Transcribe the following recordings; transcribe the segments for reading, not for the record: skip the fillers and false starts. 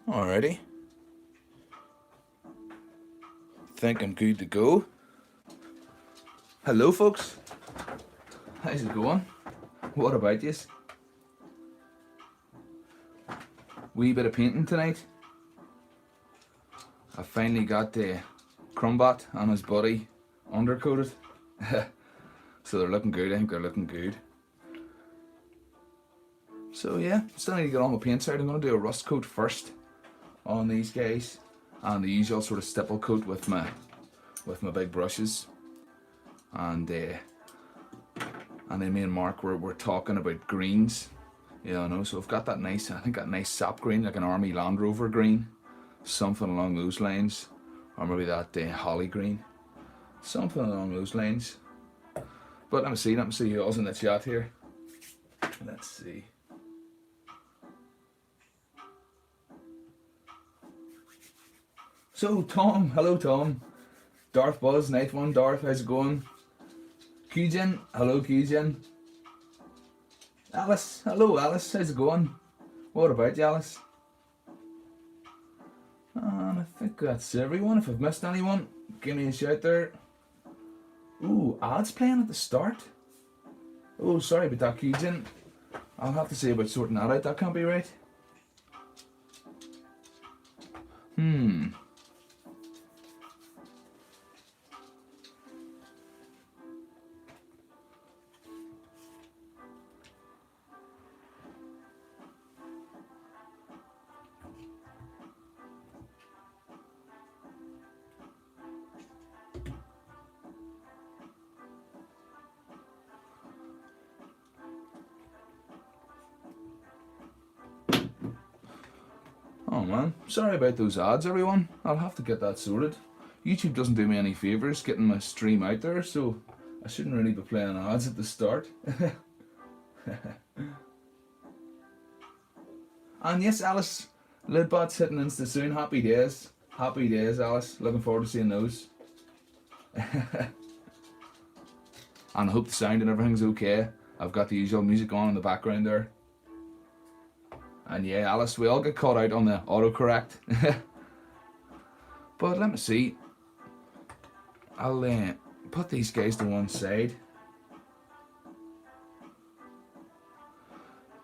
Alrighty. Think I'm good to go. Hello folks. How's it going? What about yous? Wee bit of painting tonight. I finally got the Crumbot and his buddy undercoated. So they're looking good. I think they're looking good. So yeah, still need to get on my paint side. I'm going to do a rust coat first on these guys, and the usual sort of stipple coat with my big brushes. And then me and Mark we're talking about greens, you know. So I've got that nice, I think that nice sap green, like an Army Land Rover green, something along those lines, or maybe that holly green, something along those lines. But let me see who else in the chat here. Let's see. So Tom, hello Tom. Darth Buzz, night one. Darth, how's it going? Kijin, hello Kijin. Alice, hello Alice, how's it going? What about you, Alice? And I think that's everyone. If I've missed anyone, give me a shout there. Ooh, ads playing at the start. Oh, sorry about that, Kijin. I'll have to say about sorting that out. That can't be right. Oh man, sorry about those ads everyone. I'll have to get that sorted. YouTube doesn't do me any favours getting my stream out there, so I shouldn't really be playing ads at the start. And yes, Alice, Lidbot's hitting Insta soon. Happy days. Happy days, Alice. Looking forward to seeing those. And I hope the sound and everything's okay. I've got the usual music on in the background there. And yeah, Alice, we all get caught out on the autocorrect. But let me see. I'll put these guys to one side.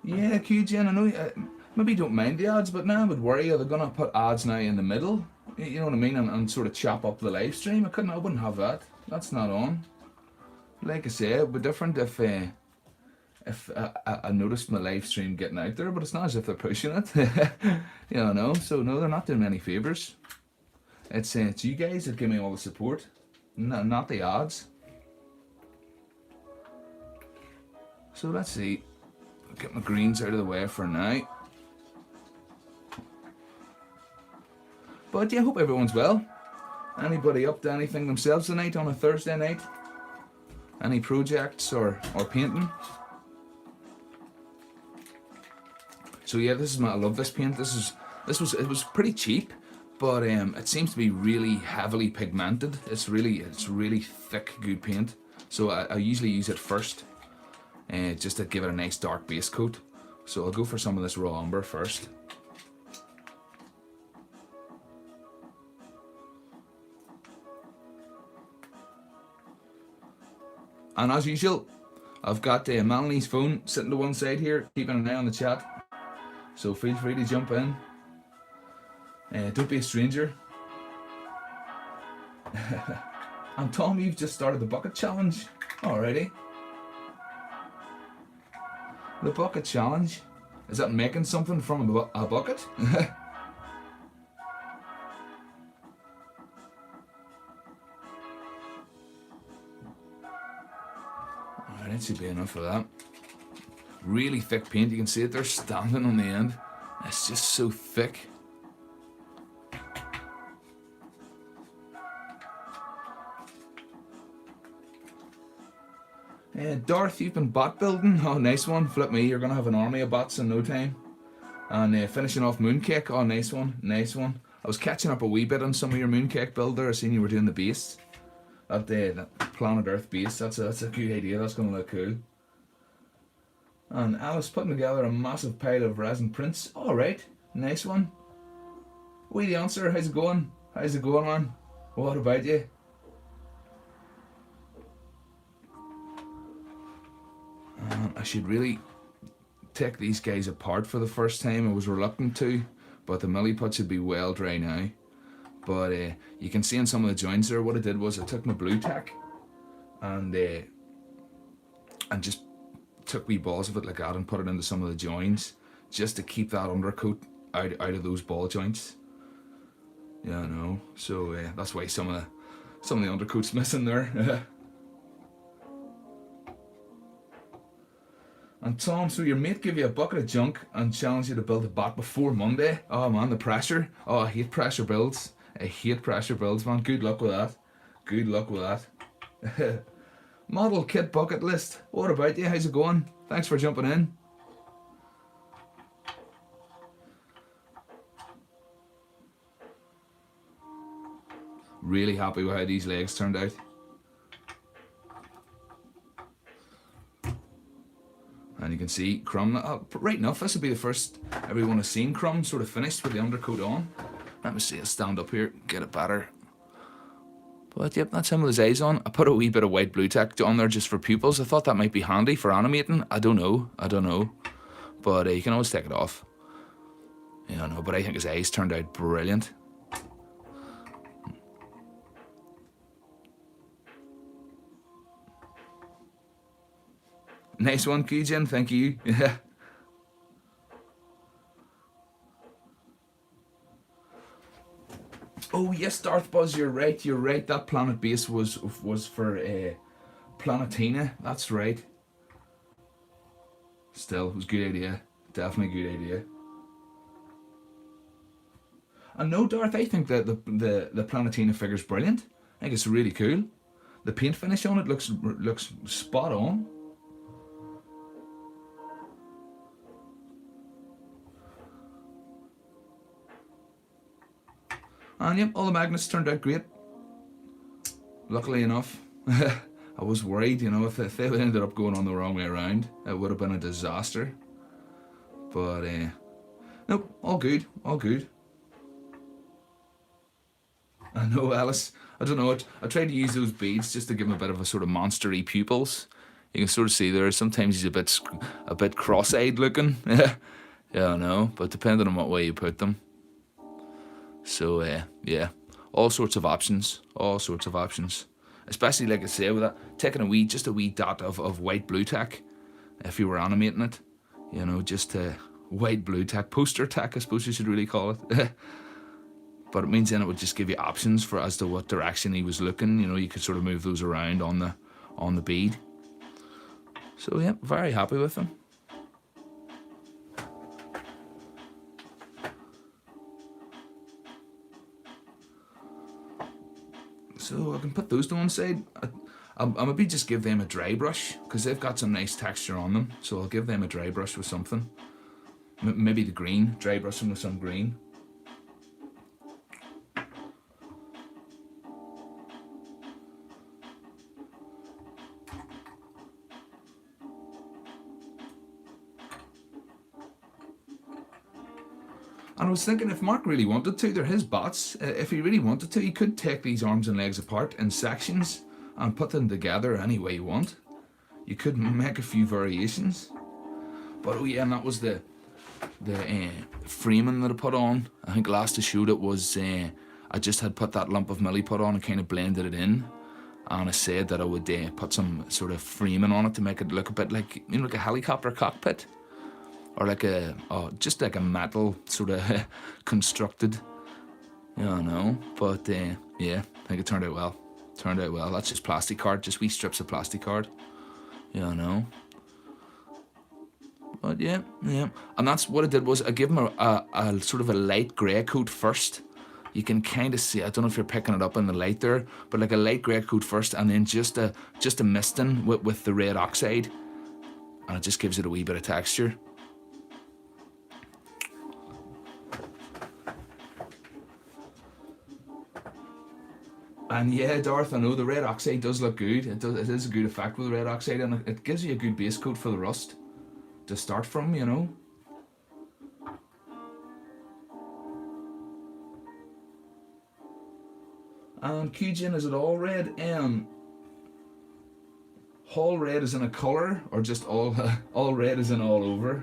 Yeah, QGN, I know maybe you don't mind the ads, but now I would worry, are they going to put ads now in the middle? You know what I mean? And sort of chop up the live stream. I wouldn't have that. That's not on. Like I say, it would be different if I noticed my live stream getting out there, but it's not as if they're pushing it. You know, so no, they're not doing me any favours. It's you guys that give me all the support, not the ads. So let's see. I'll get my greens out of the way for now. But yeah, I hope everyone's well. Anybody up to anything themselves tonight on a Thursday night? Any projects or painting? So yeah, I love this paint. It was pretty cheap, but it seems to be really heavily pigmented. It's really thick, good paint. So I usually use it first, just to give it a nice dark base coat. So I'll go for some of this raw umber first. And as usual, I've got Melanie's phone sitting to one side here, keeping an eye on the chat. So feel free to jump in. Don't be a stranger. And Tom, you've just started the bucket challenge. Alrighty. The bucket challenge? Is that making something from a bucket? Alright, that should be enough of that. Really thick paint, you can see it there standing on the end. It's just so thick. Darth, you've been bot building. Oh, nice one. Flip me, you're gonna have an army of bots in no time. And finishing off mooncake. Oh, nice one, nice one. I was catching up a wee bit on some of your mooncake build there. I seen you were doing the base. That Planet Earth base. That's a good idea. That's gonna look cool. And Alice putting together a massive pile of resin prints. Alright, nice one. Wee the answer, how's it going? How's it going, man? What about you? I should really take these guys apart for the first time. I was reluctant to, but the milliput should be well dry now. But you can see in some of the joins there, what I did was I took my blue tack and just took wee balls of it like that and put it into some of the joins just to keep that undercoat out of those ball joints. Yeah, I know. So that's why some of the undercoat's missing there. And Tom, so your mate gave you a bucket of junk and challenged you to build a bat before Monday. Oh man, the pressure. Oh, I hate pressure builds. I hate pressure builds, man. Good luck with that. Good luck with that. Model kit bucket list. What about you? How's it going? Thanks for jumping in. Really happy with how these legs turned out. And you can see Crumb, right enough, this will be the first everyone has seen Crumb sort of finished with the undercoat on. Let me see, I'll stand up here, get it better. But yep, that's him with his eyes on. I put a wee bit of white blue tack on there just for pupils. I thought that might be handy for animating. I don't know. But you can always take it off. Yeah, I know, but I think his eyes turned out brilliant. Nice one, Kijin, thank you. Yeah. Oh yes, Darth Buzz, you're right. That planet base was for Planetina. That's right. Still, it was a good idea. Definitely a good idea. And no, Darth, I think that the Planetina figure's brilliant. I think it's really cool. The paint finish on it looks spot on. And yep, all the magnets turned out great. Luckily enough. I was worried, you know, if they ended up going on the wrong way around, it would have been a disaster. But, nope, all good, all good. I know, Alice, I don't know, I tried to use those beads just to give him a bit of a sort of monster-y pupils. You can sort of see there, sometimes he's a bit cross-eyed looking. Yeah, I know, but depending on what way you put them. So, yeah, all sorts of options, Especially, like I say, with that, taking just a wee dot of white blue tack, if you were animating it, you know, just white blue tack, poster tack, I suppose you should really call it. But it means then it would just give you options for as to what direction he was looking, you know, you could sort of move those around on the bead. So, yeah, very happy with them. So I can put those to one side. I'll maybe just give them a dry brush because they've got some nice texture on them. So I'll give them a dry brush with something. Maybe the green, dry brushing with some green. And I was thinking if Mark really wanted to, they're his bots, if he really wanted to, he could take these arms and legs apart in sections and put them together any way you want. You could make a few variations. But oh yeah, and that was the framing that I put on. I think last I showed it was, I just had put that lump of milliput on and kind of blended it in. And I said that I would put some sort of framing on it to make it look a bit like, you know, like a helicopter cockpit. Or like just like a metal sort of constructed, you know. But yeah, I think it turned out well. That's just plastic card, just wee strips of plastic card, you know. But yeah. And that's what I did was I gave him a sort of a light grey coat first. You can kind of see, I don't know if you're picking it up in the light there, but like a light grey coat first, and then just a misting with the red oxide, and it just gives it a wee bit of texture. And yeah, Darth, I know the red oxide does look good. It is a good effect with the red oxide, and it gives you a good base coat for the rust to start from, you know. And Q-Jin, is it all red? All red is in a colour, or just all all red is in all over?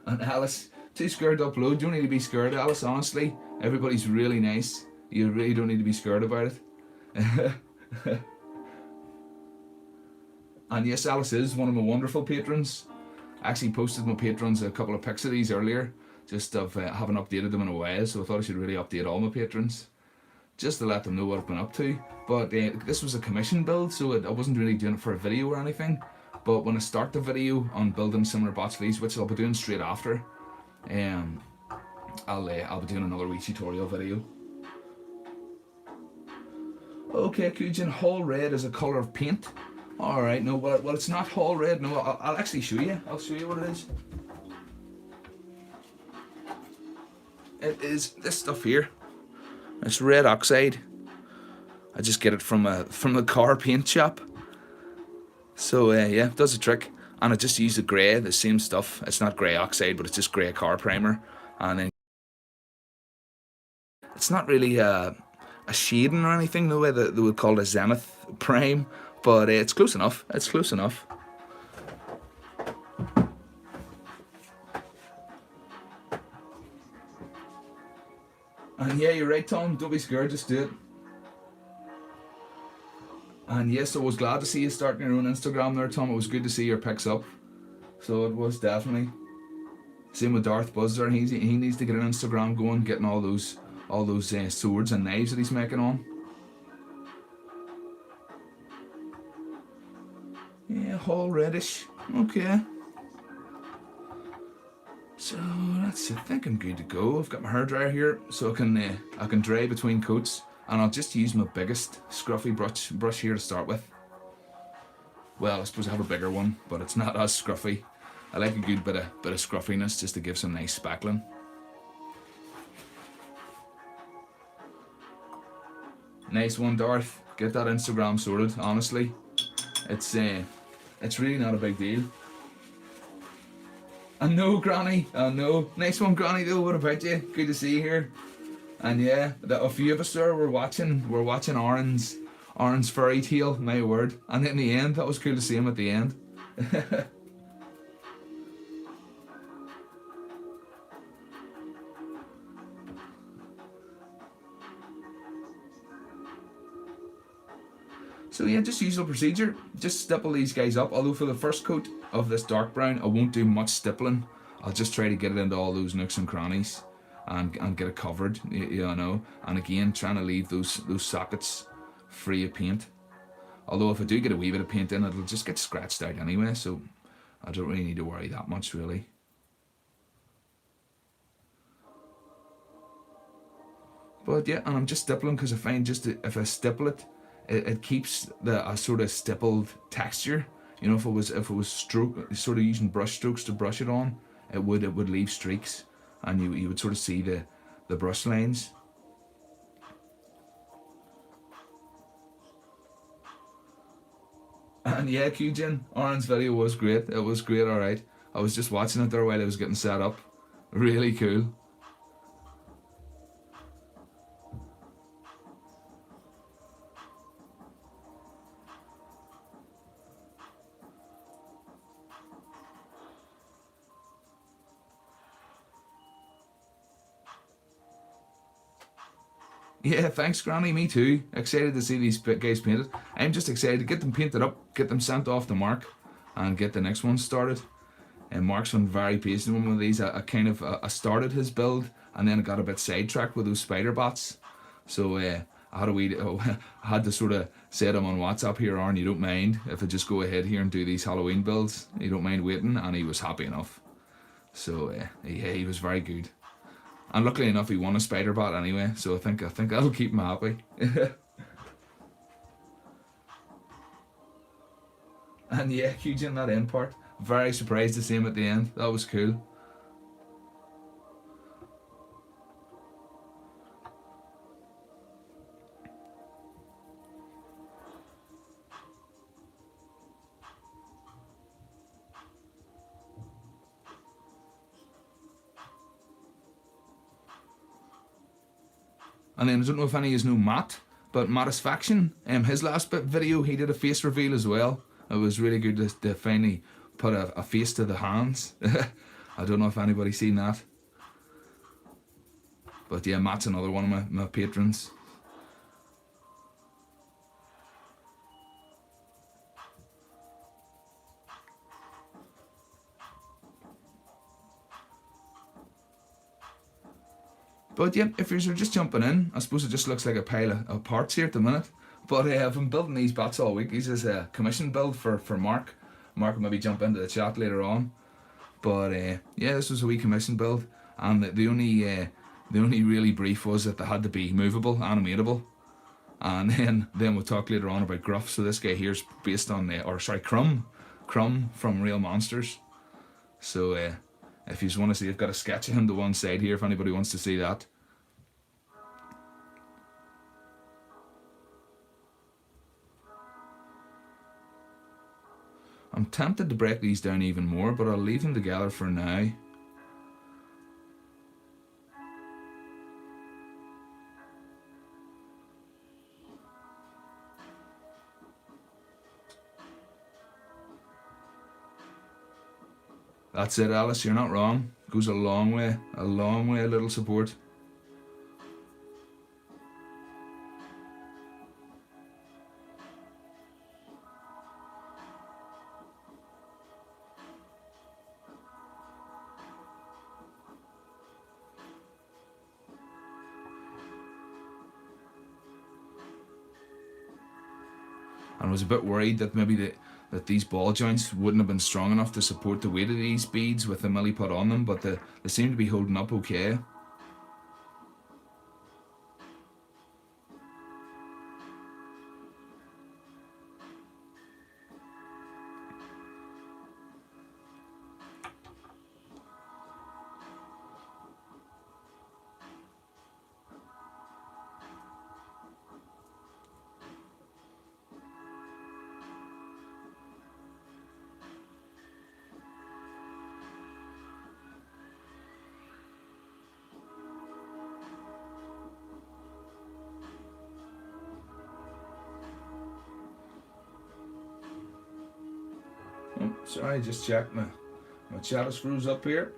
And Alice, too scared to upload. Don't need to be scared, Alice, honestly. Everybody's really nice. You really don't need to be scared about it. And yes, Alice is one of my wonderful patrons. I actually posted my patrons a couple of pics of these earlier, just of haven't updated them in a while, so I thought I should really update all my patrons, just to let them know what I've been up to. But this was a commission build, so I wasn't really doing it for a video or anything. But when I start the video on building similar botchleys, which I'll be doing straight after, I'll be doing another wee tutorial video. Okay, Kujin, Hall Red is a colour of paint. Alright, no, well it's not Hall Red. No, I'll actually show you. I'll show you what it is. It is this stuff here. It's red oxide. I just get it from the car paint shop. So yeah, it does a trick. And I just use the grey, the same stuff. It's not grey oxide, but it's just grey car primer. And then it's not really a shading or anything, the way that they would call it a zenith prime, but it's close enough. It's close enough. And yeah, you're right, Tom. Don't be scared, just do it. And yes, I was glad to see you starting your own Instagram there, Tom. It was good to see your pics up. So it was definitely. Same with Darth Buzzer. He needs to get an Instagram going, getting all those swords and knives that he's making on. Yeah, all reddish. Okay. So I think I'm good to go. I've got my hairdryer here, so I can dry between coats, and I'll just use my biggest scruffy brush here to start with. Well, I suppose I have a bigger one, but it's not as scruffy. I like a good bit of scruffiness just to give some nice spackling. Nice one, Darth. Get that Instagram sorted. Honestly, it's really not a big deal. I know, Granny. I know. Nice one, Granny. Though. What about you? Good to see you here. And yeah, a few of us there were watching Aaron's fairy tale. My word. And in the end, that was cool to see him at the end. So yeah, just usual procedure. Just stipple these guys up. Although for the first coat of this dark brown, I won't do much stippling. I'll just try to get it into all those nooks and crannies and get it covered, you know. And again, trying to leave those sockets free of paint. Although if I do get a wee bit of paint in, it'll just get scratched out anyway. So I don't really need to worry that much, really. But yeah, and I'm just stippling because I find if I stipple it, it keeps a sort of stippled texture. You know, if it was sort of using brush strokes to brush it on, it would leave streaks, and you would sort of see the brush lines. And yeah, Q-Jin, Aaron's video was great. It was great, alright. I was just watching it there while I was getting set up. Really cool. Yeah, thanks, Granny. Me too. Excited to see these guys painted. I'm just excited to get them painted up, get them sent off to Mark, and get the next one started. And Mark's been very patient with one of these. I started his build, and then I got a bit sidetracked with those spider bots. So I had to sort of say to him on WhatsApp here, Aaron, you don't mind if I just go ahead here and do these Halloween builds? You don't mind waiting? And he was happy enough. So yeah, he was very good. And luckily enough, he won a spider bot anyway, so I think that'll keep him happy. And yeah, huge in that end part. Very surprised to see him at the end. That was cool. And then I don't know if any of you know Matt, but Mattisfaction, his last bit video, he did a face reveal as well. It was really good to finally put a face to the hands. I don't know if anybody's seen that. But yeah, Matt's another one of my patrons. But yeah, if you're just jumping in, I suppose it just looks like a pile of parts here at the minute. But I've been building these bats all week. This is a commission build for Mark. Mark will maybe jump into the chat later on. But yeah, this was a wee commission build, and the only really brief was that they had to be movable, animatable. And then we'll talk later on about Gruff. So this guy here's based on Crumb from Real Monsters. So if you just want to see, I've got a sketch of him to one side here if anybody wants to see that. I'm tempted to break these down even more, but I'll leave them together for now. That's it, Alice, you're not wrong. Goes a long way, a little support. And I was a bit worried that maybe that these ball joints wouldn't have been strong enough to support the weight of these beads with the milliput on them, but they seem to be holding up okay. Oh, sorry, just checked my channel screws up here.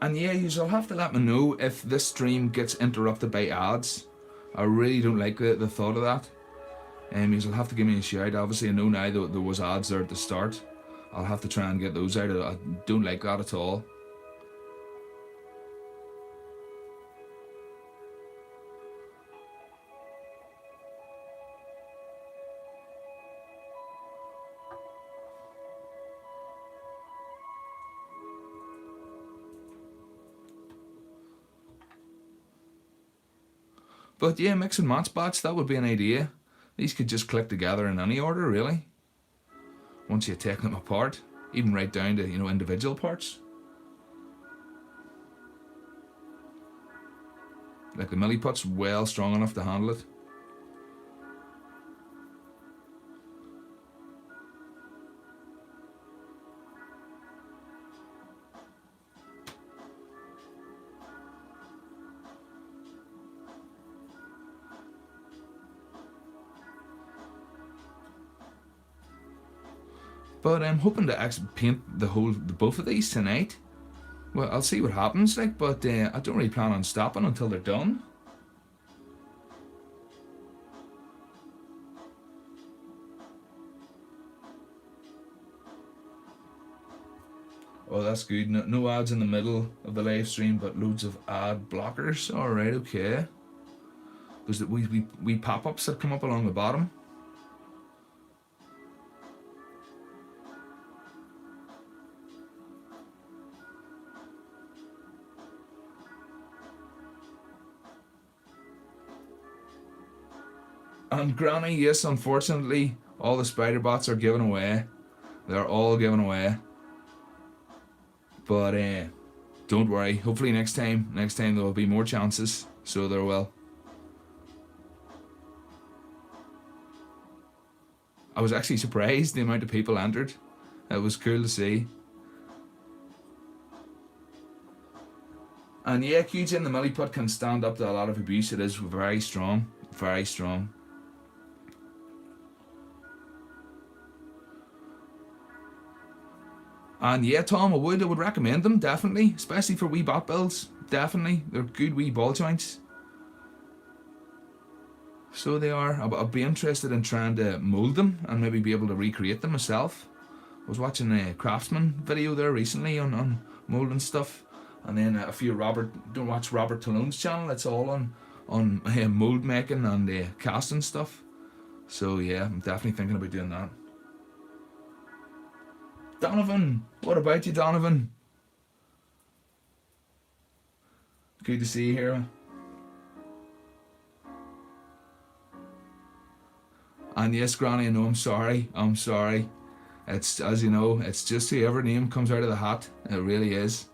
And yeah, you'll have to let me know if this stream gets interrupted by ads. I really don't like the thought of that. You'll have to give me a shout. Obviously, I know now that there was ads there at the start. I'll have to try and get those out. I don't like that at all. But yeah, mix and match bats, that would be an idea. These could just click together in any order, really. Once you take them apart, even right down to, individual parts. Like the milliput's well strong enough to handle it. But I'm hoping to actually paint both of these tonight. Well, I'll see what happens, but I don't really plan on stopping until they're done. Oh, that's good. No ads in the middle of the live stream, but loads of ad blockers. All right, okay. There's the wee pop-ups that come up along the bottom. And Granny, yes, unfortunately, all the spider bots are given away. They're all given away. But don't worry. Hopefully next time there will be more chances. So there will. I was actually surprised the amount of people entered. It was cool to see. And yeah, Q-Gin, the milliput can stand up to a lot of abuse. It is very strong, very strong. And yeah, Tom, I would recommend them, definitely, especially for wee bot builds. Definitely, they're good wee ball joints. So they are. I'll be interested in trying to mould them and maybe be able to recreate them myself. I was watching a Craftsman video there recently on moulding stuff, and then a few don't watch Robert Tallone's channel. It's all on mould making and casting stuff. So yeah, I'm definitely thinking about doing that. Donovan, what about you, Donovan? Good to see you here. And yes, Granny, I know, I'm sorry. It's, as you know, it's just whoever name comes out of the hat. It really is.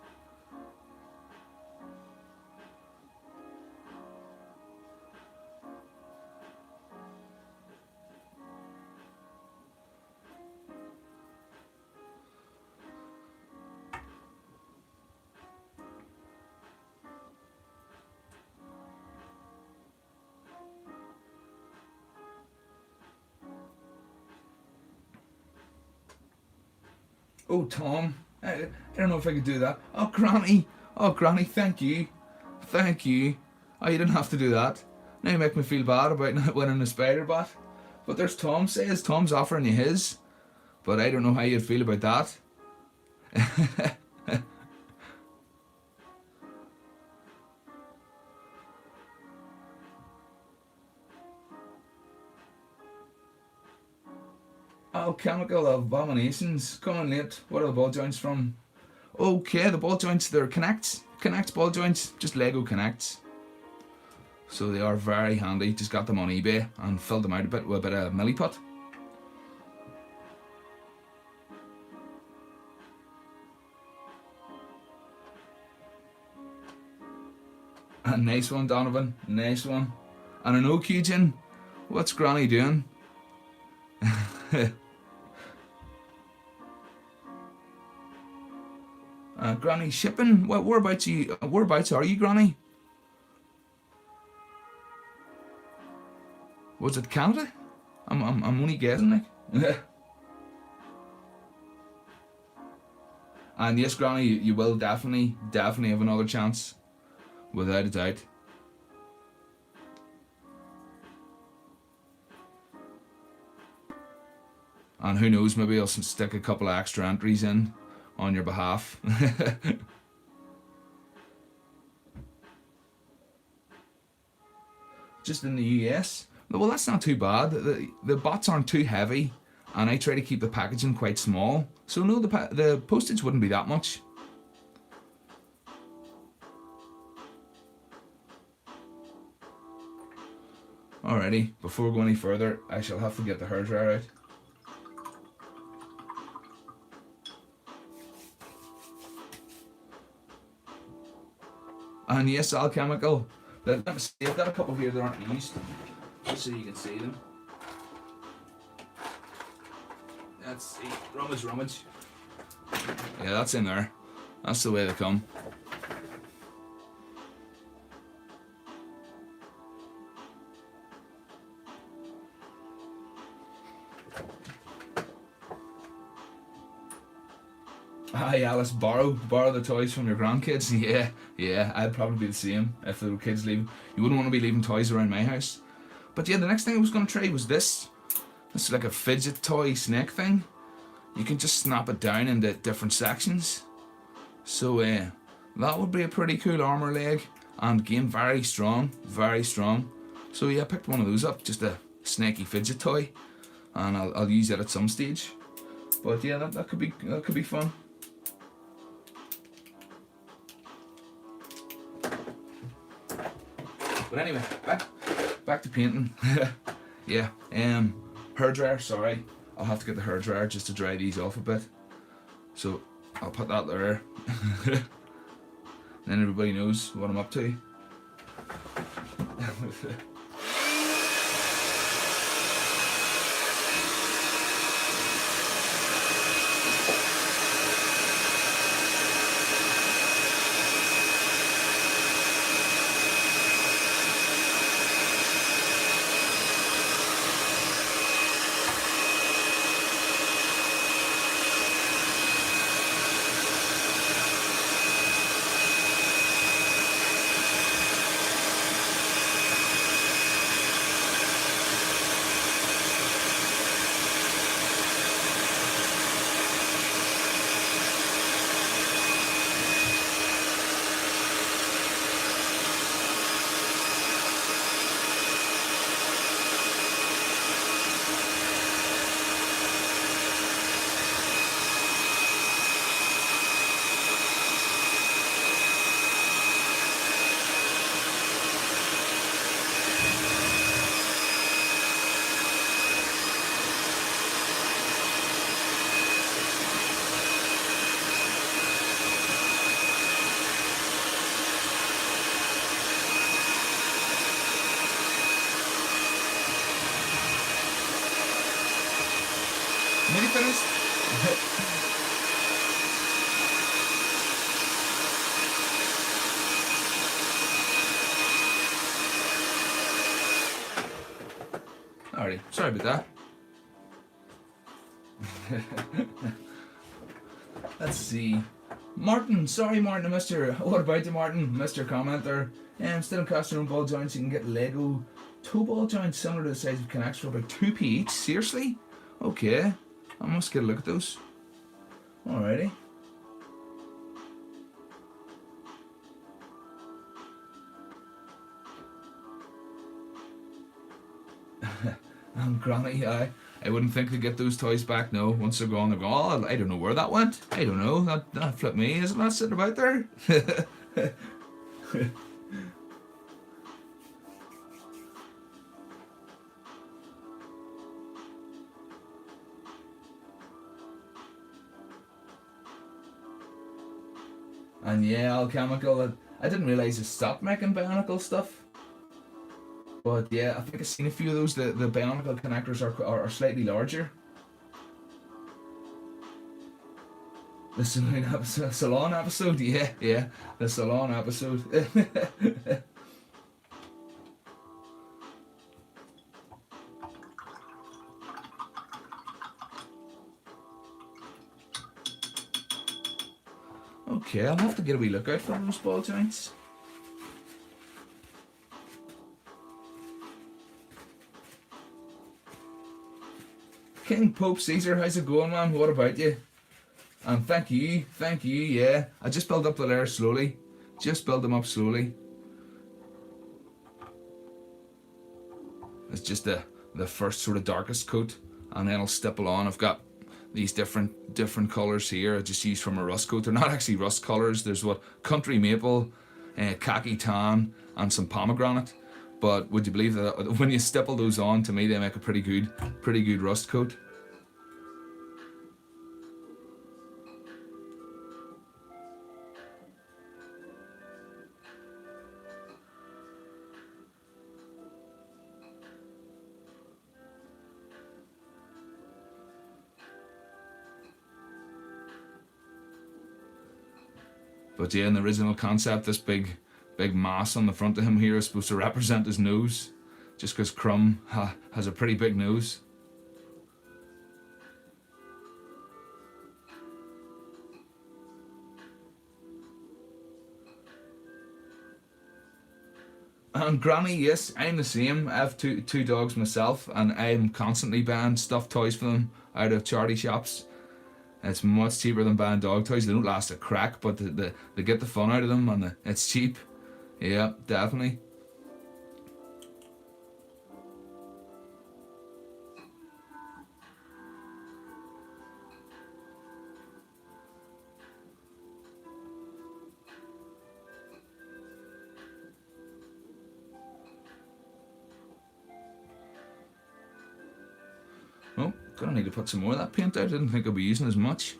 Oh, Tom, I don't know if I could do that. Oh, Granny, thank you. Oh, you didn't have to do that. Now you make me feel bad about not winning a spider bot. But there's Tom says, Tom's offering you his. But I don't know how you'd feel about that. Oh, Chemical Abominations, coming late. What are the ball joints from? Okay, the ball joints, they're Connects ball joints, just Lego Connects. So they are very handy. Just got them on eBay and filled them out a bit with a bit of milliput. A nice one, Donovan, nice one. And I know, Q-Gin, what's Granny doing? Granny shipping. Whereabouts are you, Granny? Was it Canada? I'm only guessing, like. And yes, Granny, you will definitely have another chance, without a doubt. And who knows, maybe I'll stick a couple of extra entries in on your behalf. Just in the US? Well, that's not too bad. The bots aren't too heavy, and I try to keep the packaging quite small. So no, the postage wouldn't be that much. Alrighty, before we go any further, I shall have to get the hairdryer out. And yes, Alchemical. Let me see, I've got a couple here that aren't used, just so you can see them. Let's see, rummage. Yeah, that's in there. That's the way they come. Hi Alice, borrow the toys from your grandkids. Yeah, I'd probably be the same if there were kids leaving. You wouldn't want to be leaving toys around my house. But yeah, the next thing I was going to try was this. This is like a fidget toy snake thing. You can just snap it down into different sections. So that would be a pretty cool armor leg, and again very strong. So yeah, I picked one of those up, just a snaky fidget toy, and I'll use it at some stage. But yeah, that could be fun. But anyway, back to painting. Yeah, hairdryer, sorry. I'll have to get the hairdryer just to dry these off a bit. So I'll put that there. Then everybody knows what I'm up to. finished? Alrighty, sorry about that. Let's see. Martin, sorry Martin, what about you Martin? Mr. Commenter. Still in casting your own ball joints, you can get Lego toe ball joints similar to the size of Connects for about 2p each. Seriously? Okay. I must get a look at those. Alrighty. Granny, I wouldn't think to get those toys back, no. Once they're gone, oh, I don't know where that went. I don't know. That flipped me. Is it not sitting about there? And yeah, Alchemical, I didn't realise it stopped making Bionicle stuff. But yeah, I think I've seen a few of those. The Bionicle connectors are slightly larger. The salon episode, yeah, the salon episode. Okay, I'll have to get a wee look out for those ball joints. King Pope Caesar, how's it going, man? What about you? And thank you, yeah. I just build up the layers slowly. Just build them up slowly. It's just the first sort of darkest coat, and then I'll stipple on. I've got these different colours here I just use from a rust coat. They're not actually rust colours. There's what country maple, khaki tan, and some pomegranate. But would you believe that when you stipple those on, to me they make a pretty good rust coat. But yeah, in the original concept, this big mass on the front of him here is supposed to represent his nose, just because Crumb has a pretty big nose. And Granny, yes, I'm the same. I have two dogs myself, and I'm constantly buying stuffed toys for them out of charity shops. It's much cheaper than buying dog toys. They don't last a crack, but they get the fun out of them, and it's cheap. Yeah, definitely. Oh, gonna need to put some more of that paint out. I didn't think I'd be using as much.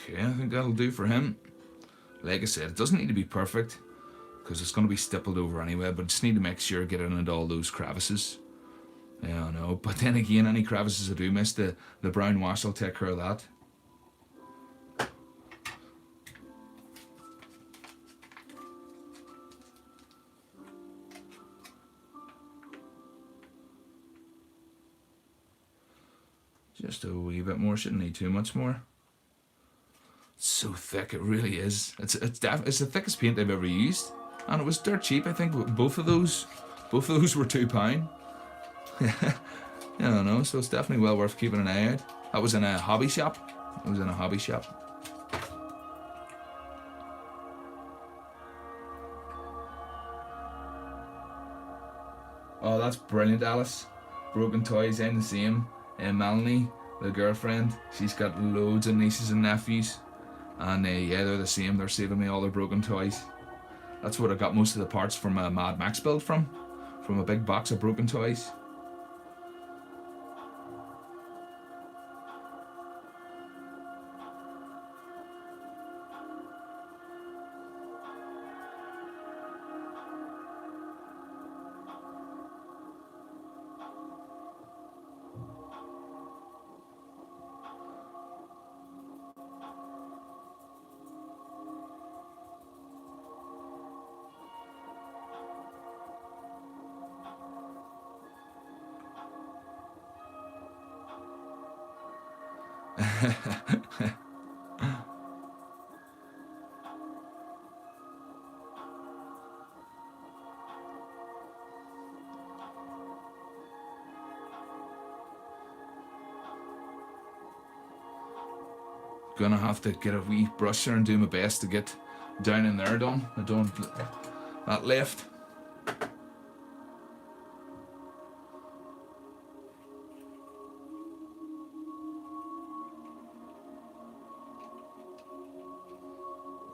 Okay, I think that'll do for him. Like I said, it doesn't need to be perfect because it's going to be stippled over anyway, but just need to make sure get in into all those crevices. Yeah, I know. But then again, any crevices I do miss, the brown wash will take care of that. Just a wee bit more, shouldn't need too much more. So thick, it really is. It's the thickest paint I've ever used, and it was dirt cheap. I think both of those were £2. I don't know, so it's definitely well worth keeping an eye out. That was in a hobby shop. Oh, that's brilliant, Alice. Broken toys, I'm the same. Melanie, the girlfriend, she's got loads of nieces and nephews. And yeah, they're the same. They're saving me all their broken toys. That's what I got most of the parts from a Mad Max build from a big box of broken toys. Gonna have to get a wee brush there and do my best to get down in there done. I don't that left.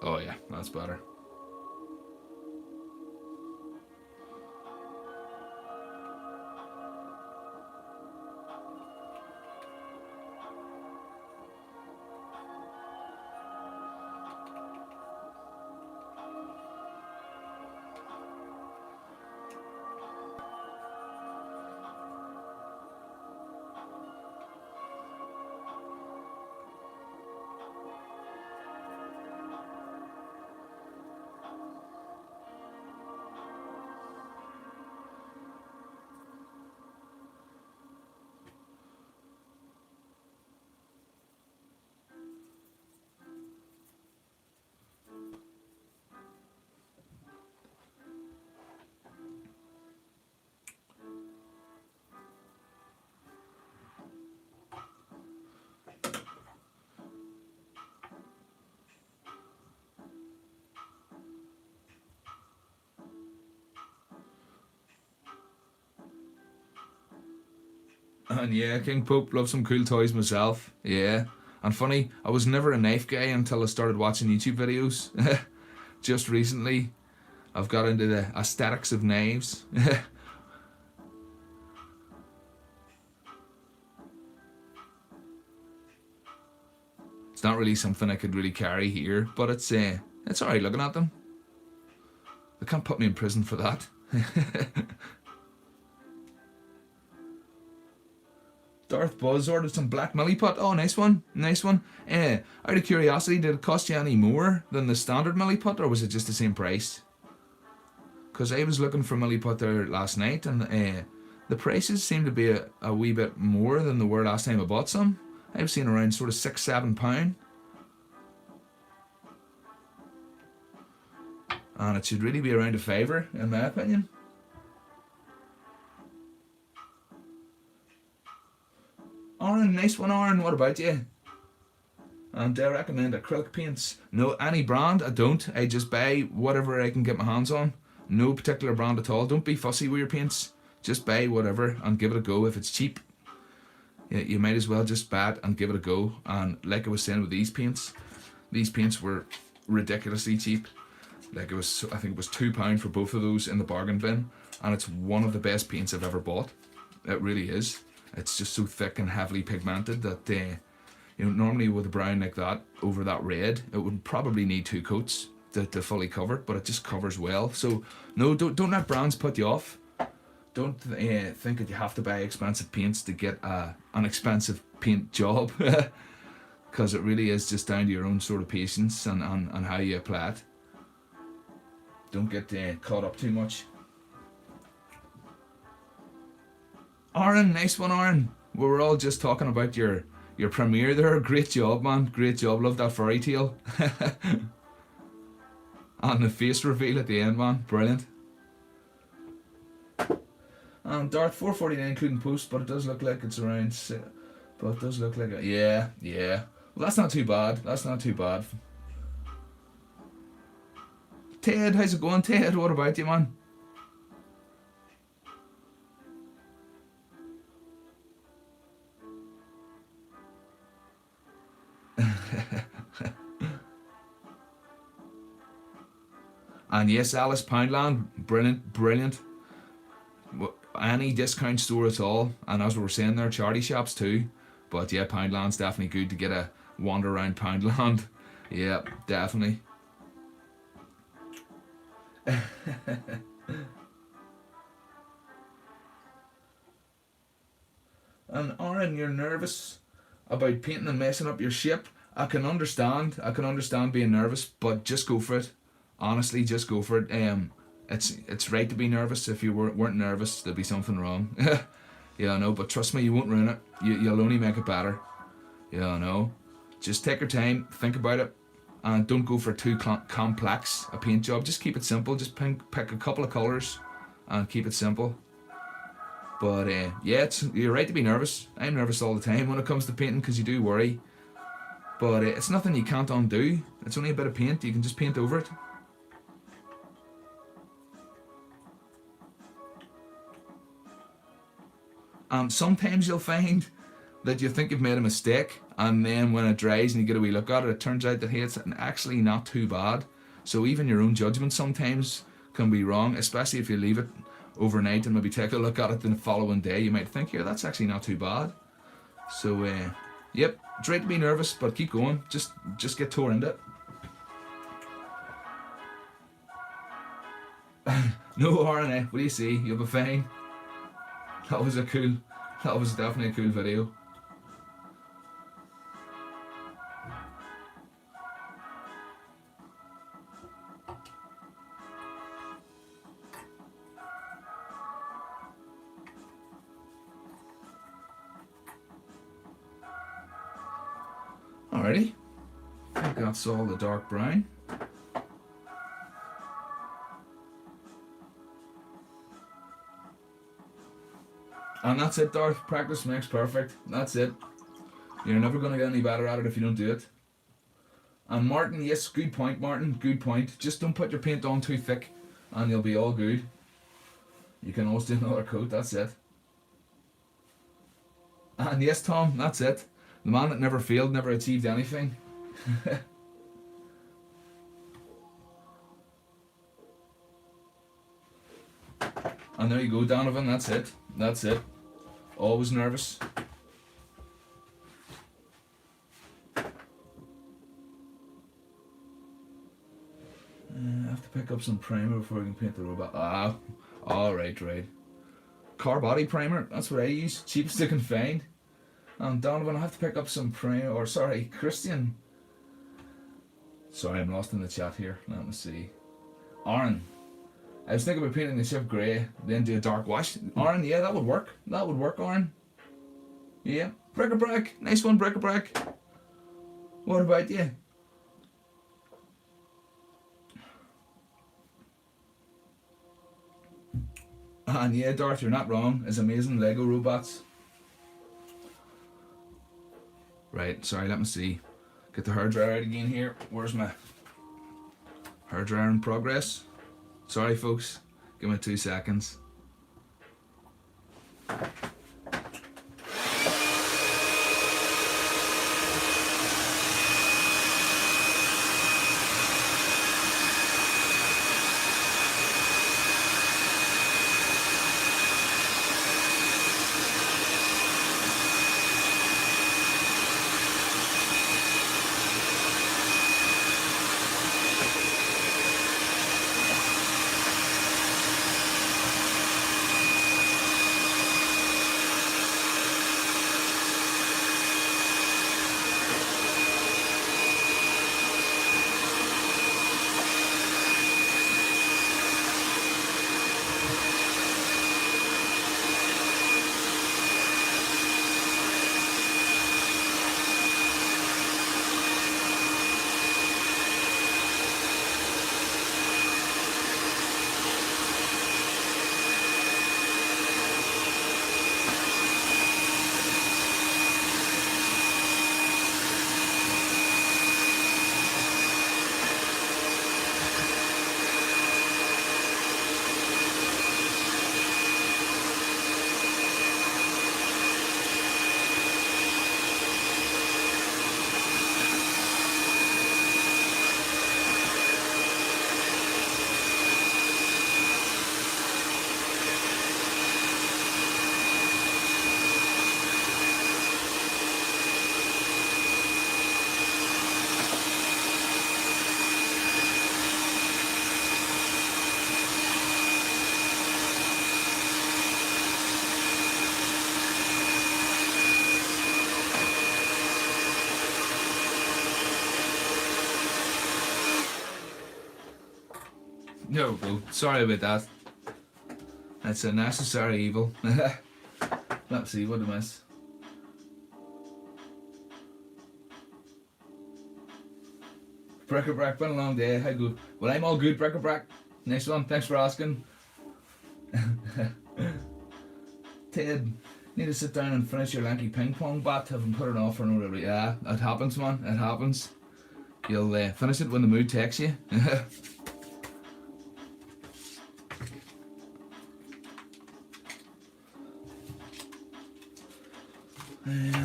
Oh yeah, that's better. And yeah, King Pope, love some cool toys myself. Yeah. And funny, I was never a knife guy until I started watching YouTube videos. Just recently, I've got into the aesthetics of knives. It's not really something I could really carry here, but it's alright looking at them. They can't put me in prison for that. Darth Buzz ordered some black milliput. Oh, nice one, nice one. Out of curiosity, did it cost you any more than the standard milliput, or was it just the same price? Because I was looking for milliput there last night, and the prices seem to be a wee bit more than they were last time I bought some. I've seen around sort of £6-7. And it should really be around a fiver, in my opinion. Aaron, nice one, Aaron. What about you? And do I recommend acrylic paints? No, any brand, I don't. I just buy whatever I can get my hands on. No particular brand at all. Don't be fussy with your paints. Just buy whatever and give it a go. If it's cheap, you might as well just buy it and give it a go. And like I was saying with these paints were ridiculously cheap. Like I think it was £2 for both of those in the bargain bin. And it's one of the best paints I've ever bought. It really is. It's just so thick and heavily pigmented that normally with a brown like that over that red, it would probably need 2 coats to fully cover it, but it just covers well. So no, don't let brands put you off. Don't think that you have to buy expensive paints to get an expensive paint job, because it really is just down to your own sort of patience and how you apply it. Don't get caught up too much. Aaron, nice one, Aaron. We were all just talking about your premiere there. Great job, man. Great job. Love that fairy tale. And the face reveal at the end, man. Brilliant. And Darth 449 couldn't post, but it does look like it's around. But it does look like yeah. Well, that's not too bad. That's not too bad. Ted, how's it going, Ted? What about you, man? And yes, Alice, Poundland, brilliant, brilliant. Any discount store at all, and as we were saying there, charity shops too. But yeah, Poundland's definitely good to get a wander around Poundland. Yeah, definitely. And Aaron, you're nervous about painting and messing up your ship. I can understand. I can understand being nervous, but just go for it. Honestly, just go for it. It's right to be nervous. If you weren't nervous, there'd be something wrong. Yeah, I know, but trust me, you won't ruin it. You'll only make it better. Yeah, I know. Just take your time, think about it, and don't go for too complex a paint job. Just keep it simple. Just pick a couple of colours and keep it simple. But yeah, you're right to be nervous. I'm nervous all the time when it comes to painting because you do worry. But it's nothing you can't undo. It's only a bit of paint. You can just paint over it. And sometimes you'll find that you think you've made a mistake, and then when it dries and you get a wee look at it, it turns out that hey, it's actually not too bad. So even your own judgment sometimes can be wrong, especially if you leave it overnight and maybe take a look at it the following day. You might think, yeah, that's actually not too bad. So yep, it's right to be nervous, but keep going. Just get tore into it. No RNA, what do you see? You'll be fine. That was definitely a cool video. Alrighty, I think that's all the dark brown. And that's it, Darth. Practice makes perfect. That's it. You're never going to get any better at it if you don't do it. And Martin, yes, good point, Martin. Good point. Just don't put your paint on too thick and you'll be all good. You can always do another coat. That's it. And yes, Tom, that's it. The man that never failed, never achieved anything. And there you go, Donovan. That's it. That's it. Always nervous. I have to pick up some primer before I can paint the robot. Ah, alright, right. Car body primer, that's what I use. Cheapest I can find. And Donovan, I have to pick up some primer, or sorry, Christian. Sorry, I'm lost in the chat here. Let me see. Aaron. I was thinking about painting the ship grey, then do a dark wash. Aaron, yeah, that would work. That would work, Aaron. Yeah. Bric-a-brac. Nice one, bric-a-brac. What about you? And yeah, Darth, you're not wrong. It's amazing Lego robots. Right, sorry, let me see. Get the hairdryer out again here. Where's my hairdryer in progress? Sorry folks, give me 2 seconds. There we go. Sorry about that. That's a necessary evil. Let's see, what did I miss? Bric-a-brac, been a long day. How good? Well, I'm all good, bric-a-brac. Next one, thanks for asking. Ted, need to sit down and finish your lanky ping pong bat. Haven't put it off for no reason. Yeah, it happens, man. It happens. You'll finish it when the mood takes you.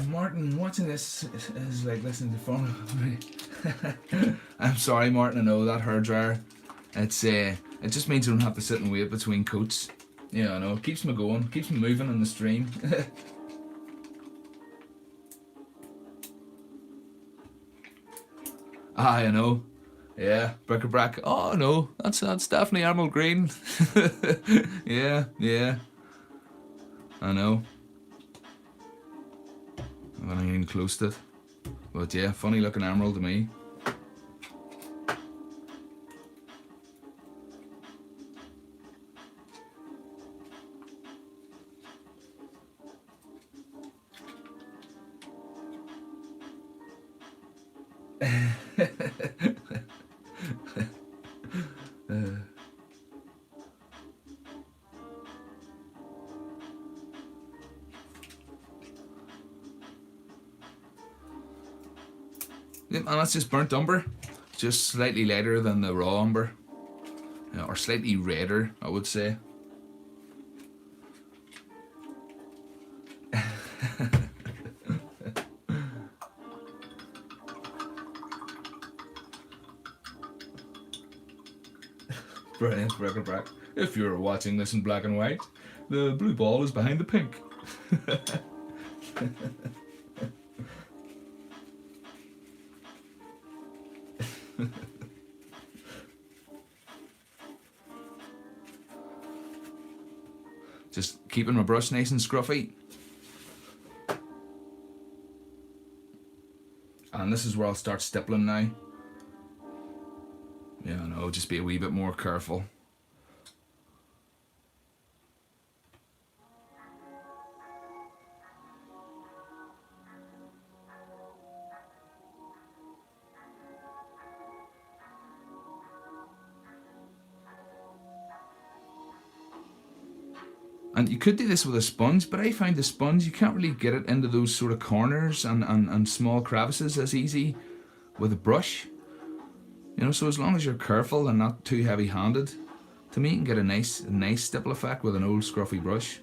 Martin, watching this is like listening to fun. I'm sorry, Martin. I know that hairdryer. It just means you don't have to sit and wait between coats. Yeah, I know. It keeps me going. Keeps me moving in the stream. I know. Yeah, bric-a-brac. Oh no, that's definitely emerald green. Yeah. I know. I'm not even close to it. But yeah, funny looking emerald to me. And that's just burnt umber, just slightly lighter than the raw umber, or slightly redder, I would say. Brilliant, bric-a-brac. If you're watching this in black and white, the blue ball is behind the pink. Just keeping my brush nice and scruffy. And this is where I'll start stippling now. Yeah, no, just be a wee bit more careful. And you could do this with a sponge, but I find the sponge, you can't really get it into those sort of corners and small crevices as easy with a brush. You know, so as long as you're careful and not too heavy-handed, to me you can get a nice stipple effect with an old scruffy brush.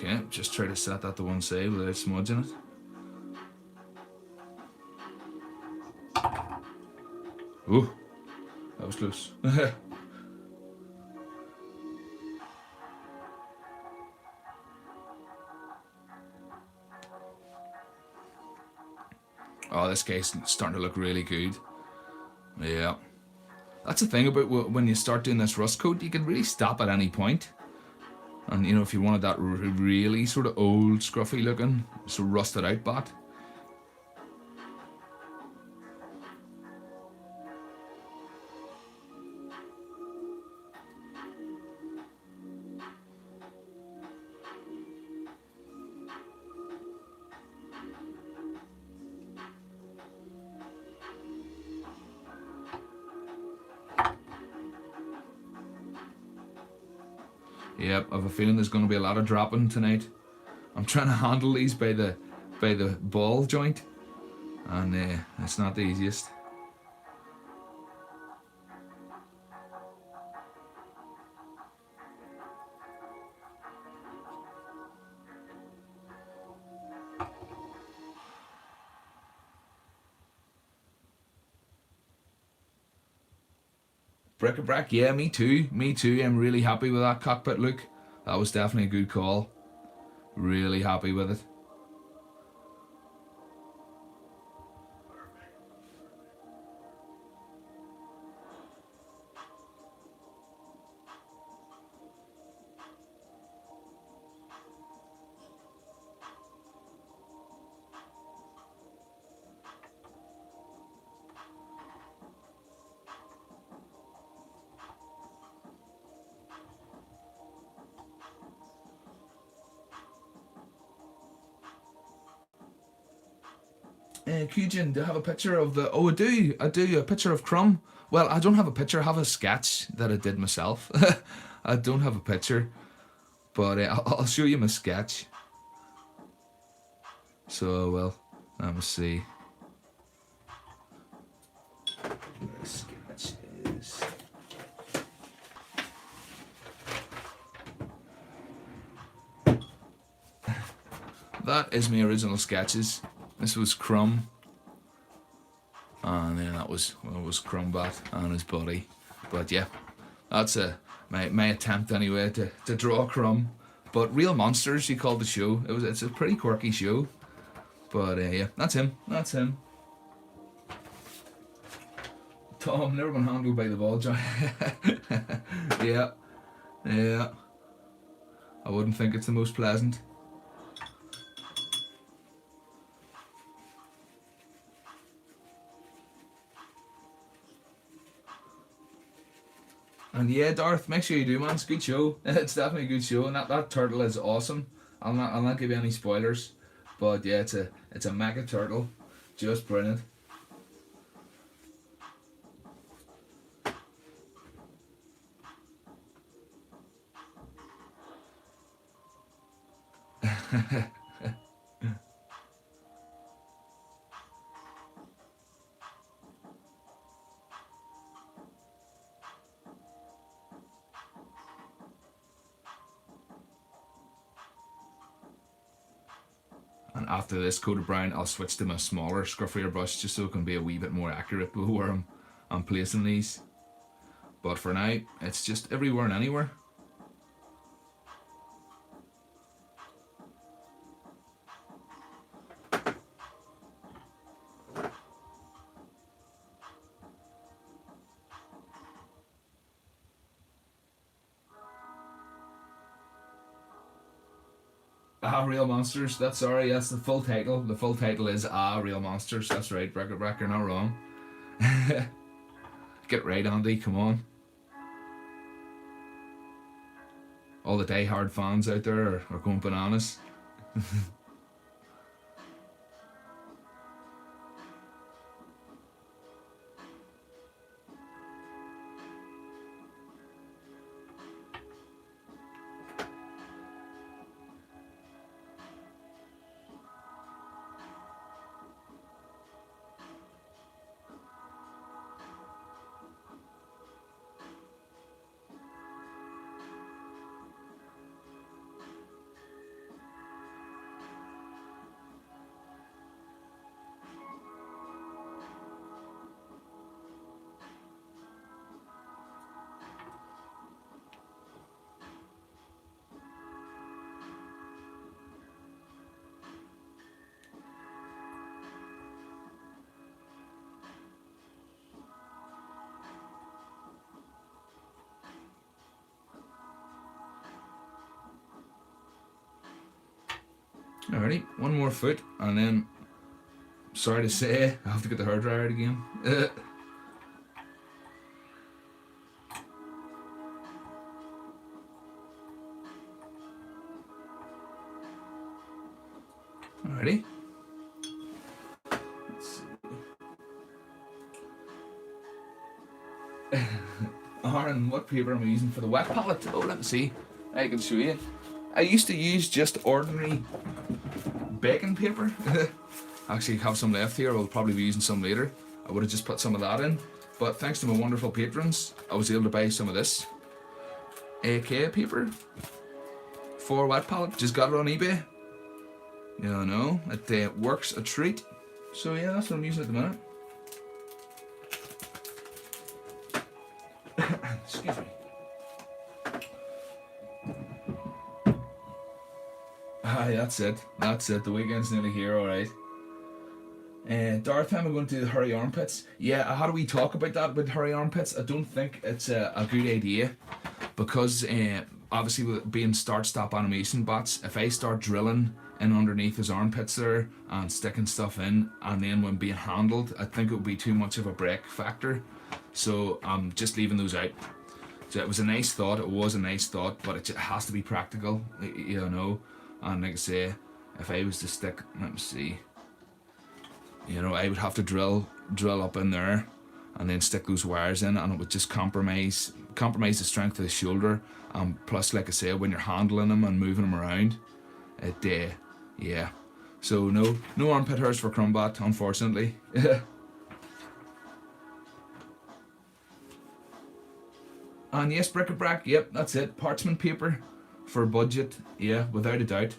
Okay, just try to set that to one side without smudging it. Ooh, that was close. Oh, this guy's starting to look really good. Yeah. That's the thing about when you start doing this rust coat, you can really stop at any point. And you know, if you wanted that really sort of old, scruffy looking, so rusted out bat. Yep, I have a feeling there's going to be a lot of dropping tonight. I'm trying to handle these by the ball joint, and it's not the easiest. Bric-a-brac, yeah, me too. Me too. I'm really happy with that cockpit look. That was definitely a good call. Really happy with it. Kujin, do you have a picture of the... Oh, I do, a picture of Crumb. Well, I don't have a picture, I have a sketch that I did myself. I don't have a picture, but I'll show you my sketch. So, well, let me see. The sketch is... That is my original sketches. This was Crumb, and then that was Crumbat and his buddy. But yeah, that's my attempt anyway to draw Crumb. But Real Monsters, he called the show. It's a pretty quirky show. But yeah, that's him. That's him. Tom, never been handled by the ball, John. Yeah, yeah. I wouldn't think it's the most pleasant. And yeah, Darth, make sure you do, man. It's a good show. It's definitely a good show, and that turtle is awesome. I'll not give you any spoilers, but yeah, it's a mega turtle, just brilliant. And after this coat of brown, I'll switch to my smaller, scruffier brush just so it can be a wee bit more accurate with where I'm placing these. But for now, it's just everywhere and anywhere. Real Monsters. That's the full title. The full title is Real Monsters. That's right, Bric-a-brac, you're not wrong. Get right, Andy, come on. All the die-hard fans out there are going bananas. Alrighty, one more foot, and then, sorry to say, I have to get the hairdryer out again. Alrighty. Let's see. Aaron, what paper am I using for the wet palette? Oh, let me see. I can show you. I used to use just ordinary baking paper. Actually have some left here. I'll probably be using some later. I would have just put some of that in, but thanks to my wonderful patrons, I was able to buy some of this AK paper for wet palette. Just got it on eBay. You know, it works a treat. So yeah, that's what I'm using at the minute. Aye, that's it. That's it. The weekend's nearly here, alright. Darth time, we're going to do the hairy armpits. Yeah, how do we talk about that with hairy armpits? I don't think it's a good idea because obviously with it being start-stop animation bots, if I start drilling in underneath his armpits there and sticking stuff in, and then when being handled, I think it would be too much of a break factor. So I'm just leaving those out. So it was a nice thought, it was a nice thought, but it has to be practical, you know. And like I say, if I was to stick, let me see, you know, I would have to drill up in there and then stick those wires in, and it would just compromise the strength of the shoulder. Plus, like I say, when you're handling them and moving them around, it yeah. So no armpit hairs for Crumbat, unfortunately. And yes, bric-a-brac, yep, that's it. Parchment paper for budget, yeah, without a doubt.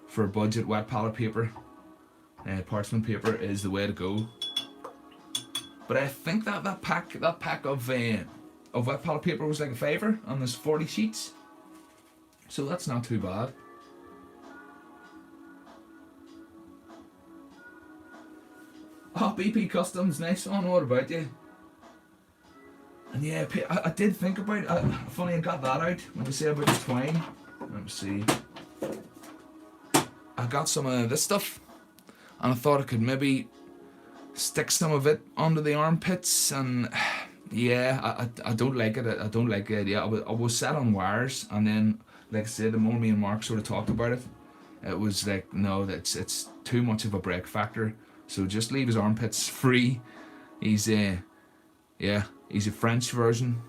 For budget wet palette paper, parchment paper is the way to go. But I think that pack of wet palette paper was like a £5, and there's 40 sheets, so that's not too bad. Oh, BP Customs, nice one. What about you? And yeah, I did think about it. Funny, I got that out when you say about the twine. Let me see. I got some of this stuff, and I thought I could maybe stick some of it under the armpits, and yeah, I don't like it. I don't like the idea. I was set on wires, and then, like I said, the more me and Mark sort of talked about it, it was like, no, it's too much of a break factor. So just leave his armpits free. He's he's a French version.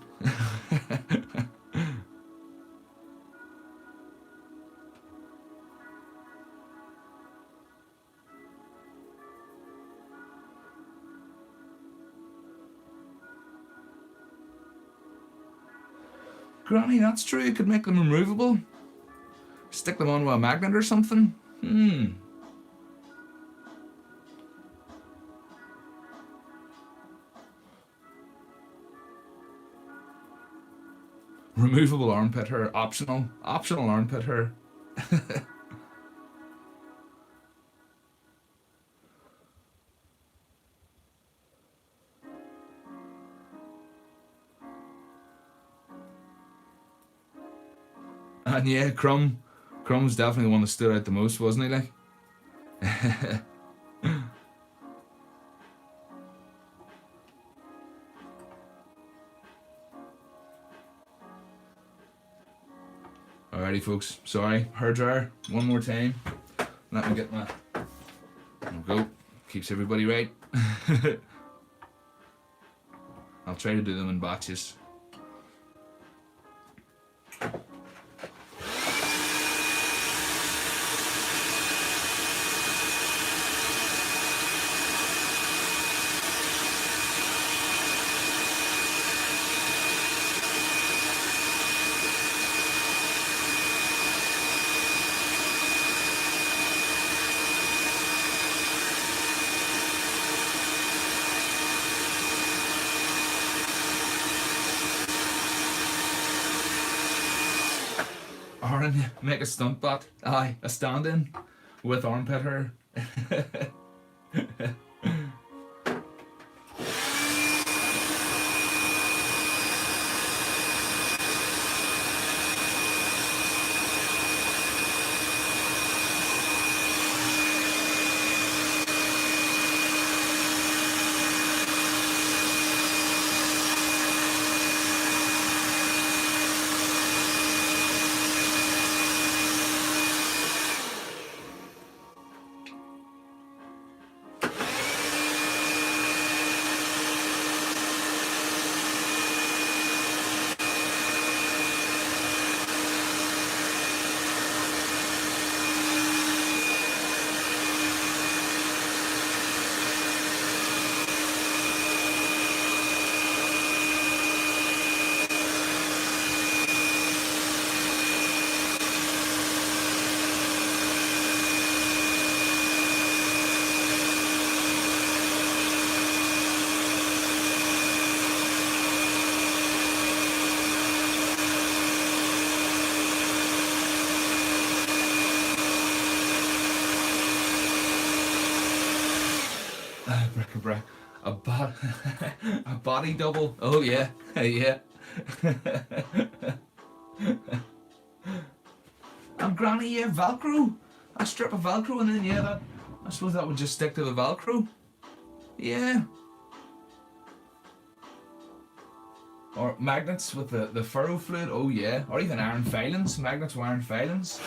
Granny, that's true. You could make them removable. Stick them on with a magnet or something. Removable armpit hair. Optional armpit hair. And yeah, Crumb's definitely the one that stood out the most, wasn't he? Like. Alrighty, folks. Sorry, hair dryer. One more time. Let me get my. There we go. Keeps everybody right. I'll try to do them in batches. Aaron, make a stunt bot. Aye, a stand-in with armpit hair. bric-a-brac. A body double. Oh yeah, yeah. And granny, yeah, Velcro. A strip of Velcro, and then yeah, that. I suppose that would just stick to the Velcro. Yeah. Or magnets with the ferro fluid. Oh yeah. Or even iron filings. Magnets with iron filings.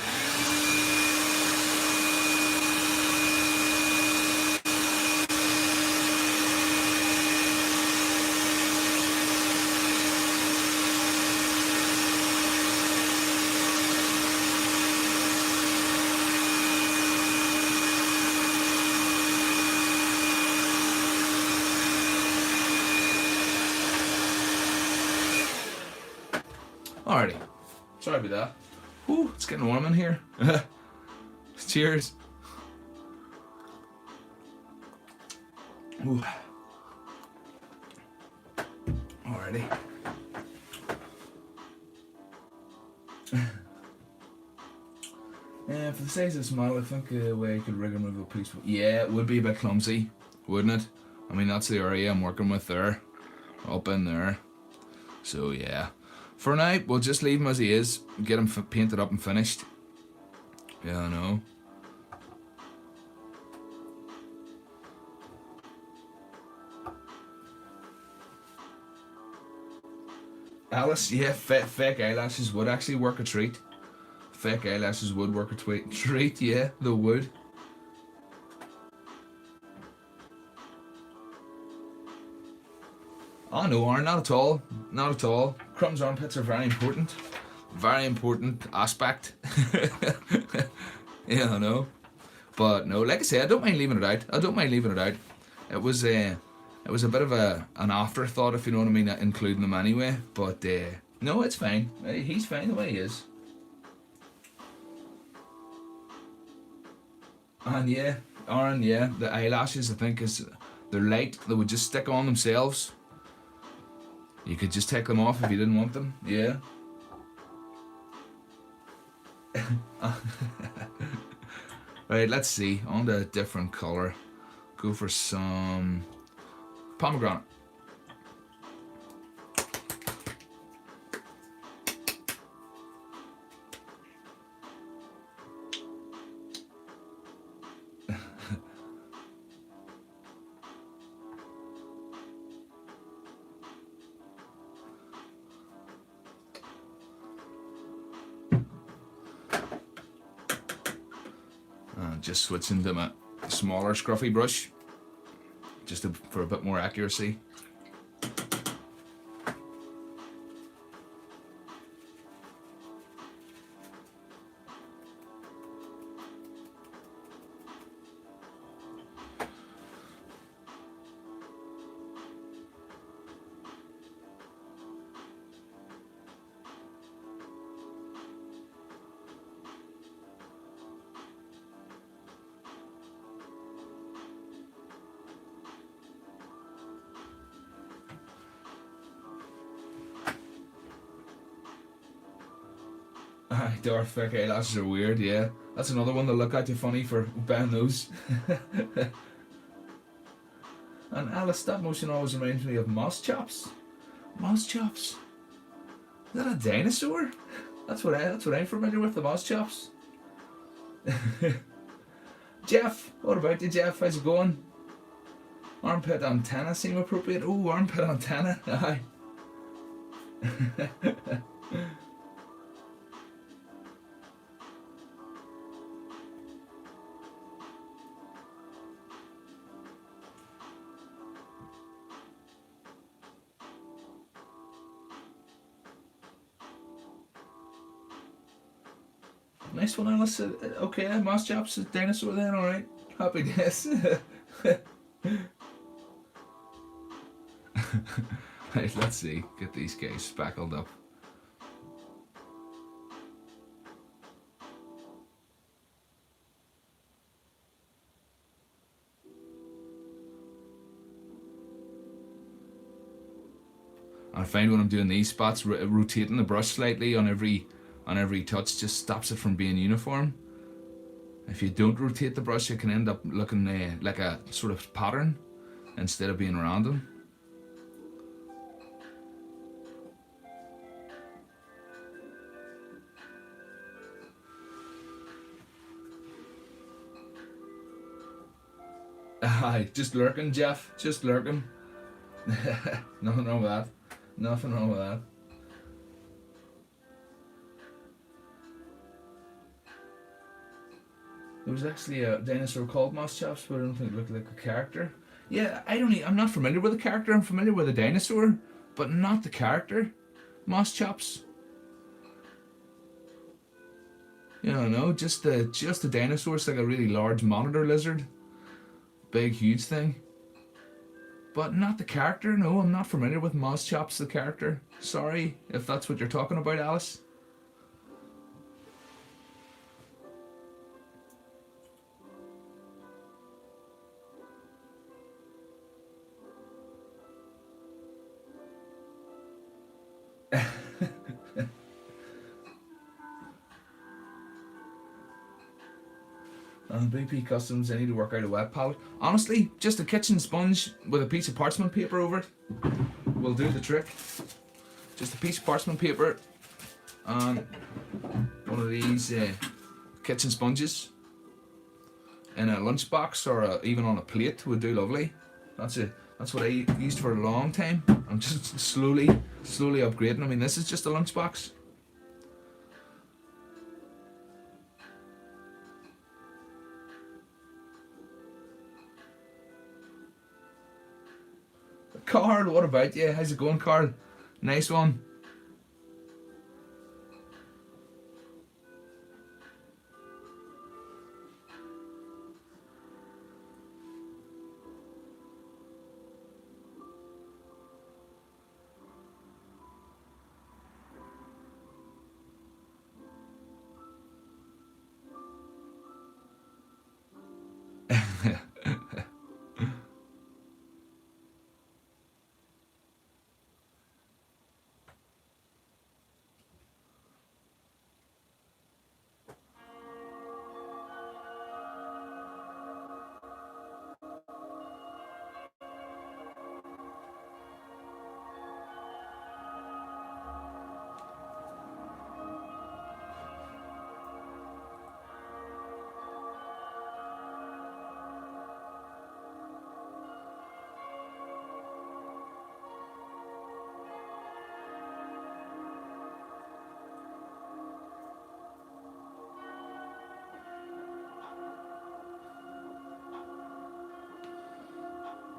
Alrighty. Sorry about that. Whew, it's getting warm in here. Cheers. Ooh. Alrighty. For the size of the smile, I think the way I could rig and move a piece. Yeah, it would be a bit clumsy, wouldn't it? I mean, that's the area I'm working with there. Up in there. So yeah. For now, we'll just leave him as he is, get him painted up and finished. Yeah, I know. Alice, yeah, fake eyelashes would actually work a treat. Fake eyelashes would work a treat, yeah, they would. Oh no, Aaron, not at all. Not at all. Crumb's armpits are very important. Very important aspect. Yeah, I know. But no, like I say, I don't mind leaving it out. I don't mind leaving it out. It was a bit of an afterthought, if you know what I mean, including them anyway. But no, it's fine. He's fine the way he is. And yeah, Aaron, yeah, the eyelashes I think they're light. They would just stick on themselves. You could just take them off if you didn't want them. Yeah. Right, let's see. On to a different colour. Go for some pomegranate. Just switching to my smaller scruffy brush, just for a bit more accuracy. Dark fake eyelashes are weird, yeah. That's another one that look at you funny for buying those. And Alice, stop motion always reminds me of mouse chops. Mouse chops. Is that a dinosaur? That's what I'm familiar with, the mouse chops. Jeff, what about you, Jeff? How's it going? Armpit antenna seem appropriate. Oh, armpit antenna. Aye. Nice one, Alice. Okay, mouse chops, dinosaur then, alright. Happy days. Right, let's see. Get these guys spackled up. I find when I'm doing these spots, rotating the brush slightly on every touch just stops it from being uniform. If you don't rotate the brush, it can end up looking like a sort of pattern. instead of being random. Aye, just lurking, Jeff. Just lurking. Nothing wrong with that. Nothing wrong with that. There was actually a dinosaur called Moss Chops, but I don't think it looked like a character. Yeah, I'm not familiar with the character. I'm familiar with the dinosaur, but not the character. Moss Chops. Yeah, no, just the dinosaur. It's like a really large monitor lizard, big, huge thing. But not the character. No, I'm not familiar with Moss Chops, the character. Sorry if that's what you're talking about, Alice. BP Customs, I need to work out a wet palette. Honestly, just a kitchen sponge with a piece of parchment paper over it will do the trick. Just a piece of parchment paper and one of these kitchen sponges in a lunchbox or even on a plate would do lovely. That's what I used for a long time. I'm just slowly upgrading. I mean, this is just a lunchbox. Carl, what about you? How's it going, Carl? Nice one.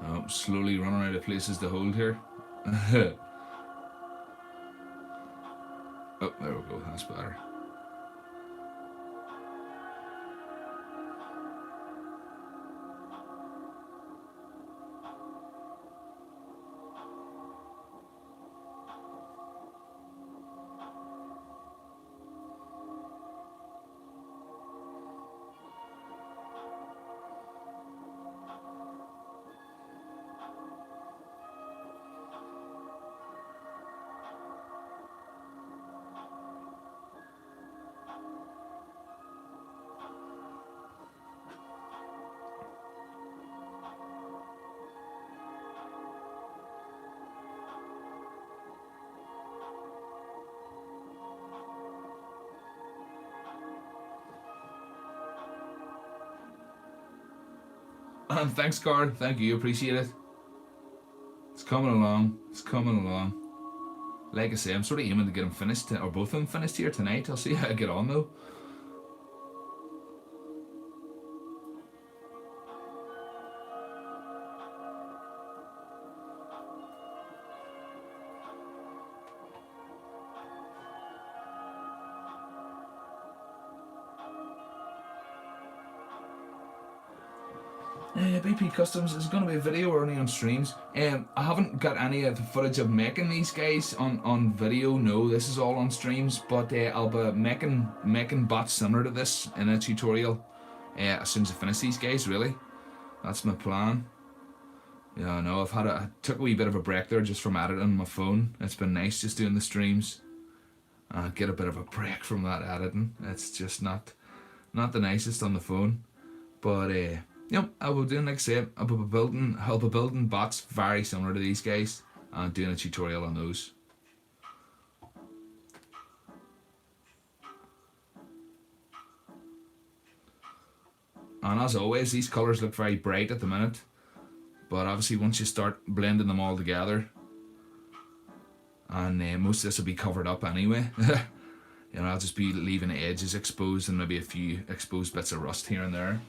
Oh, slowly running out of places to hold here. Oh, there we go. That's better. And thanks, Carl. Thank you. Appreciate it. It's coming along. It's coming along. Like I say, I'm sort of aiming to get them finished, or both of them finished here tonight. I'll see how I get on though. BP Customs is going to be a video only on streams. I haven't got any of the footage of making these guys on video. No, this is all on streams. But I'll be making bots similar to this in a tutorial as soon as I finish these guys. Really, that's my plan. Yeah, I know. I took a wee bit of a break there just from editing on my phone. It's been nice just doing the streams. Get a bit of a break from that editing. It's just not the nicest on the phone, but Yep, I will do like I said, I'll be building bots very similar to these guys and doing a tutorial on those. And as always, these colours look very bright at the minute, but obviously once you start blending them all together, and most of this will be covered up anyway. You know, I'll just be leaving the edges exposed and maybe a few exposed bits of rust here and there.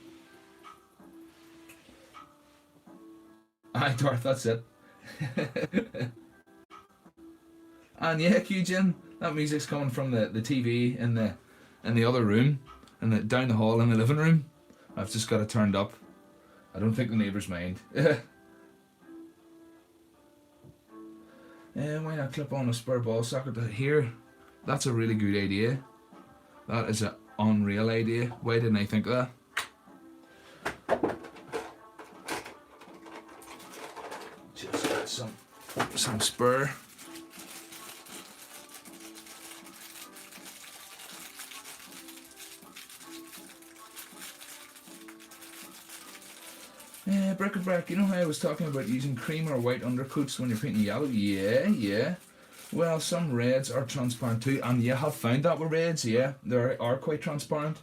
Aye, Darth, that's it. And yeah, Q-Jin, that music's coming from the TV in the other room, and down the hall in the living room. I've just got it turned up. I don't think the neighbours mind. Why not clip on a spare ball socket here? That's a really good idea. That is an unreal idea. Why didn't I think of that? Just got some spare. Bric-a-brac, you know how I was talking about using cream or white undercoats when you're painting yellow? Yeah. Well, some reds are transparent too, and you have found that with reds, yeah. They are quite transparent.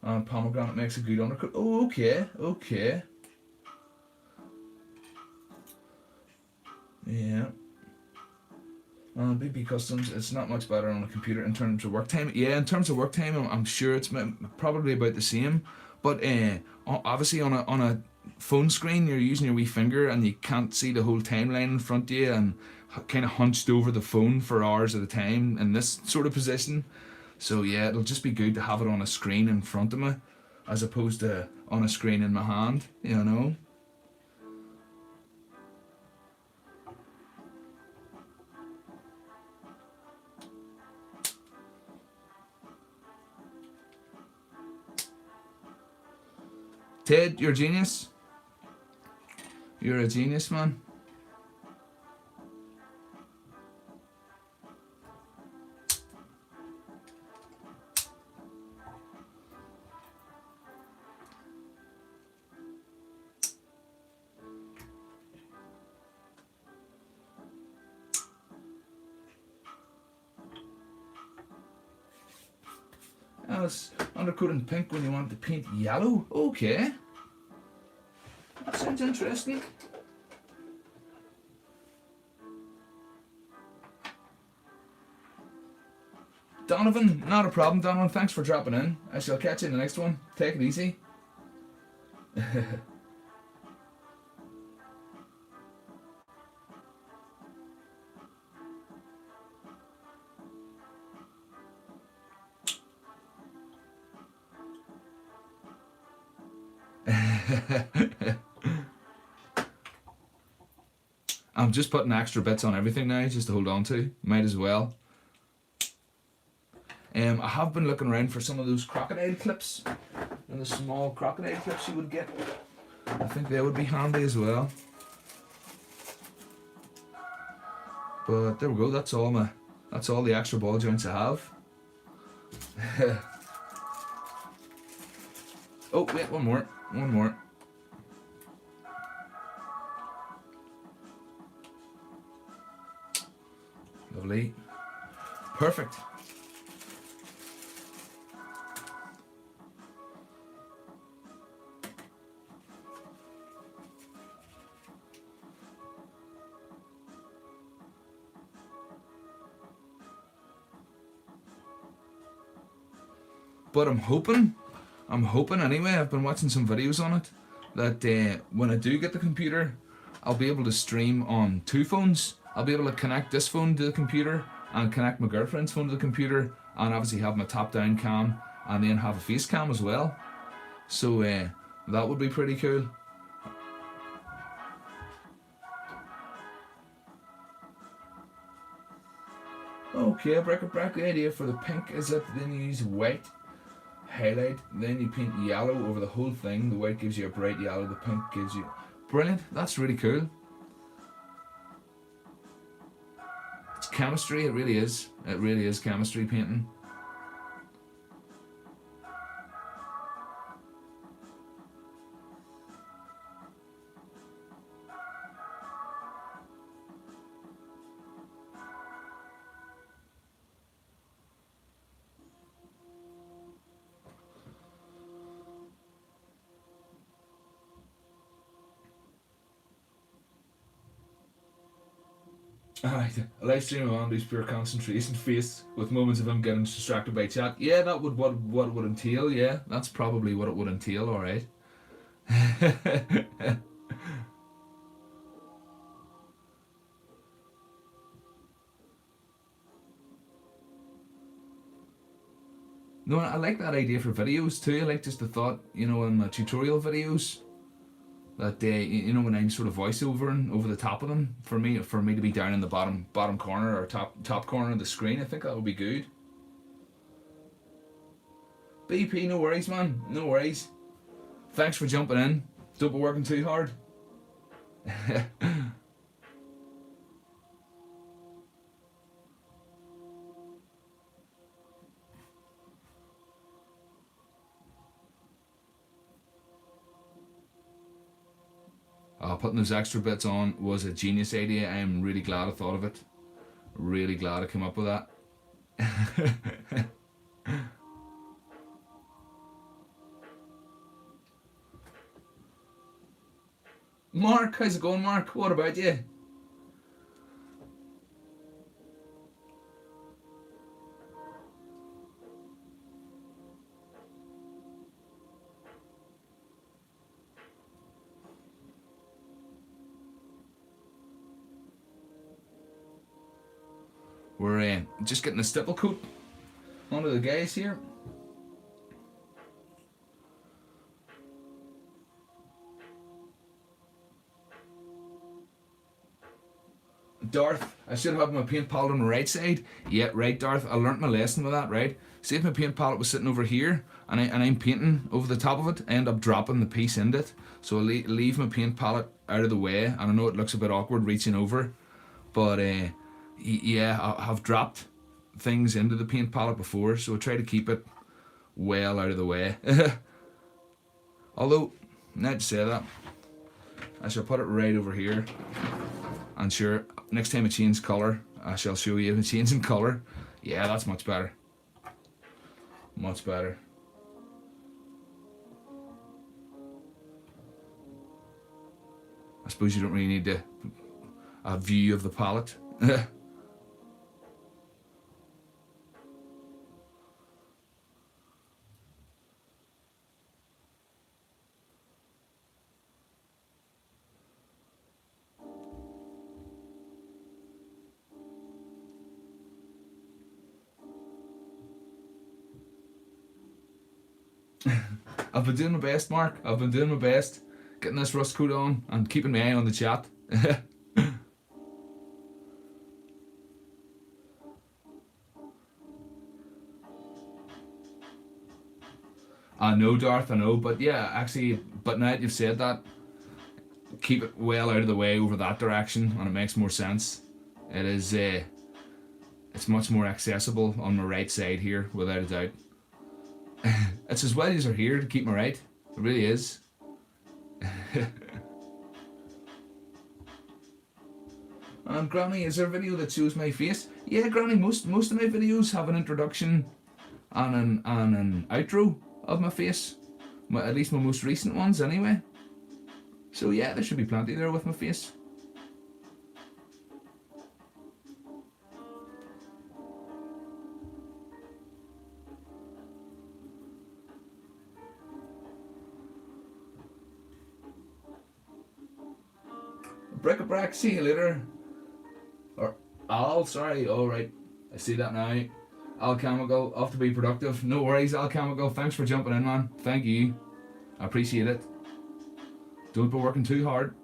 And pomegranate makes a good undercoat. Oh, okay. Yeah. BB Customs, it's not much better on a computer in terms of work time. Yeah, in terms of work time, I'm sure it's probably about the same. But obviously on a phone screen, you're using your wee finger and you can't see the whole timeline in front of you and kind of hunched over the phone for hours at a time in this sort of position. So yeah, it'll just be good to have it on a screen in front of me as opposed to on a screen in my hand, you know. Ted, you're a genius. You're a genius, man. Alice, undercoating pink when you want to paint yellow? Okay. That sounds interesting. Donovan, not a problem, Donovan. Thanks for dropping in. I shall catch you in the next one. Take it easy. I'm just putting extra bits on everything now just to hold on to. Might as well. I have been looking around for some of those crocodile clips and the small crocodile clips you would get. I think they would be handy as well. But there we go. That's all the extra ball joints I have. Oh wait, one more. Lovely. Perfect. But I'm hoping anyway, I've been watching some videos on it, that when I do get the computer, I'll be able to stream on two phones. I'll be able to connect this phone to the computer and connect my girlfriend's phone to the computer and obviously have my top-down cam and then have a face cam as well. So that would be pretty cool. Okay, Bric-a-brac, the idea for the pink is that then you use white highlight, then you paint yellow over the whole thing. The white gives you a bright yellow, the pink gives you... Brilliant, that's really cool. It's chemistry, it really is. It really is chemistry painting. Alright, a live stream of Andy's pure concentration face with moments of him getting distracted by chat. Yeah, that would what it would entail. Yeah, that's probably what it would entail. All right. No, I like that idea for videos too. I like just the thought, you know, in the tutorial videos that you know, when I'm sort of voiceovering over the top of them, for me to be down in the bottom corner or top corner of the screen, I think that would be good. BP, no worries, man. No worries. Thanks for jumping in. Don't be working too hard. Putting those extra bits on was a genius idea. I'm really glad I thought of it. Really glad I came up with that. Mark, how's it going, Mark? What about you? We're just getting a stipple coat onto the guys here. Darth, I should have my paint palette on the right side. Yeah, right, Darth. I learnt my lesson with that, right? See if my paint palette was sitting over here and I'm painting over the top of it, I end up dropping the piece into it. So I leave my paint palette out of the way, and I know it looks a bit awkward reaching over, but yeah, I've dropped things into the paint palette before, so I try to keep it well out of the way. Although, now to say that, I shall put it right over here. And sure, next time I change colour, I shall show you a change in colour. Yeah, that's much better. Much better. I suppose you don't really need a view of the palette. I've been doing my best, Mark. I've been doing my best. Getting this rust coat on and keeping my eye on the chat. I know, Darth, I know, but yeah, actually, but now that you've said that, keep it well out of the way over that direction, and it makes more sense. It is, it's much more accessible on my right side here, without a doubt. It's as well as are here to keep me right. It really is. Granny, is there a video that shows my face? Yeah, Granny, most of my videos have an introduction and an outro of my face. At least my most recent ones, anyway. So yeah, there should be plenty there with my face. Bric-a-brac, see you later. Or Al, sorry, alright. I see that now. Alchemical, off to be productive. No worries, Alchemical. Thanks for jumping in, man. Thank you. I appreciate it. Don't be working too hard.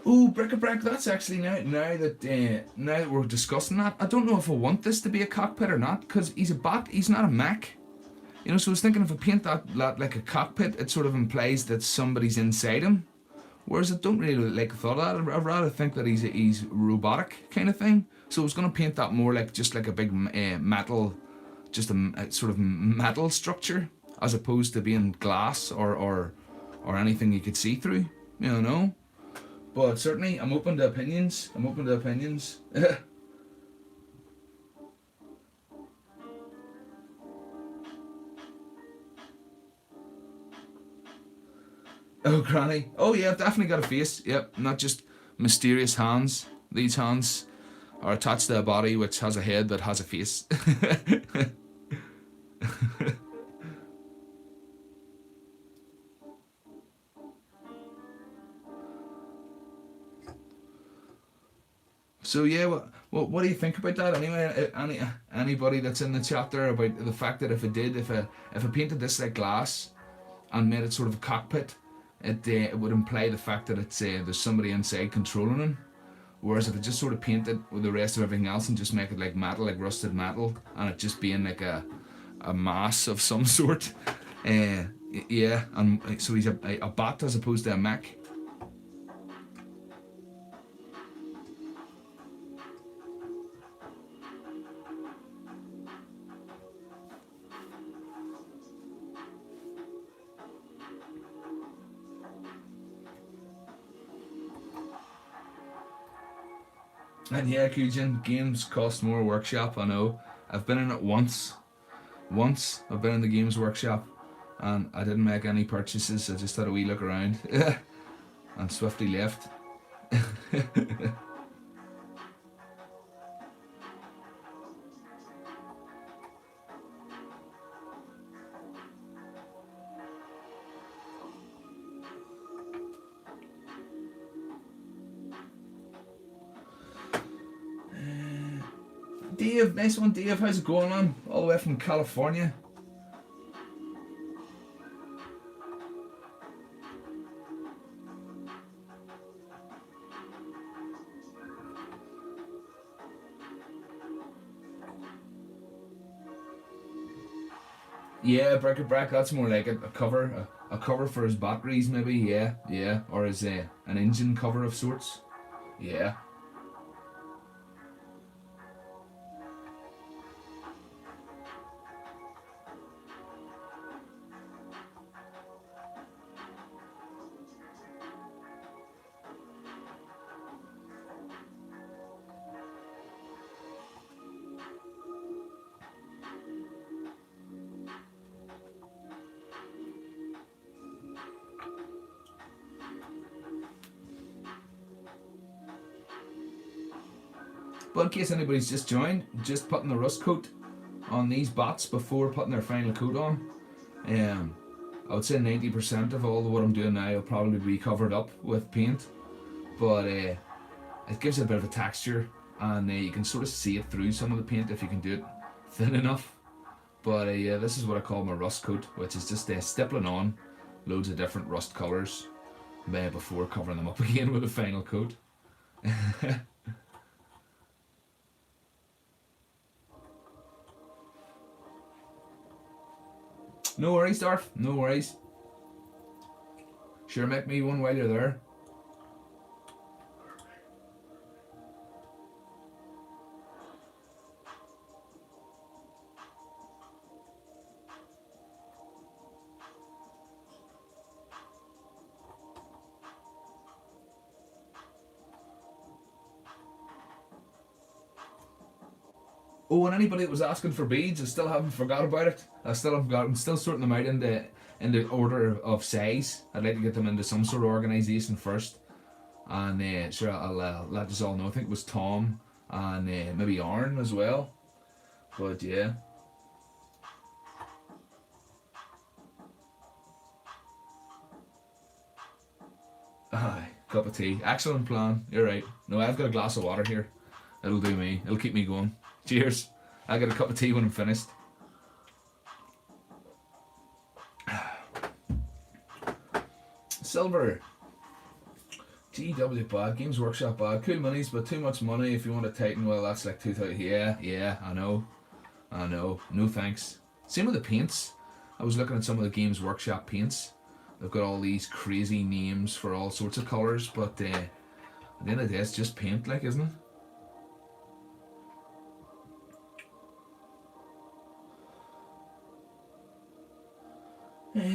Oh, bric-a-brac, that's actually now that we're discussing that, I don't know if I want this to be a cockpit or not, because he's a bot, he's not a mech. You know, so I was thinking if I paint that like a cockpit, it sort of implies that somebody's inside him. Whereas I don't really like the thought of that. I'd rather think that he's robotic kind of thing. So I was going to paint that more like just like a big metal, just a sort of metal structure as opposed to being glass or anything you could see through, you know. But certainly, I'm open to opinions. Oh, granny. Oh yeah, I've definitely got a face. Yep, not just mysterious hands. These hands are attached to a body which has a head that has a face. So yeah, what do you think about that anyway? Anybody that's in the chapter about the fact that if I painted this like glass and made it sort of a cockpit, it would imply the fact that it's there's somebody inside controlling him. Whereas if I just sort of paint it with the rest of everything else and just make it like metal, like rusted metal, and it just being like a mass of some sort, yeah, and so he's a bot as opposed to a mech. And yeah, Kujin, games cost more workshop, I know. I've been in it once. I've been in the games workshop and I didn't make any purchases. I just had a wee look around and swiftly left. Dave, nice one, Dave. How's it going on? All the way from California. Yeah, bric-a-brac, that's more like it. A cover for his batteries, maybe. Yeah, or his an engine cover of sorts. Yeah. But in case anybody's just joined, just putting the rust coat on these bots before putting their final coat on. I would say 90% of all of what I'm doing now will probably be covered up with paint, but it gives it a bit of a texture, and you can sort of see it through some of the paint if you can do it thin enough. But yeah, this is what I call my rust coat, which is just stippling on loads of different rust colours before covering them up again with a final coat. No worries, Darth. No worries. Sure, make me one while you're there. Oh, and anybody that was asking for beads, I still haven't forgot about it. I'm still sorting them out in the order of size. I'd like to get them into some sort of organisation first. And sure, I'll let us all know. I think it was Tom and maybe Aaron as well. But yeah. Aye, cup of tea. Excellent plan. You're right. No, I've got a glass of water here. It'll do me. It'll keep me going. Cheers. I'll get a cup of tea when I'm finished. Silver. GW bad. Games Workshop bad. Cool monies, but too much money if you want a Titan. Well, that's like 2,000. Yeah, I know. No thanks. Same with the paints. I was looking at some of the Games Workshop paints. They've got all these crazy names for all sorts of colours, but at the end of the day, it's just paint, like, isn't it?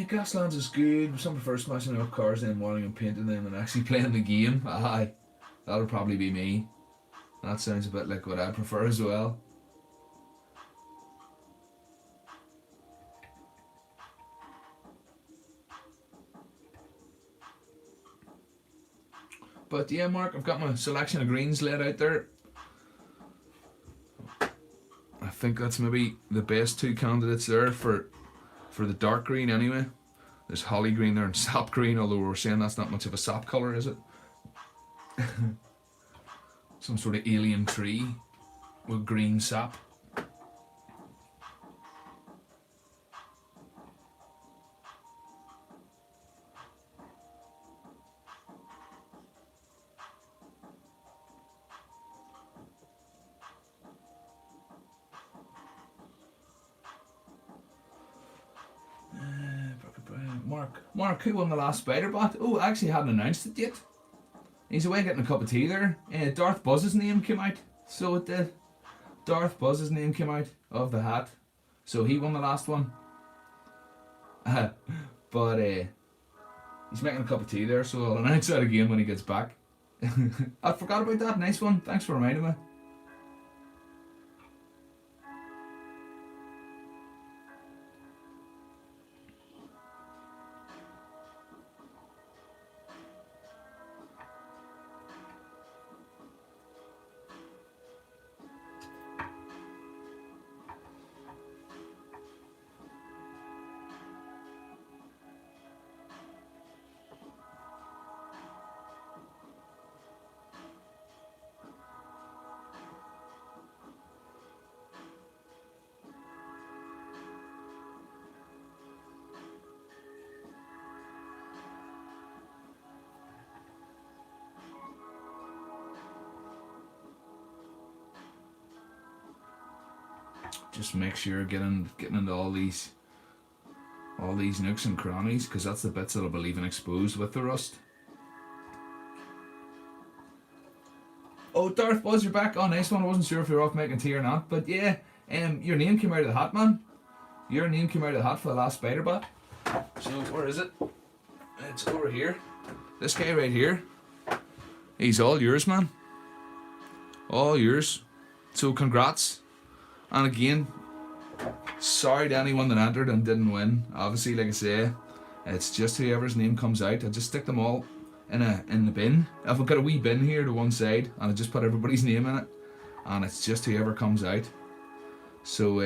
Gaslands is good. Some prefer smashing up cars and then wanting and painting them and actually playing the game. Aye, that'll probably be me. That sounds a bit like what I prefer as well. But yeah, Mark, I've got my selection of greens laid out there. I think that's maybe the best two candidates there for the dark green anyway. There's holly green there and sap green, although we're saying that's not much of a sap colour, is it? Some sort of alien tree with green sap. Mark, who won the last spider bot? Oh, I actually hadn't announced it yet. He's away getting a cup of tea there. Darth Buzz's name came out, so it did. Darth Buzz's name came out of the hat, so he won the last one. But he's making a cup of tea there, so I'll announce that again when he gets back. I forgot about that. Nice one. Thanks for reminding me. Just make sure getting into all these nooks and crannies, because that's the bits that'll be leaving exposed with the rust. Oh, Darth Buzz, you're back. Oh, nice one. I wasn't sure if you were off making tea or not, but yeah, your name came out of the hat, man. Your name came out of the hat for the last spider bot. So where is it? It's over here. This guy right here. He's all yours, man. All yours. So congrats. And again, sorry to anyone that entered and didn't win. Obviously, like I say, it's just whoever's name comes out. I just stick them all in the bin. I've got a wee bin here to one side, and I just put everybody's name in it, and it's just whoever comes out. So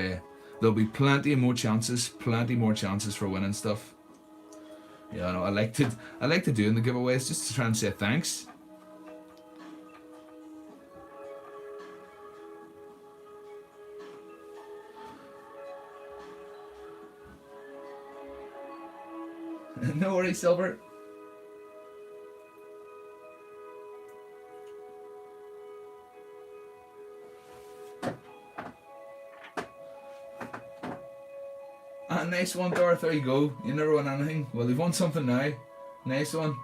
there'll be plenty more chances for winning stuff. Yeah, I know. I like to do in the giveaways just to try and say thanks. No worries, Silver. Nice one, Darth. There you go. You never won anything. Well, you've won something now. Nice one.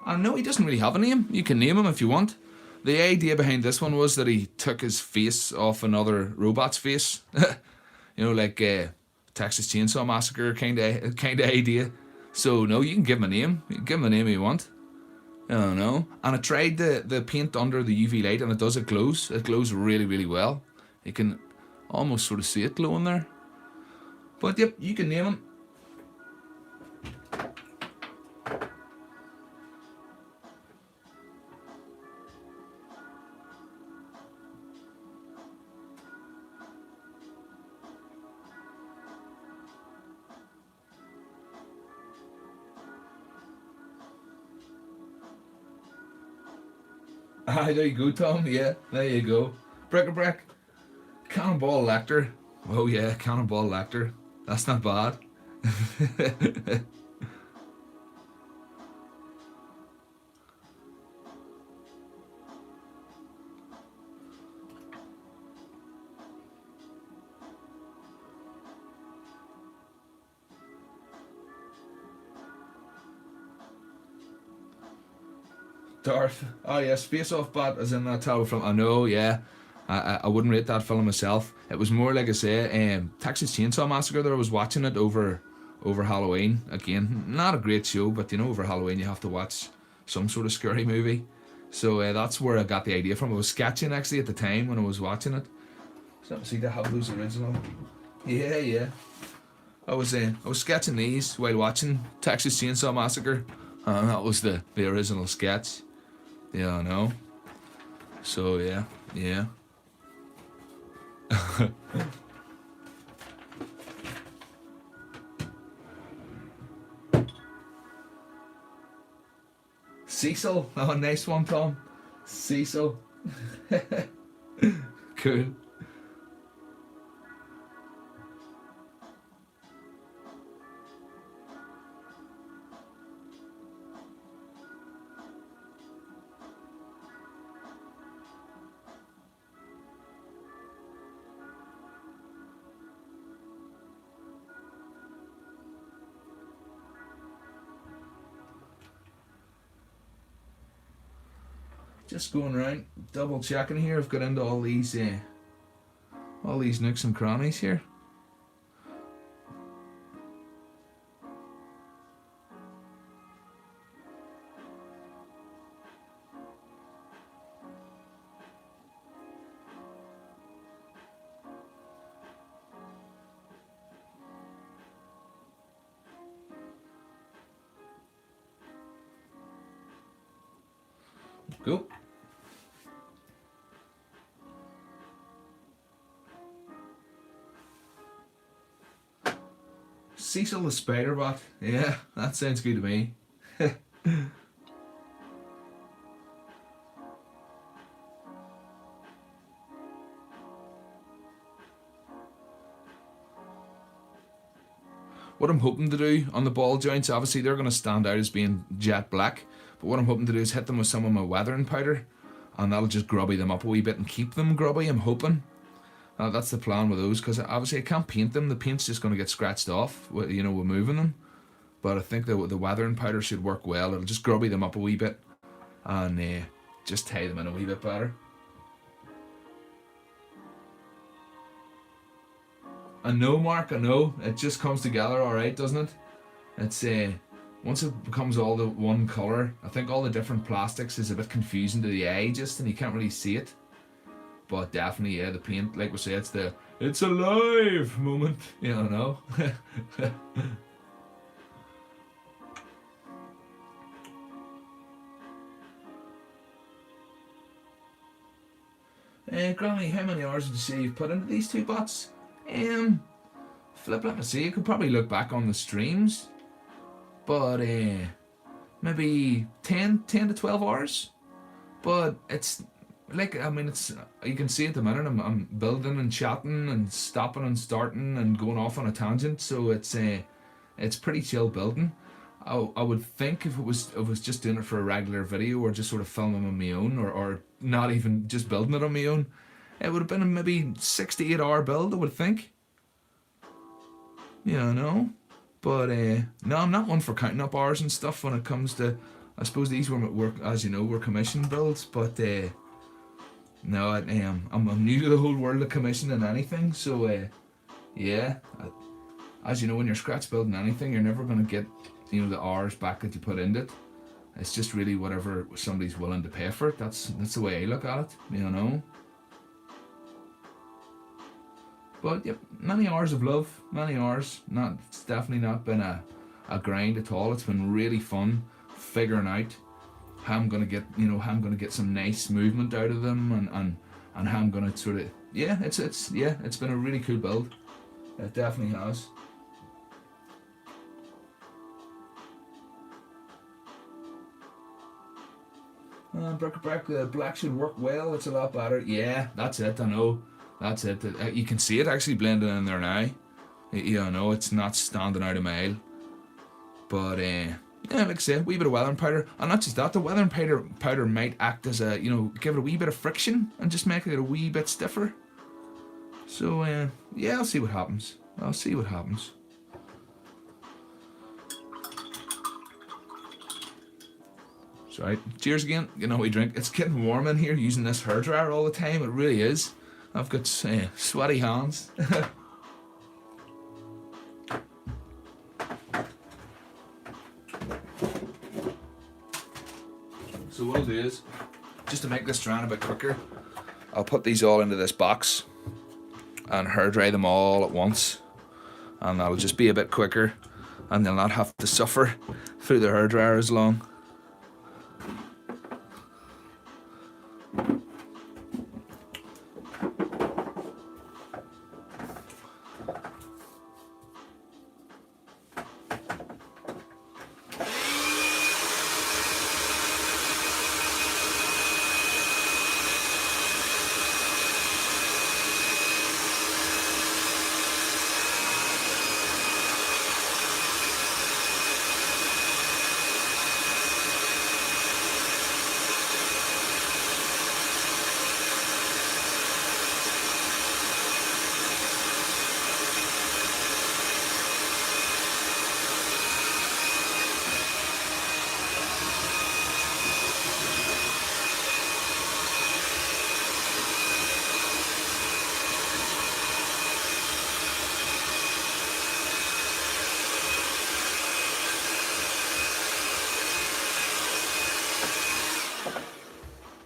And no, he doesn't really have a name. You can name him if you want. The idea behind this one was that he took his face off another robot's face. You know, like Texas Chainsaw Massacre kind of idea. So no, you can give him a name. You can give him a name you want. I don't know. And I tried the paint under the UV light, and it glows. It glows really, really well. You can almost sort of see it glowing there. But yep, you can name him. Ah, there you go, Tom. Yeah, there you go. Brick-a-brack. Cannonball Lecter. Oh yeah, Cannonball Lecter. That's not bad. Darth. Oh yeah, Space Off Bat is in that tower film. I know, yeah. I wouldn't rate that film myself. It was more like I say, Texas Chainsaw Massacre. There I was watching it over over Halloween. Again, not a great show, but you know, over Halloween you have to watch some sort of scary movie. So that's where I got the idea from. I was sketching actually at the time when I was watching it. So see, they have those original. Yeah. I was sketching these while watching Texas Chainsaw Massacre, and that was the original sketch. Yeah, I know. So yeah. Cecil, oh nice one, Tom. Cecil. Cool. Just going around, double checking here. I've got into all these nooks and crannies here. Go. Cecil the Spider Bot. Yeah, that sounds good to me. What I'm hoping to do on the ball joints, obviously they're going to stand out as being jet black, but what I'm hoping to do is hit them with some of my weathering powder, and that'll just grubby them up a wee bit and keep them grubby, I'm hoping. That's the plan with those, because obviously I can't paint them. The paint's just going to get scratched off, you know, with moving them. But I think the weathering powder should work well. It'll just grubby them up a wee bit and just tie them in a wee bit better. I know, Mark, I know. It just comes together alright, doesn't it? It's once it becomes all the one colour, I think all the different plastics is a bit confusing to the eye just, and you can't really see it. But definitely, yeah, the paint, like we say, it's alive moment, you know. Granny, how many hours did you say you've put into these two bots? Flip, let me see. You could probably look back on the streams, but maybe 10 to 12 hours. But it's like, I mean, it's, you can see at the minute I'm building and chatting and stopping and starting and going off on a tangent, so it's pretty chill building. I would think if it was just doing it for a regular video or just sort of filming on my own or not even just building it on my own, it would have been a maybe 6 to 8 hour build, I would think. Yeah, I know. But no, I'm not one for counting up hours and stuff when it comes to, I suppose these were as you know, were commission builds, but no, I'm new to the whole world of commissioning anything, so yeah, as you know, when you're scratch building anything, you're never going to get, you know, the hours back that you put into it. It's just really whatever somebody's willing to pay for it. That's the way I look at it, you know. But yep, many hours of love, many hours. It's definitely not been a grind at all. It's been really fun figuring out how I'm gonna get some nice movement out of them and how I'm gonna sort of, yeah, it's been a really cool build. It definitely has. Bric-a-brac, the black should work well. It's a lot better. Yeah, that's it. I know. That's it. You can see it actually blending in there now. Yeah, I know it's not standing out a mile. But yeah, like I said, a wee bit of weathering powder, and not just that. The weathering powder might act as a, you know, give it a wee bit of friction and just make it a wee bit stiffer. So yeah, I'll see what happens. Sorry. Cheers again. You know, we drink. It's getting warm in here using this hairdryer all the time. It really is. I've got sweaty hands. I'll do is, just to make this drying a bit quicker, I'll put these all into this box and hair dry them all at once, and that'll just be a bit quicker, and they'll not have to suffer through the hair dryer as long.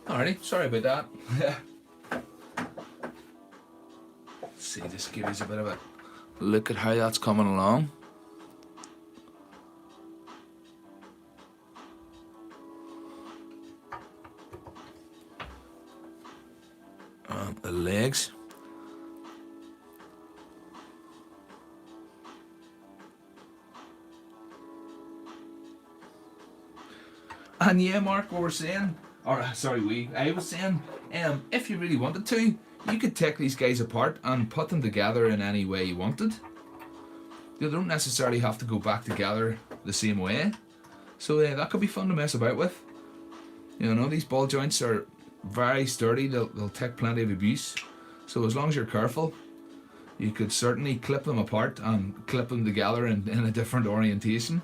Alrighty, sorry about that. Let's see, just give us a bit of a look at how that's coming along. The legs. And yeah, Mark, what we're saying, I was saying, if you really wanted to, you could take these guys apart and put them together in any way you wanted. They don't necessarily have to go back together the same way. So that could be fun to mess about with. You know, these ball joints are very sturdy, they'll take plenty of abuse. So as long as you're careful, you could certainly clip them apart and clip them together in a different orientation.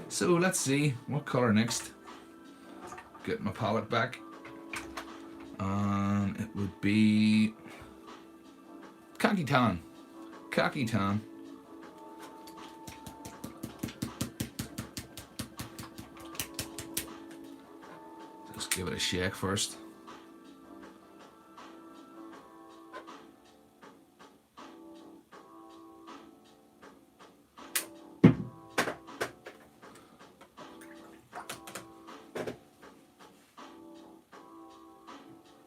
So let's see what colour next. Get my palette back, and it would be khaki tan. Khaki tan. Just give it a shake first.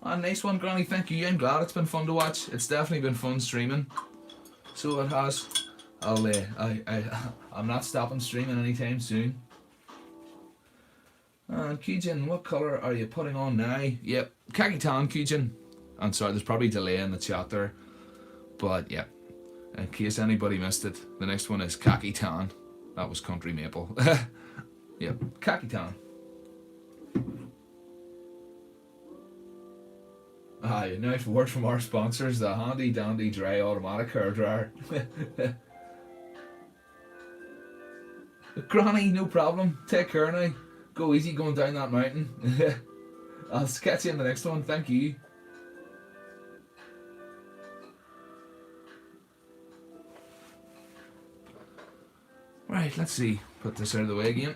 A nice one, Granny, thank you. I'm glad it's been fun to watch. It's definitely been fun streaming. So it has. I'm not stopping streaming anytime soon. And Keegan, what colour are you putting on now? Yep, khaki tan, Keegan. I'm sorry, there's probably a delay in the chat there. But yeah, in case anybody missed it, the next one is khaki tan. That was country maple. Yep, khaki tan. Aye, nice word from our sponsors, the handy dandy dry automatic hair dryer. Granny, no problem. Take care now. Go easy going down that mountain. I'll catch you in the next one. Thank you. Right, let's see. Put this out of the way again.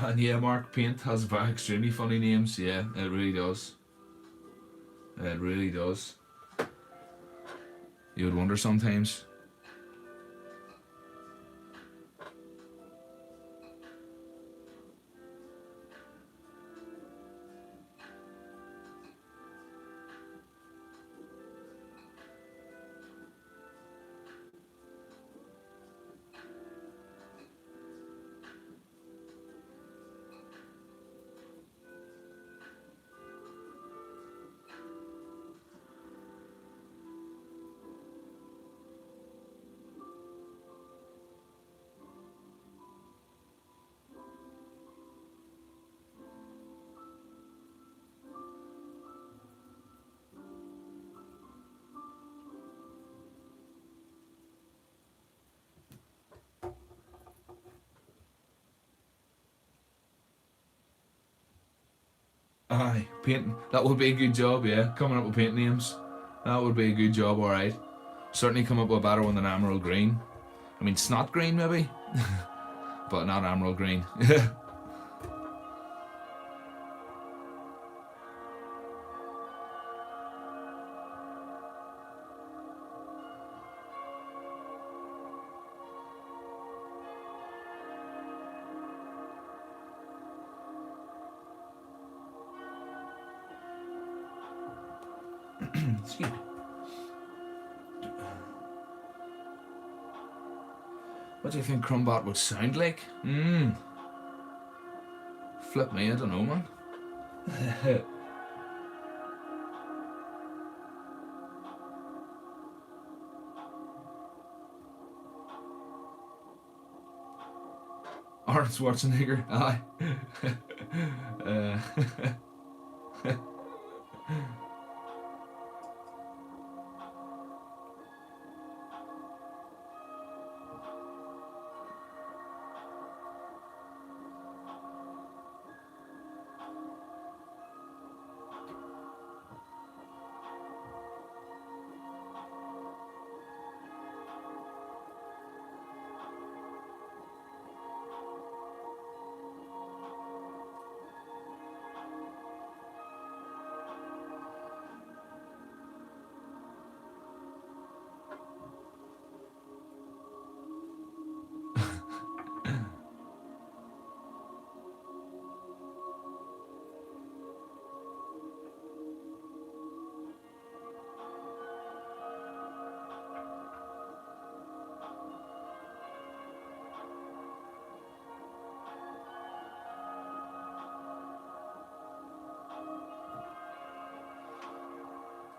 And yeah, Mark, paint has very extremely funny names. Yeah, it really does. It really does. You would wonder sometimes. Aye, painting. That would be a good job, yeah. Coming up with paint names. That would be a good job, alright. Certainly come up with a better one than emerald green. I mean, snot green, maybe? But not emerald green. Excuse me. What do you think Crumbot would sound like? Flip me, I don't know, man. Arnold Schwarzenegger, aye.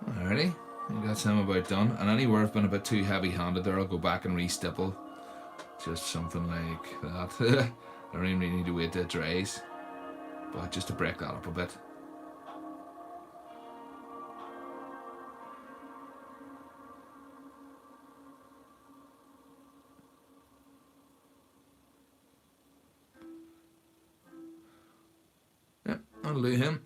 Alrighty, I think that's him about done. And anywhere I've been a bit too heavy-handed there, I'll go back and re-stipple. Just something like that. I don't even really need to wait till it dries, but just to break that up a bit. Yep, that'll do him.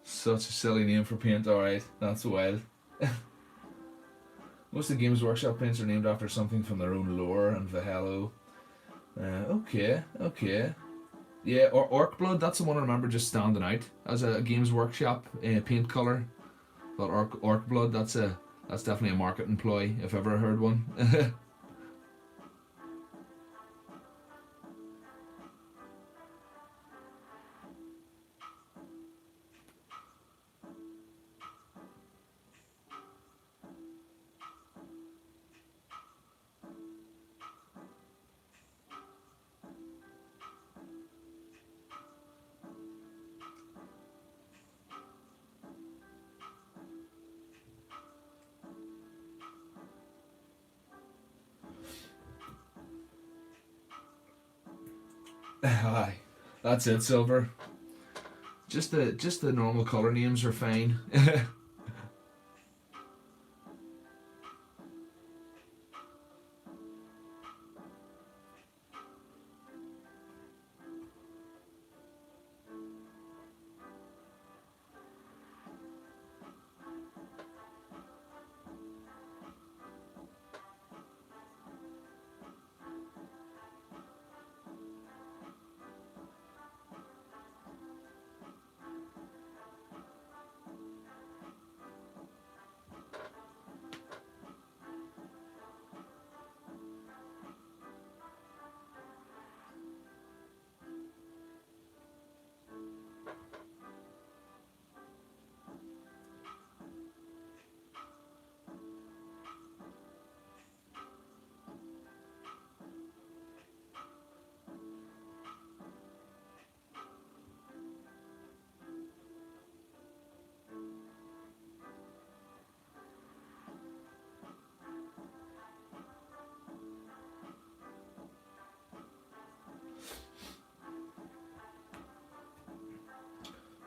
Such a silly name for paint, alright. That's wild. Most of the Games Workshop paints are named after something from their own lore and Valhalla. Okay. Yeah, Orc Blood, that's the one I remember just standing out as a Games Workshop paint colour. But Orc Blood, that's definitely a marketing ploy if ever I heard one. Aye, that's it, silver. Just the normal colour names are fine.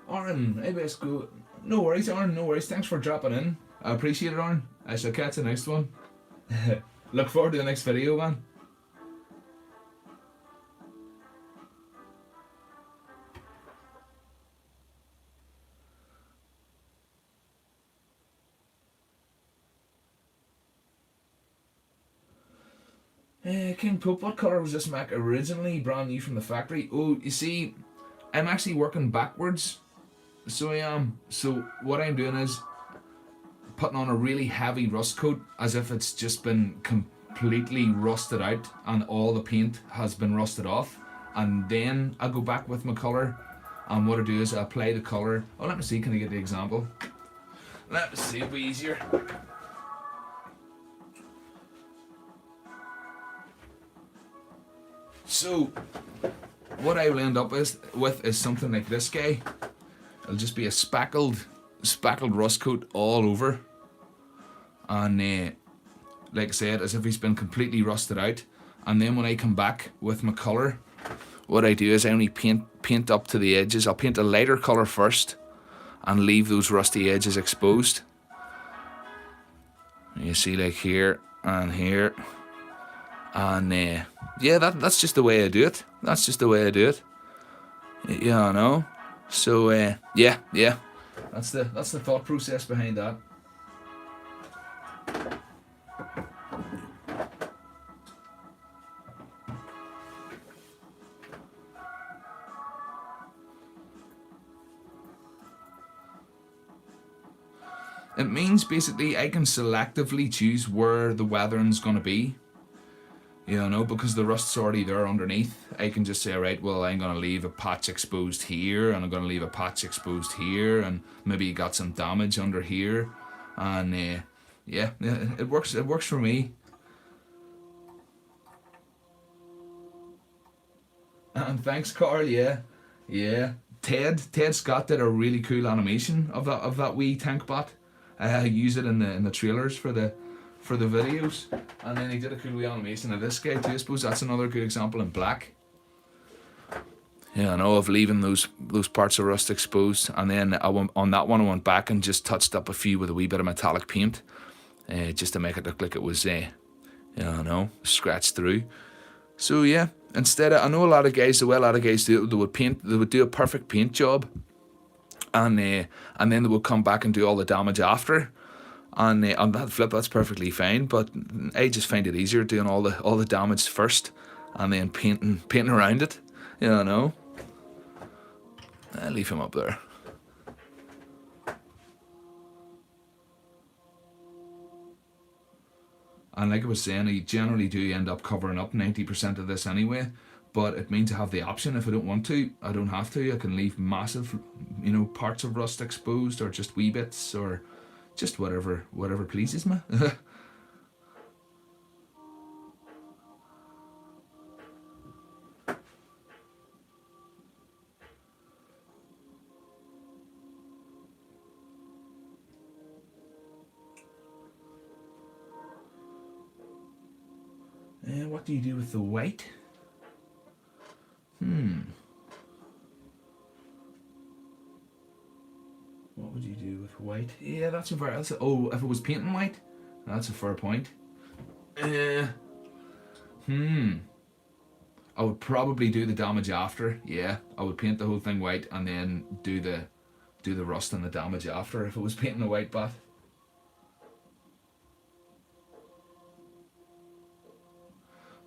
Aaron, hey best go. No worries, Aaron, no worries. Thanks for dropping in. I appreciate it, Aaron. I shall catch the next one. Look forward to the next video, man. King Pope, what colour was this Mac originally? Brand new from the factory. Oh, you see, I'm actually working backwards. So I am. So what I'm doing is putting on a really heavy rust coat as if it's just been completely rusted out and all the paint has been rusted off. And then I go back with my colour, and what I do is I apply the colour. Oh, let me see, can I get the example? Let me see, it'll be easier. So, what I will end up with is something like this guy. It'll just be a spackled rust coat all over. And like I said, as if he's been completely rusted out. And then when I come back with my colour, what I do is I only paint up to the edges. I'll paint a lighter colour first and leave those rusty edges exposed. You see, like here and here. And yeah, that's just the way I do it. That's just the way I do it. Yeah, I know. So yeah. That's the thought process behind that. It means basically I can selectively choose where the weathering's going to be. You know, because the rust's already there underneath. I can just say, right, well, I'm going to leave a patch exposed here, and I'm going to leave a patch exposed here, and maybe you got some damage under here. And yeah, it works for me. And thanks, Carl. Yeah. Ted Scott did a really cool animation of that wee tank bot. I use it in the trailers for the videos, and then he did a cool wee animation of this guy too. I suppose that's another good example in black. Yeah, I know, of leaving those parts of rust exposed, and then on that one I went back and just touched up a few with a wee bit of metallic paint, just to make it look like it was, scratched through. So yeah, instead of, I know a lot of guys, the way a lot of guys do it, they would do a perfect paint job, and then they would come back and do all the damage after. And on that flip, that's perfectly fine. But I just find it easier doing all the damage first, and then painting around it. You know. I'll leave him up there. And like I was saying, I generally do end up covering up 90% of this anyway. But it means I have the option. If I don't want to, I don't have to. I can leave massive, parts of rust exposed, or just wee bits, or just whatever pleases me. What do you do with the white? What would you do with white? Yeah, that's a very. Oh, if it was painting white, that's a fair point. I would probably do the damage after. Yeah, I would paint the whole thing white and then do the rust and the damage after if it was painting a white bat.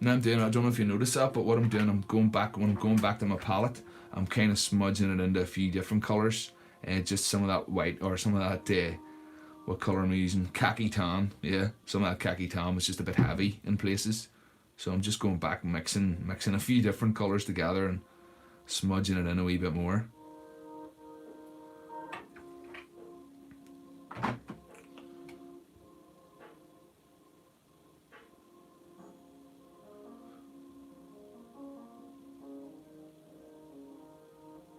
Now I'm doing, I don't know if you noticed that, but what I'm doing, when I'm going back to my palette, I'm kind of smudging it into a few different colours. Just some of that white, or some of that, what colour am I using? Khaki tan, yeah. Some of that khaki tan was just a bit heavy in places. So I'm just going back and mixing a few different colours together and smudging it in a wee bit more.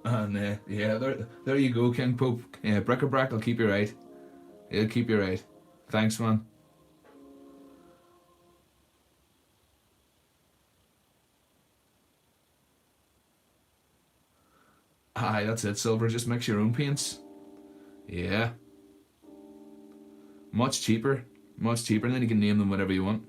And yeah, there you go, King Pope. Yeah, bric-a-brac will keep you right. It'll keep you right. Thanks, man. Aye, that's it, Silver. Just mix your own paints. Yeah. Much cheaper. Much cheaper, and then you can name them whatever you want.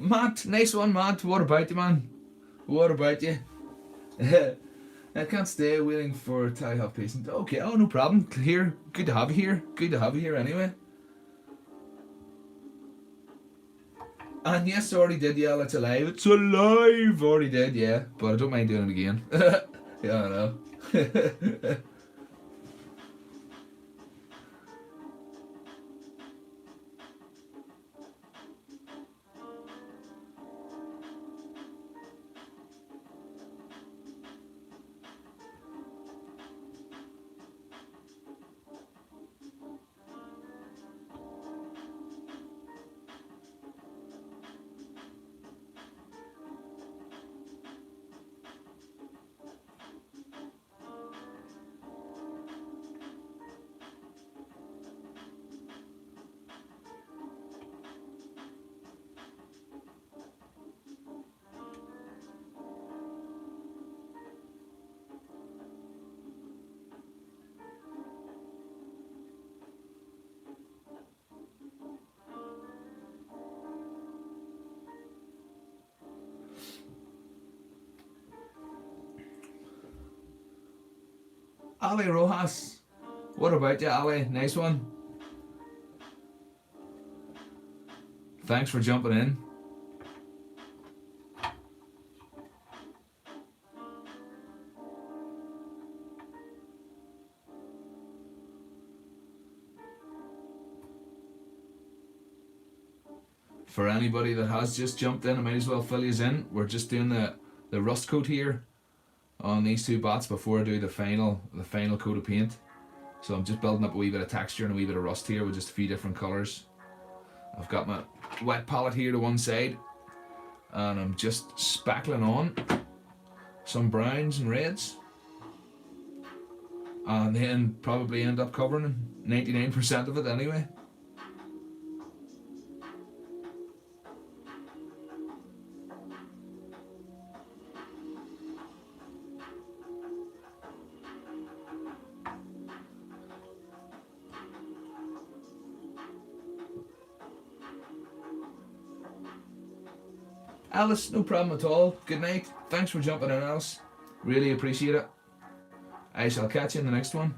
Matt, nice one, Matt. What about you, man? What about you? I can't stay waiting for Ty have patience. Okay, oh no problem. Here, good to have you here. Good to have you here anyway. And yes, I already did yell, it's alive. It's alive! Already did, yeah. But I don't mind doing it again. Yeah, I know. Ali Rojas. What about you, Ali? Nice one. Thanks for jumping in. For anybody that has just jumped in, I might as well fill you in. We're just doing the rust coat here on these two bats before I do the final coat of paint. So I'm just building up a wee bit of texture and a wee bit of rust here with just a few different colours. I've got my wet palette here to one side and I'm just spackling on some browns and reds and then probably end up covering 99% of it anyway. Alice, no problem at all. Good night. Thanks for jumping in, Alice. Really appreciate it. I shall catch you in the next one.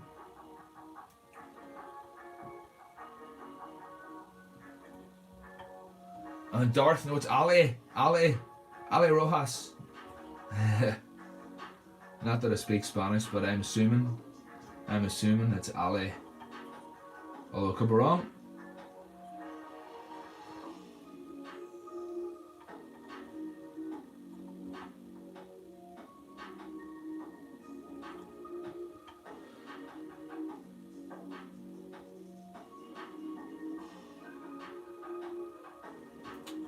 And Darth, no, it's Ali Rojas. Not that I speak Spanish, but I'm assuming it's Ali. Although I could be wrong.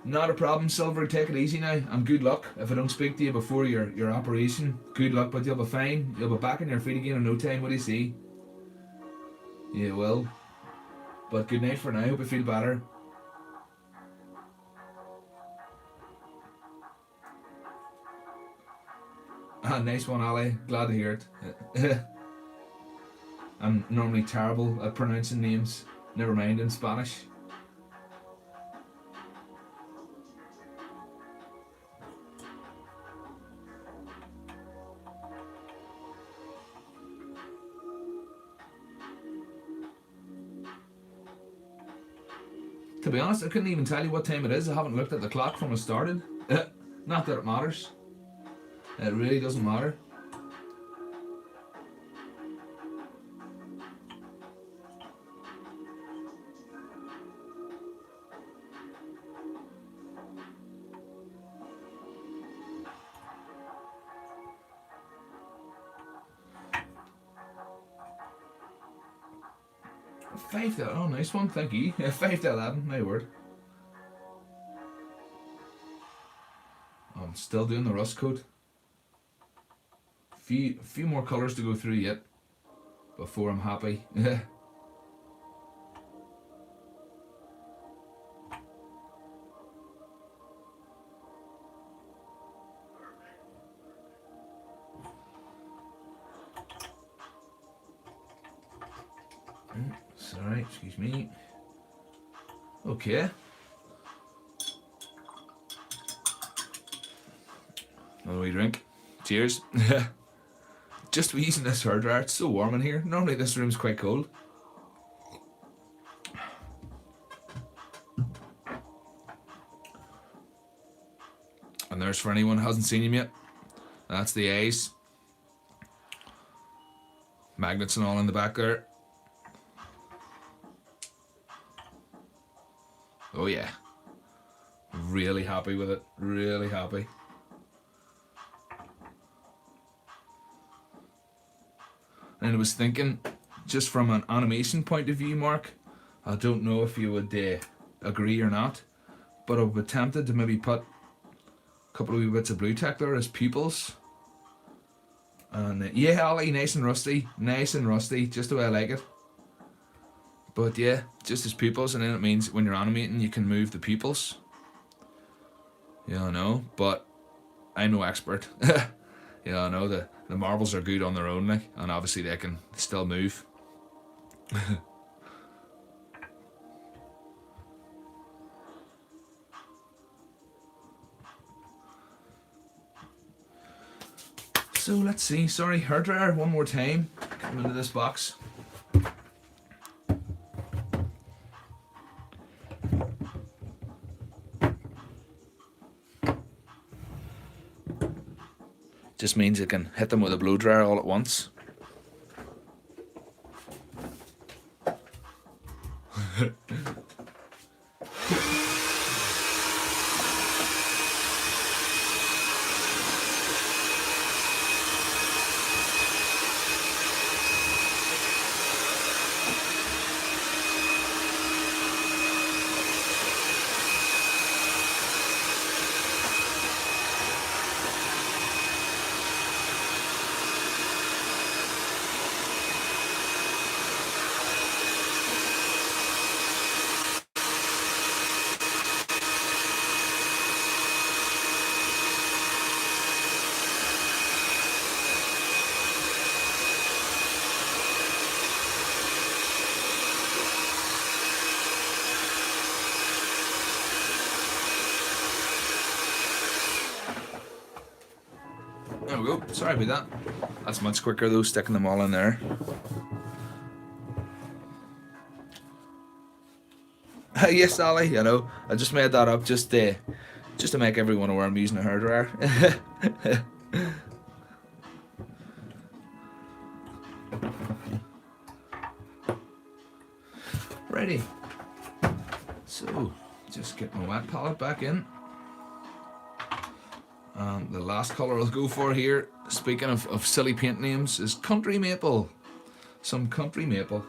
Not a problem, Silver. Take it easy now, and good luck. If I don't speak to you before your operation, good luck, but you'll be fine. You'll be back on your feet again in no time. What do you see? You will. But good night for now. Hope you feel better. Ah, nice one, Ali. Glad to hear it. I'm normally terrible at pronouncing names. Never mind in Spanish. To be honest, I couldn't even tell you what time it is. I haven't looked at the clock from it started. Not that it matters. It really doesn't matter. Oh, nice one, thank you. 5 to 11, my word. I'm still doing the rust coat. Few more colours to go through yet before I'm happy. Sorry, excuse me. Okay. Another wee drink. Cheers. Just using this hairdryer. It's so warm in here. Normally this room's quite cold. And there's, for anyone who hasn't seen him yet, that's the eyes. Magnets and all in the back there. Oh yeah, really happy with it, really happy. And I was thinking, just from an animation point of view, Mark, I don't know if you would agree or not, but I would be tempted to maybe put a couple of wee bits of blue tack there as pupils. And yeah, Ali, nice and rusty, just the way I like it. But yeah, just as pupils, and then it means when you're animating you can move the pupils. Yeah, I know, but I'm no expert. Yeah, I know the marbles are good on their own, like, and obviously they can still move. So let's see, sorry, hairdryer one more time. Come into this box. Just means you can hit them with a blow dryer all at once. There we go. Sorry about that. That's much quicker though, sticking them all in there. Yes, Sally, you know, I just made that up just to make everyone aware I'm using a hairdryer. Ready. So, just get my wet palette back in. And the last colour I'll go for here, speaking of silly paint names, is Country Maple. Some Country Maple.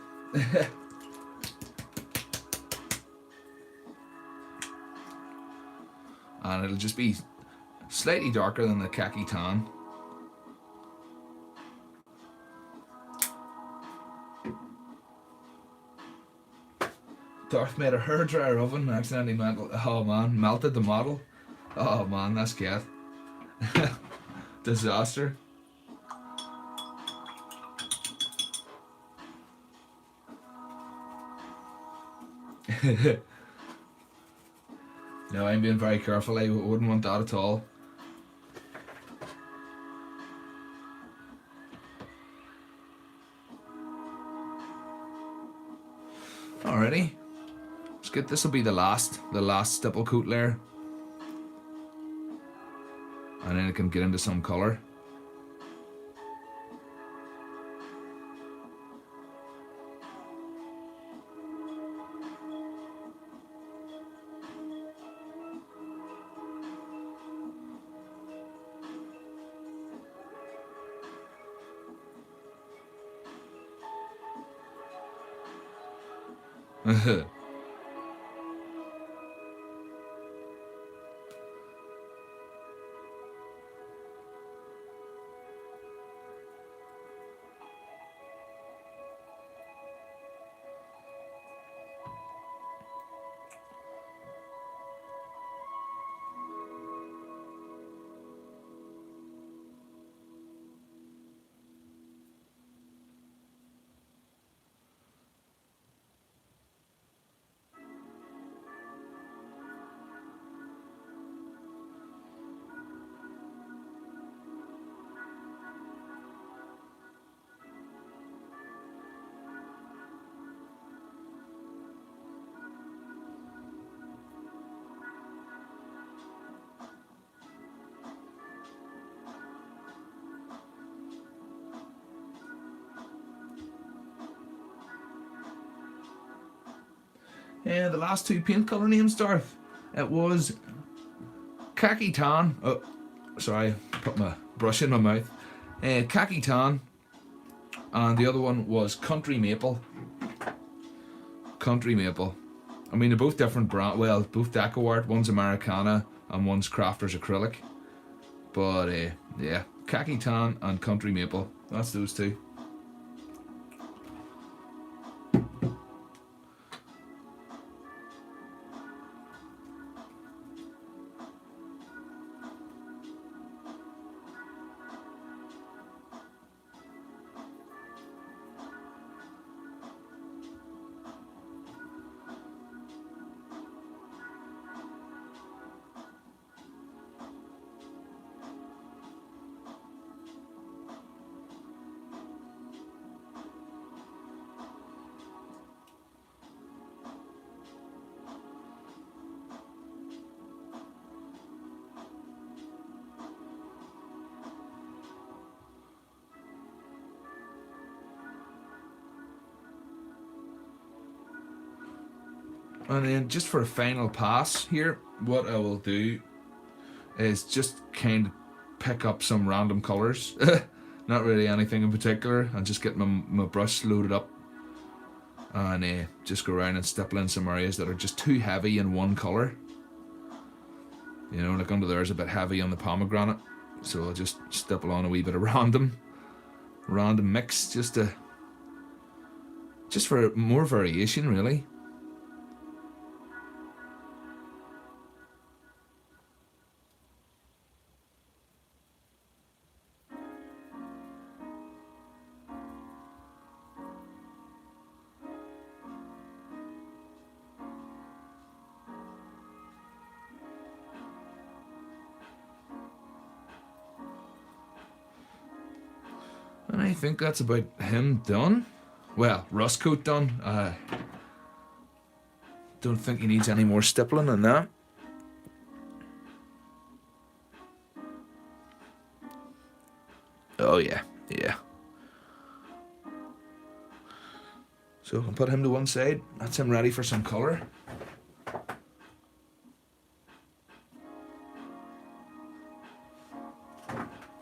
And it'll just be slightly darker than the khaki tan. Darth made a hairdryer oven, accidentally melted the model. Oh man, that's cat. Disaster. No, I'm being very careful. I wouldn't want that at all. Alrighty. Let's get this will be the last stipple coat layer. And then it can get into some colour. And the last two paint colour names, Darth. It was khaki tan. Oh, sorry, put my brush in my mouth. Khaki tan, and the other one was Country Maple. Country Maple. I mean, they're both different brand. Well, both deco art. One's Americana and one's Crafter's acrylic. But yeah, khaki tan and Country Maple. That's those two. And then just for a final pass here, what I will do is just kind of pick up some random colours. Not really anything in particular. I'll just get my brush loaded up and just go around and stipple in some areas that are just too heavy in one colour. You know, like under there is a bit heavy on the pomegranate. So I'll just stipple on a wee bit of random mix just for more variation really. And I think that's about him done. Well, rust coat done. Don't think he needs any more stippling than that. Oh yeah, yeah. So I can put him to one side. That's him ready for some colour.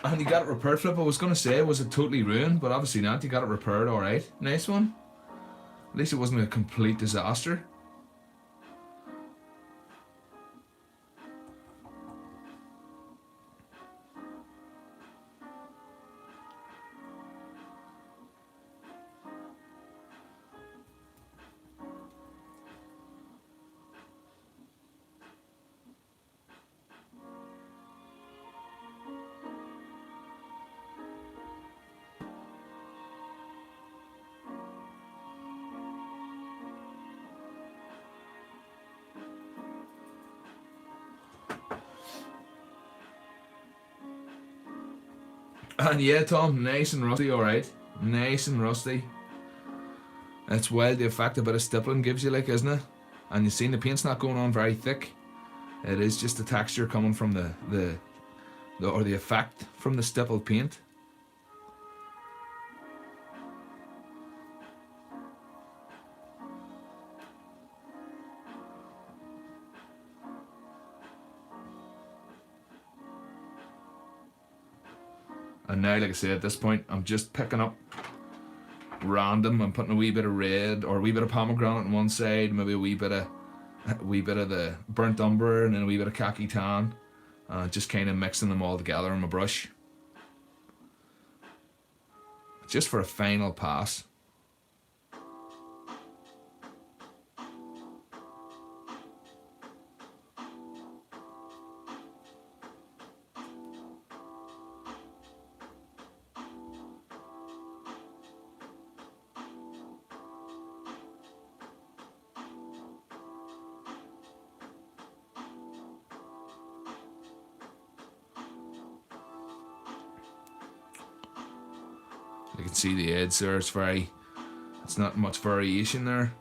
And you got it repaired, Flip. I was going to say, was it totally ruined? But obviously not. You got it repaired alright. Nice one. At least it wasn't a complete disaster. And yeah, Tom, nice and rusty, alright. Nice and rusty. It's wild the effect a bit of stippling gives you, like, isn't it? And you've seen the paint's not going on very thick. It is just the texture coming from the effect from the stippled paint. And now, like I say, at this point, I'm just picking up random. I'm putting a wee bit of red or a wee bit of pomegranate on one side, maybe a wee bit of the burnt umber, and then a wee bit of khaki tan. Just kind of mixing them all together on my brush, just for a final pass. You can see the edge there, it's not much variation there.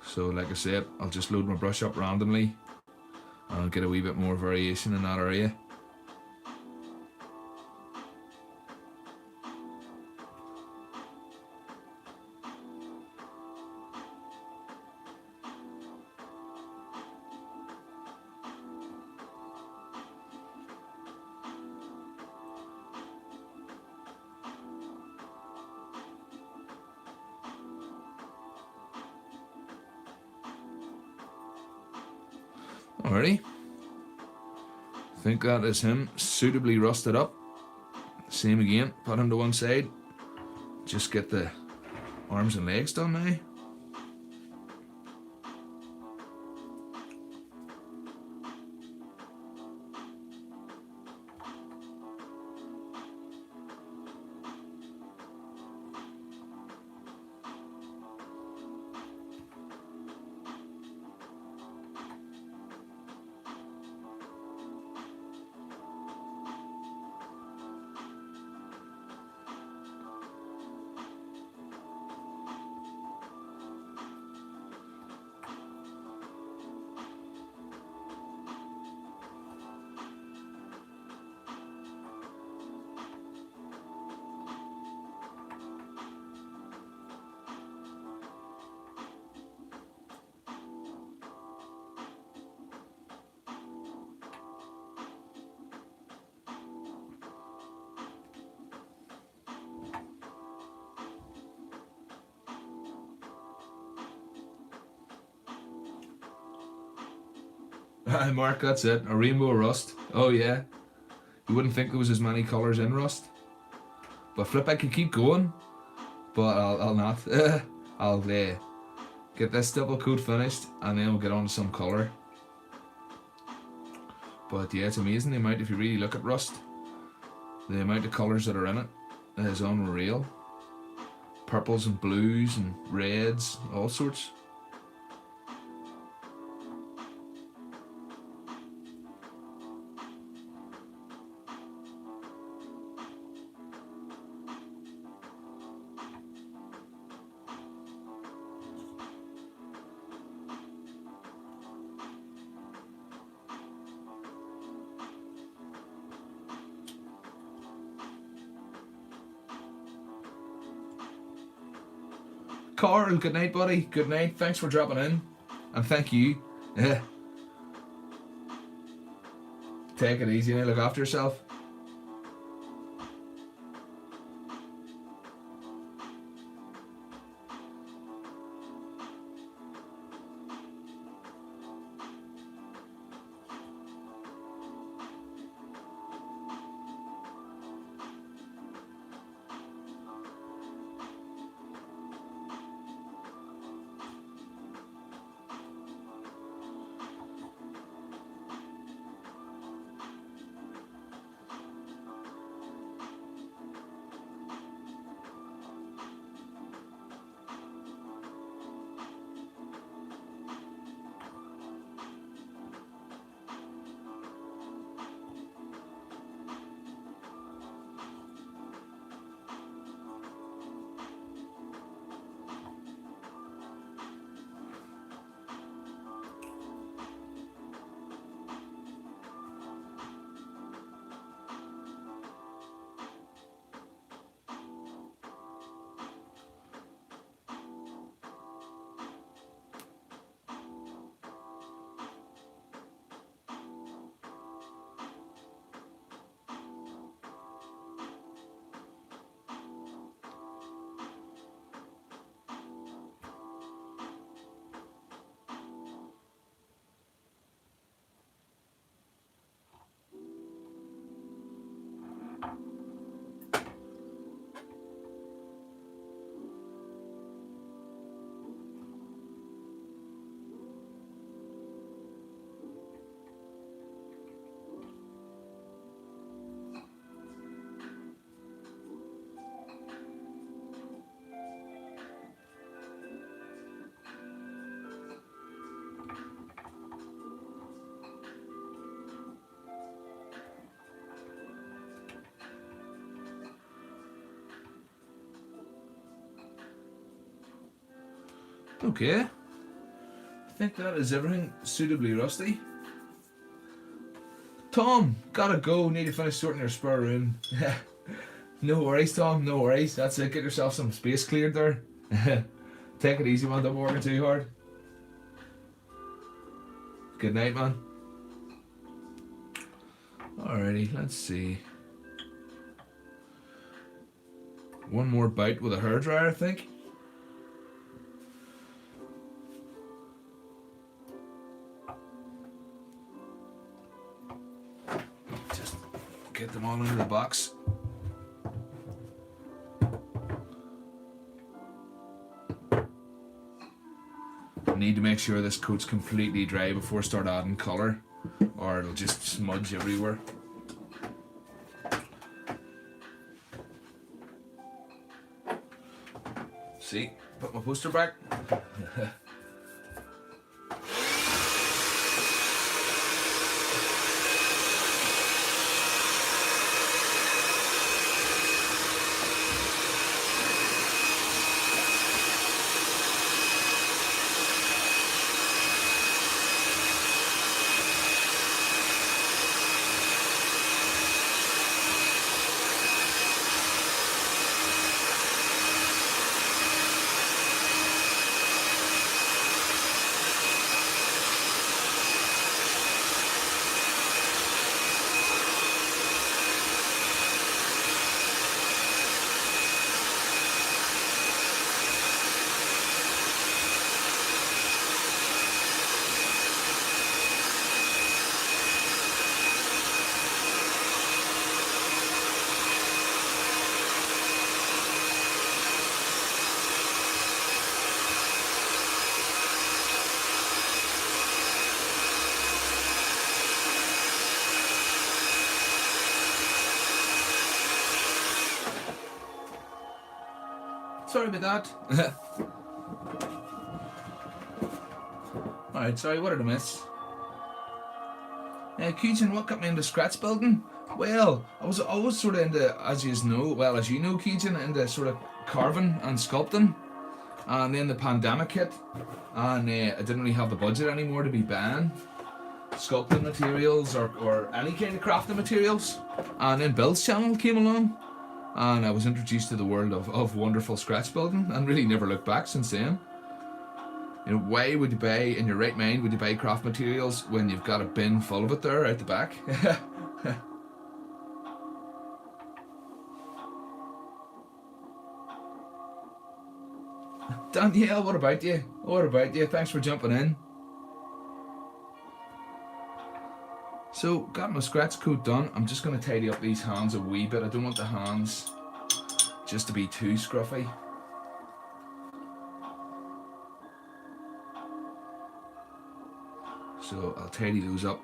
So like I said, I'll just load my brush up randomly and I'll get a wee bit more variation in that area. Alrighty, I think that is him suitably rusted up. Same again, put him to one side. Just get the arms and legs done now. Mark, that's it. A rainbow rust. Oh yeah. You wouldn't think there was as many colours in rust. But Flip, I could keep going. But I'll not. I'll get this double coat finished and then we'll get on to some colour. But yeah, it's amazing the amount, if you really look at rust, the amount of colours that are in it is unreal. Purples and blues and reds, all sorts. Carl, good night, buddy. Good night. Thanks for dropping in. And thank you. Take it easy now. Look after yourself. Okay. I think that is everything suitably rusty. Tom, gotta go. Need to finish sorting your spare room. No worries, Tom. No worries. That's it. Get yourself some space cleared there. Take it easy, man. Don't be working too hard. Good night, man. Alrighty, let's see. One more bite with a hairdryer, I think. Just get them all into the box. Need to make sure this coat's completely dry before I start adding colour, or it'll just smudge everywhere. See, put my poster back. Sorry about that. Alright, sorry, what did I miss? Keegan, what got me into scratch building? Well, I was always sort of into, as you know, Keegan, into sort of carving and sculpting. And then the pandemic hit, and I didn't really have the budget anymore to be buying sculpting materials or any kind of crafting materials. And then Bill's channel came along, and I was introduced to the world of wonderful scratch building, and really never looked back since then. You know, why would you buy, in your right mind, would you buy craft materials when you've got a bin full of it there out the back? Danielle, what about you? What about you? Thanks for jumping in. So, got my scratch coat done. I'm just going to tidy up these hands a wee bit. I don't want the hands just to be too scruffy. So, I'll tidy those up.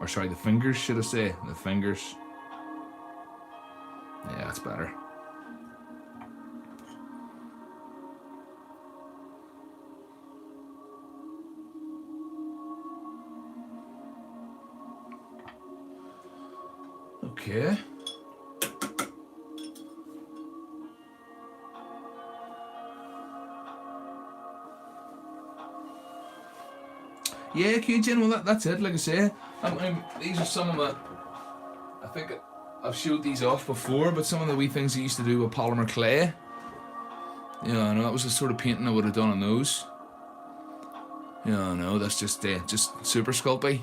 Or sorry, the fingers, should I say. The fingers. Yeah, that's better. Okay. Yeah, Q-Gen, well that's it, like I say. These are some of my, I think I've showed these off before, but some of the wee things I used to do with polymer clay. Yeah, I know, that was the sort of painting I would have done on those. Yeah, I know, that's just super sculpty.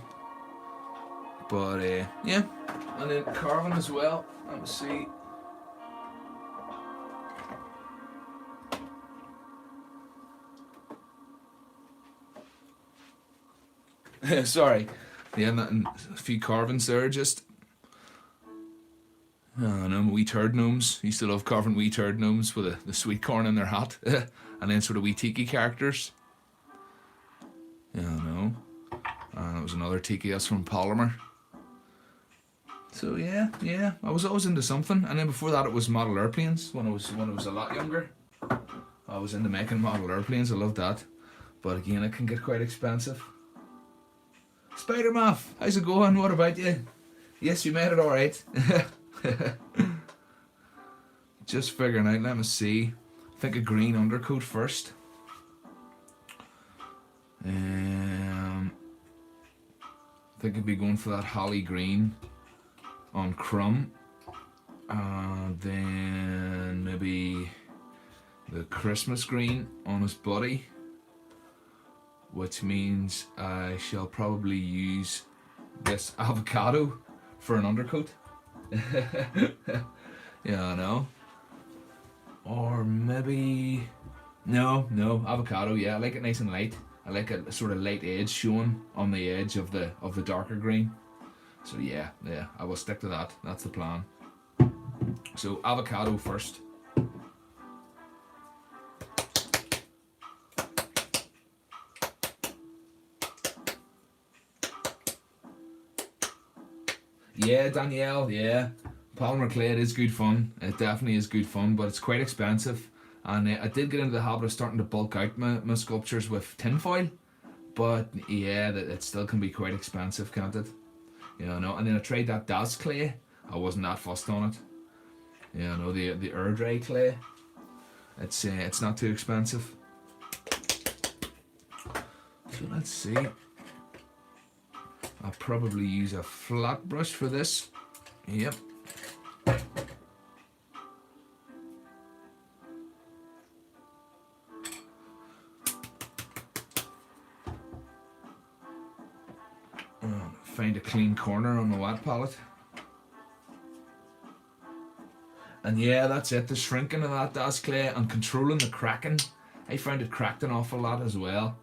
But, yeah. And then carving as well. Let me see. Sorry. Yeah, and a few carvings there, just. I know, wee turd gnomes. Used to love carving wee turd gnomes with the sweet corn in their hat. And then sort of wee tiki characters. Yeah, I know. And it was another tiki that's from polymer. So yeah, I was always into something. And then before that it was model airplanes when I was a lot younger. I was into making model airplanes, I loved that. But again, it can get quite expensive. Spider-Man, how's it going? What about you? Yes, you made it alright. Just figuring out, let me see. I think a green undercoat first. I think I'd be going for that holly green on Crumb. And then maybe the Christmas green on his body. Which means I shall probably use this avocado for an undercoat. Yeah, I know. Or maybe... No, avocado, yeah, I like it nice and light. I like a sort of light edge showing on the edge of the darker green. So yeah, I will stick to that. That's the plan. So avocado first. Yeah, Danielle, yeah. Polymer clay, it is good fun. It definitely is good fun, but it's quite expensive. And I did get into the habit of starting to bulk out my sculptures with tinfoil. But yeah, it still can be quite expensive, can't it? You know, and then I tried that Das clay. I wasn't that fussed on it. You know, the air dry clay. It's not too expensive. So let's see. I'll probably use a flat brush for this. Yep. Find a clean corner on the wet palette. And yeah, that's it. The shrinking of that Das clay and controlling the cracking. I found it cracked an awful lot as well.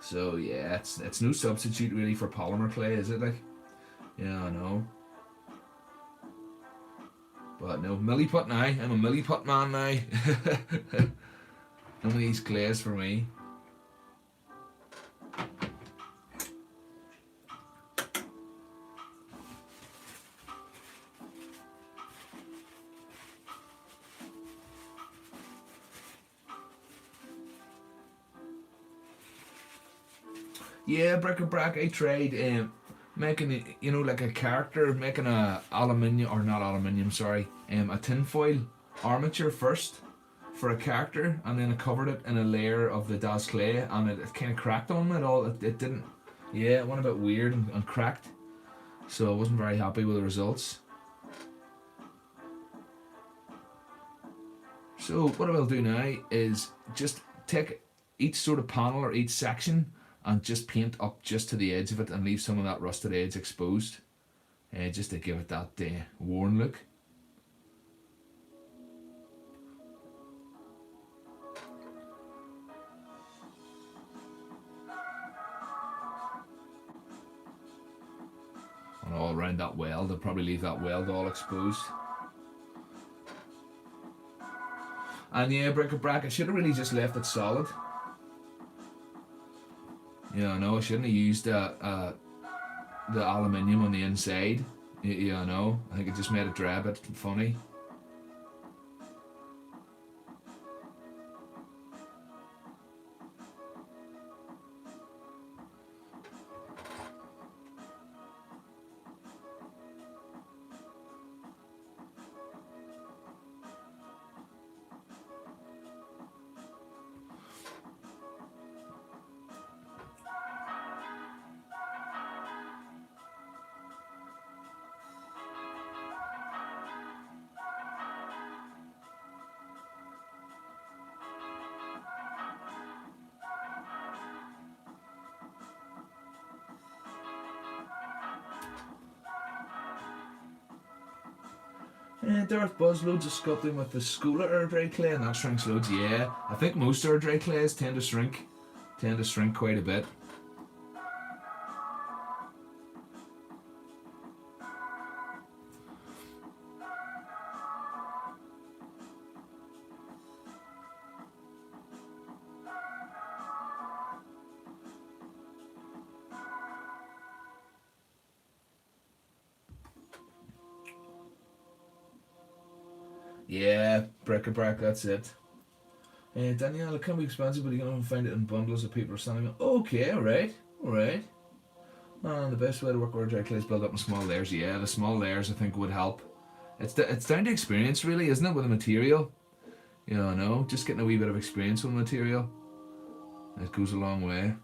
So yeah, it's no substitute really for polymer clay, is it? Like, yeah, I know. But no, milliput now. I'm a milliput man now. None of these clays for me. Yeah, bric-a-brac, I tried making, you know, like a character, making a aluminium, or not aluminium, sorry, a tinfoil armature first. for a character, and then I covered it in a layer of the Das clay, and it kind of cracked on me at all. It didn't, yeah, it went a bit weird and cracked, so I wasn't very happy with the results. So what I will do now is just take each sort of panel or each section and just paint up just to the edge of it and leave some of that rusted edge exposed, just to give it that worn look. And all around that weld, I'll probably leave that weld all exposed. And yeah, bric-a-brac, I should have really just left it solid. Yeah, no, I shouldn't have used the aluminium on the inside. Yeah, no, I think it just made it dry a bit funny. Darth Buzz, loads of sculpting with the Skola air dry clay, and that shrinks loads. Yeah, I think most air dry clays tend to shrink quite a bit. Yeah, bric-a-brac, that's it. Danielle, it can be expensive, but you can often find it in bundles of people are selling it. Okay, alright. And the best way to work with dry clay is build up in small layers. Yeah, the small layers I think would help. It's down to experience really, isn't it, with the material? You know, just getting a wee bit of experience with the material. It goes a long way.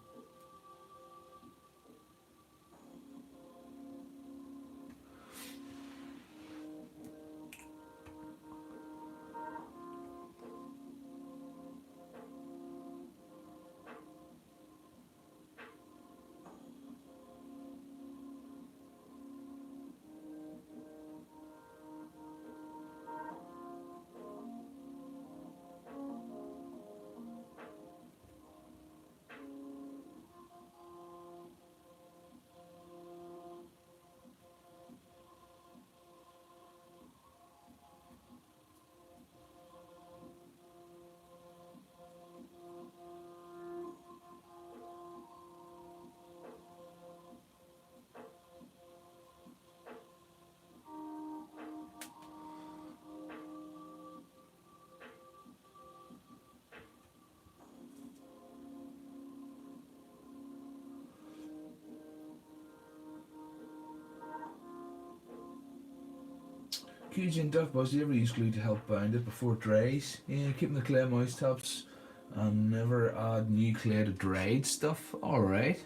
QG and Duff Buzz, do you ever use glue to help bind it before it dries? Yeah, keeping the clay moist helps, and never add new clay to dried stuff. Alright.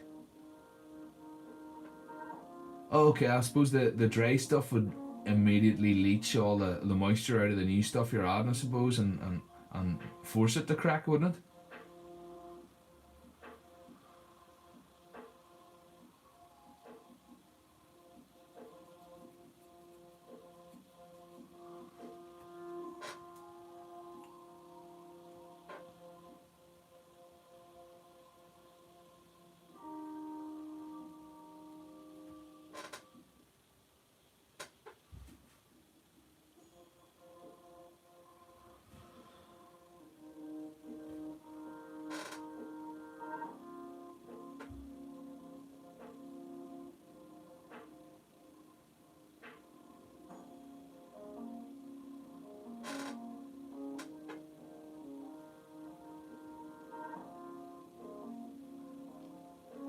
Okay, I suppose the dry stuff would immediately leach all the moisture out of the new stuff you're adding, I suppose, and force it to crack, wouldn't it?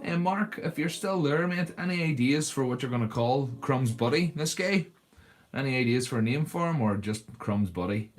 And Mark, if you're still there, mate, any ideas for what you're going to call Crumb's buddy, this guy? Any ideas for a name for him, or just Crumb's buddy?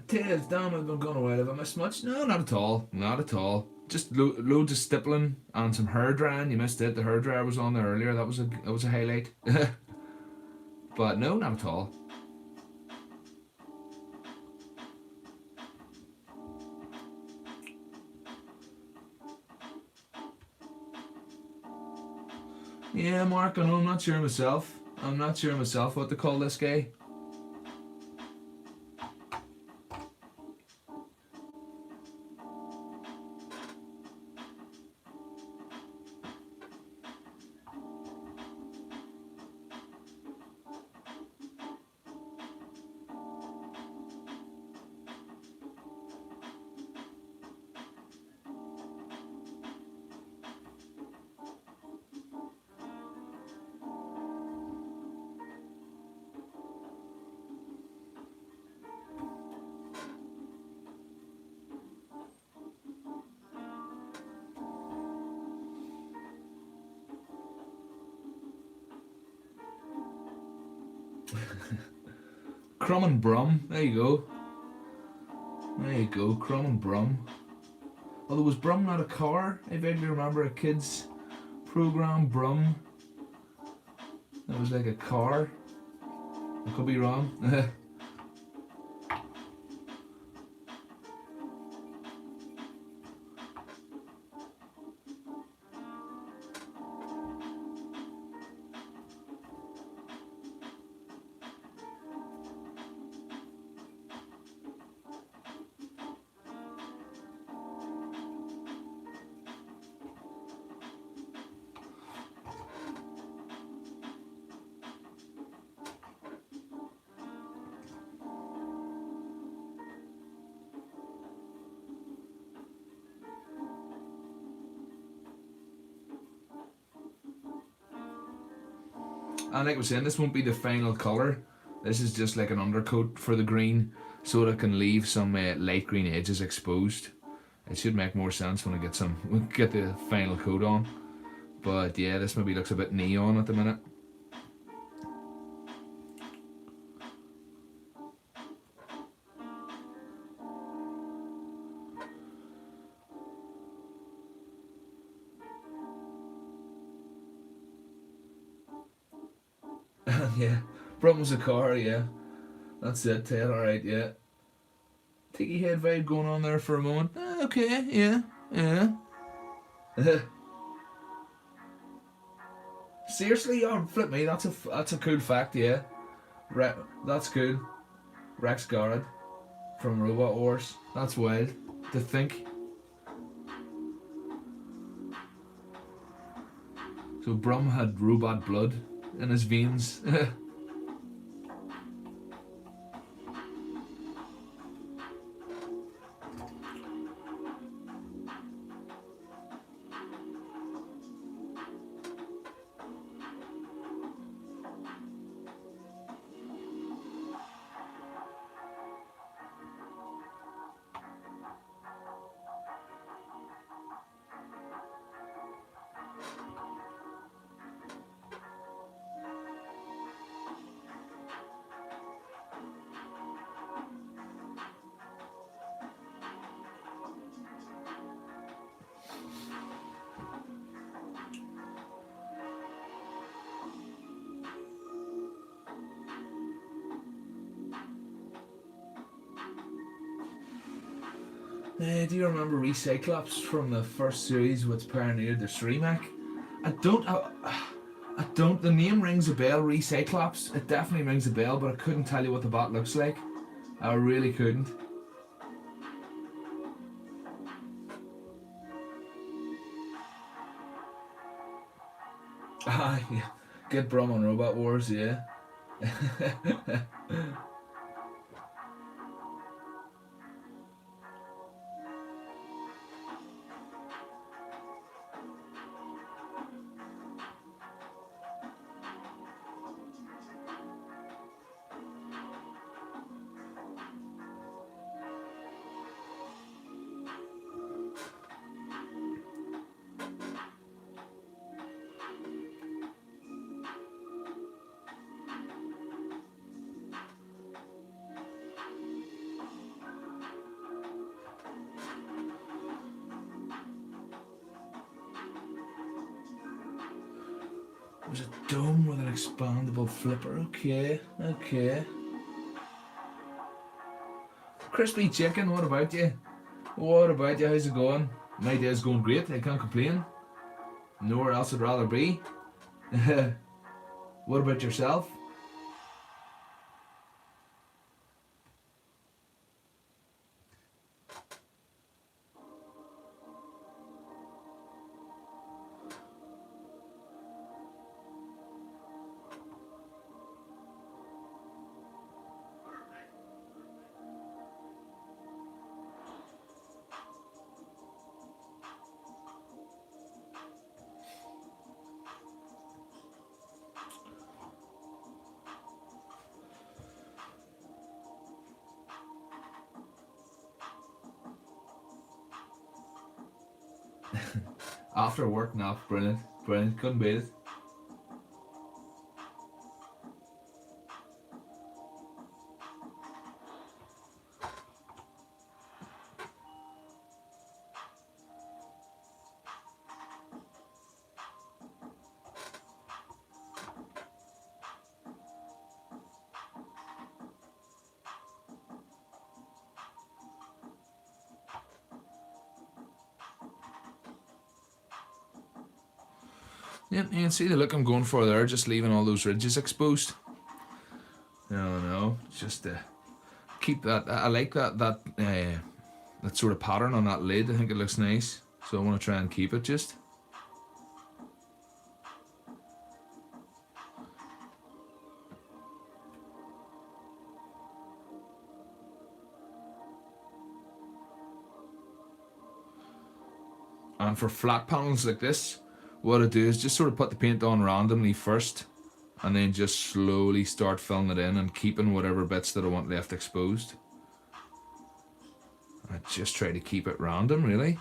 Tales, damn, I've been going away. Have I missed much? No, not at all. Not at all. Just loads of stippling and some hair drying. You missed it. The hair dryer was on there earlier. That was a highlight. But no, not at all. Yeah, Mark, I know, I'm not sure myself. I'm not sure myself what to call this guy. Crumb and Brum. There you go. There you go. Crumb and Brum. Although was Brum not a car? I vaguely remember a kids program, Brum. It was like a car. I could be wrong. And like I was saying, this won't be the final colour. This is just like an undercoat for the green, so that it can leave some light green edges exposed. It should make more sense when I get the final coat on. But yeah, this maybe looks a bit neon at the minute. Yeah, Brum's a car, yeah. That's it, Ted, alright, yeah. Tiki head vibe going on there for a moment. Okay, yeah, yeah. Seriously, oh, flip me, that's a cool fact, yeah. That's good. Rex Garrett from Robot Wars. That's wild to think. So Brum had robot blood in his veins. Do you remember Recyclops from the first series, which pioneered the remake? I don't. The name rings a bell, Recyclops. It definitely rings a bell, but I couldn't tell you what the bot looks like. I really couldn't. Ah, yeah. Get Brum on Robot Wars, yeah. There's a dome with an expandable flipper. Okay, okay. Crispy chicken, what about you? What about you? How's it going? My day's going great. I can't complain. Nowhere else I'd rather be. What about yourself? After work nap, brilliant, brilliant, couldn't beat it. Yep, you can see the look I'm going for there, just leaving all those ridges exposed. No, just keep that. I like that sort of pattern on that lid. I think it looks nice, so I want to try and keep it just. And for flat panels like this, what I do is just sort of put the paint on randomly first, and then just slowly start filling it in and keeping whatever bits that I want left exposed. I just try to keep it random, really.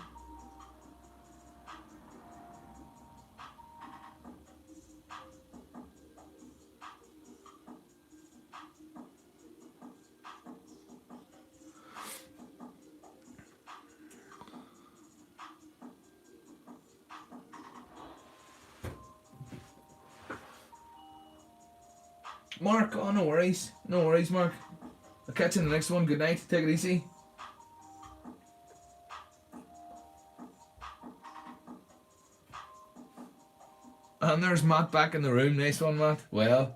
Mark, oh no worries, Mark. I'll catch you in the next one. Good night, take it easy. And there's Matt back in the room. Nice one, Matt. Well,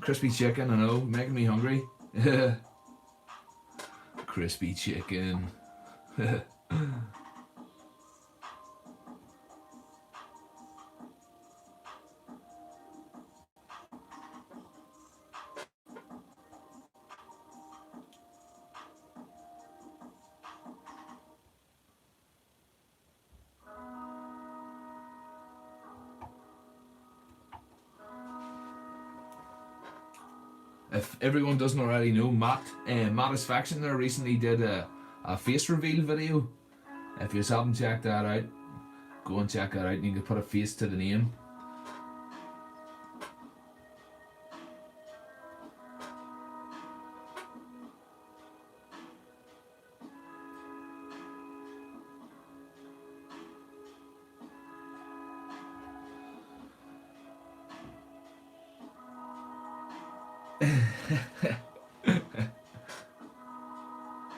crispy chicken, I know, making me hungry. Crispy chicken. If everyone doesn't already know, Matt Mattisfaction there recently did a face reveal video. If you haven't checked that out, go and check that out. You can put a face to the name.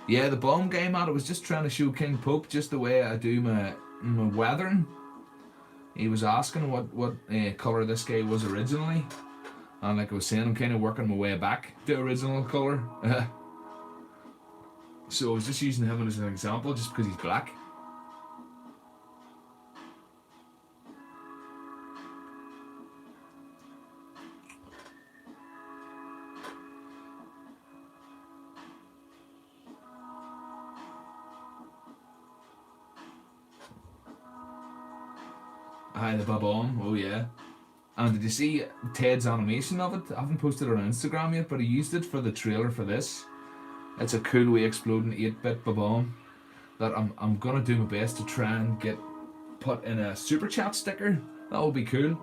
Yeah, the bomb game, Matt, I was just trying to show King Pope just the way I do my weathering. He was asking what colour this guy was originally, and like I was saying, I'm kind of working my way back to original colour. So I was just using him as an example just because he's black. Aye, the Bob-omb, oh yeah. And did you see Ted's animation of it? I haven't posted it on Instagram yet, but he used it for the trailer for this. It's a cool way exploding 8-bit Bob-omb that I'm gonna do my best to try and get put in a super chat sticker. That would be cool.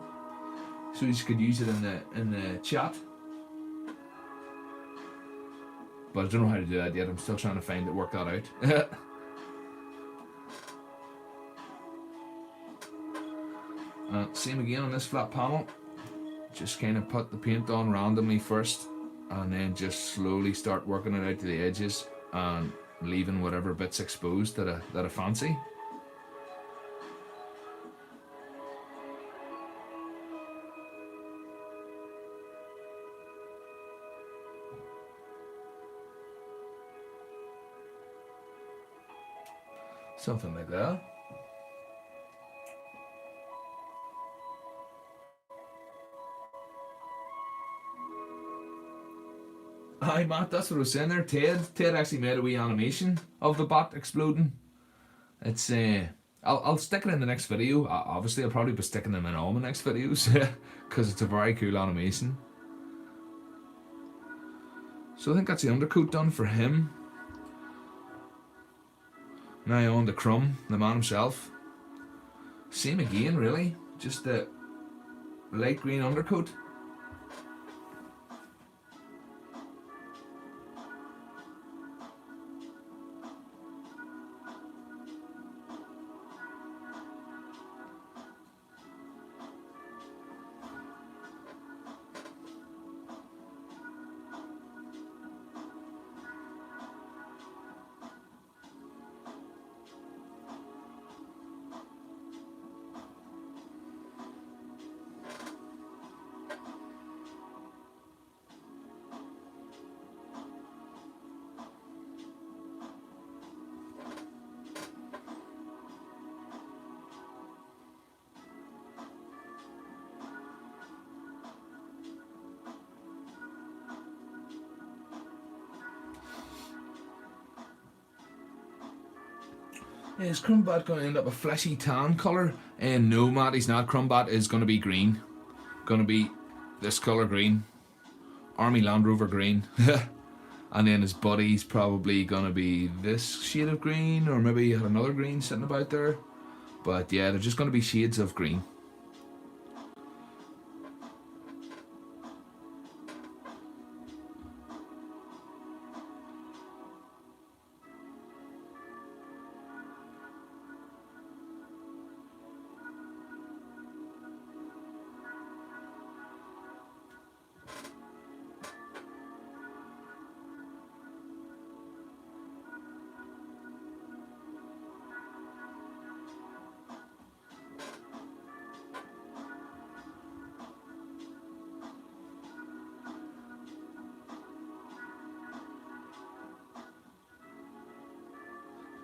So you could use it in the chat. But I don't know how to do that yet. I'm still trying to work that out. Same again on this flat panel. Just kind of put the paint on randomly first, and then just slowly start working it out to the edges and leaving whatever bits exposed that I fancy. Something like that. Aye, Matt, that's what I was saying there. Ted actually made a wee animation of the bat exploding. It's I'll stick it in the next video. Obviously, I'll probably be sticking them in all my next videos because it's a very cool animation. So I think that's the undercoat done for him. Now on to Crumb, the man himself. Same again, really. Just the light green undercoat. Is Crumbat going to end up a fleshy tan colour? And no, Matt, he's not. Crumbat is going to be green. Going to be this colour green. Army Land Rover green. And then his body's probably going to be this shade of green, or maybe another green sitting about there. But yeah, they're just going to be shades of green.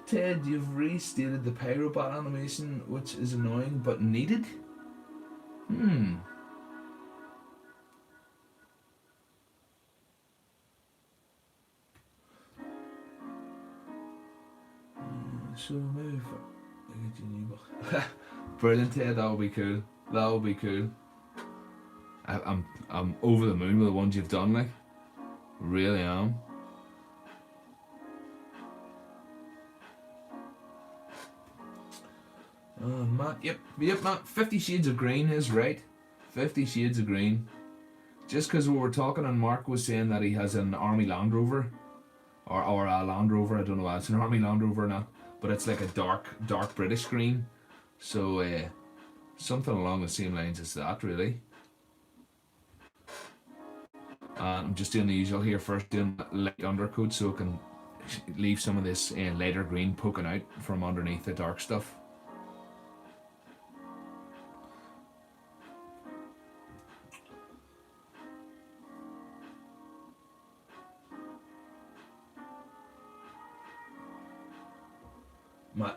Ted, you've restated the Pyrobat animation, which is annoying but needed? So maybe if I get you new book. Brilliant, Ted, that'll be cool. That'll be cool. I'm over the moon with the ones you've done, like. Really am. Matt, yep, Matt, 50 Shades of Green is right. 50 Shades of Green. Just because we were talking and Mark was saying that he has an Army Land Rover, or a Land Rover, I don't know why it's an Army Land Rover or not, but it's like a dark British green. So, something along the same lines as that, really. I'm just doing the usual here first, doing light undercoat so I can leave some of this lighter green poking out from underneath the dark stuff.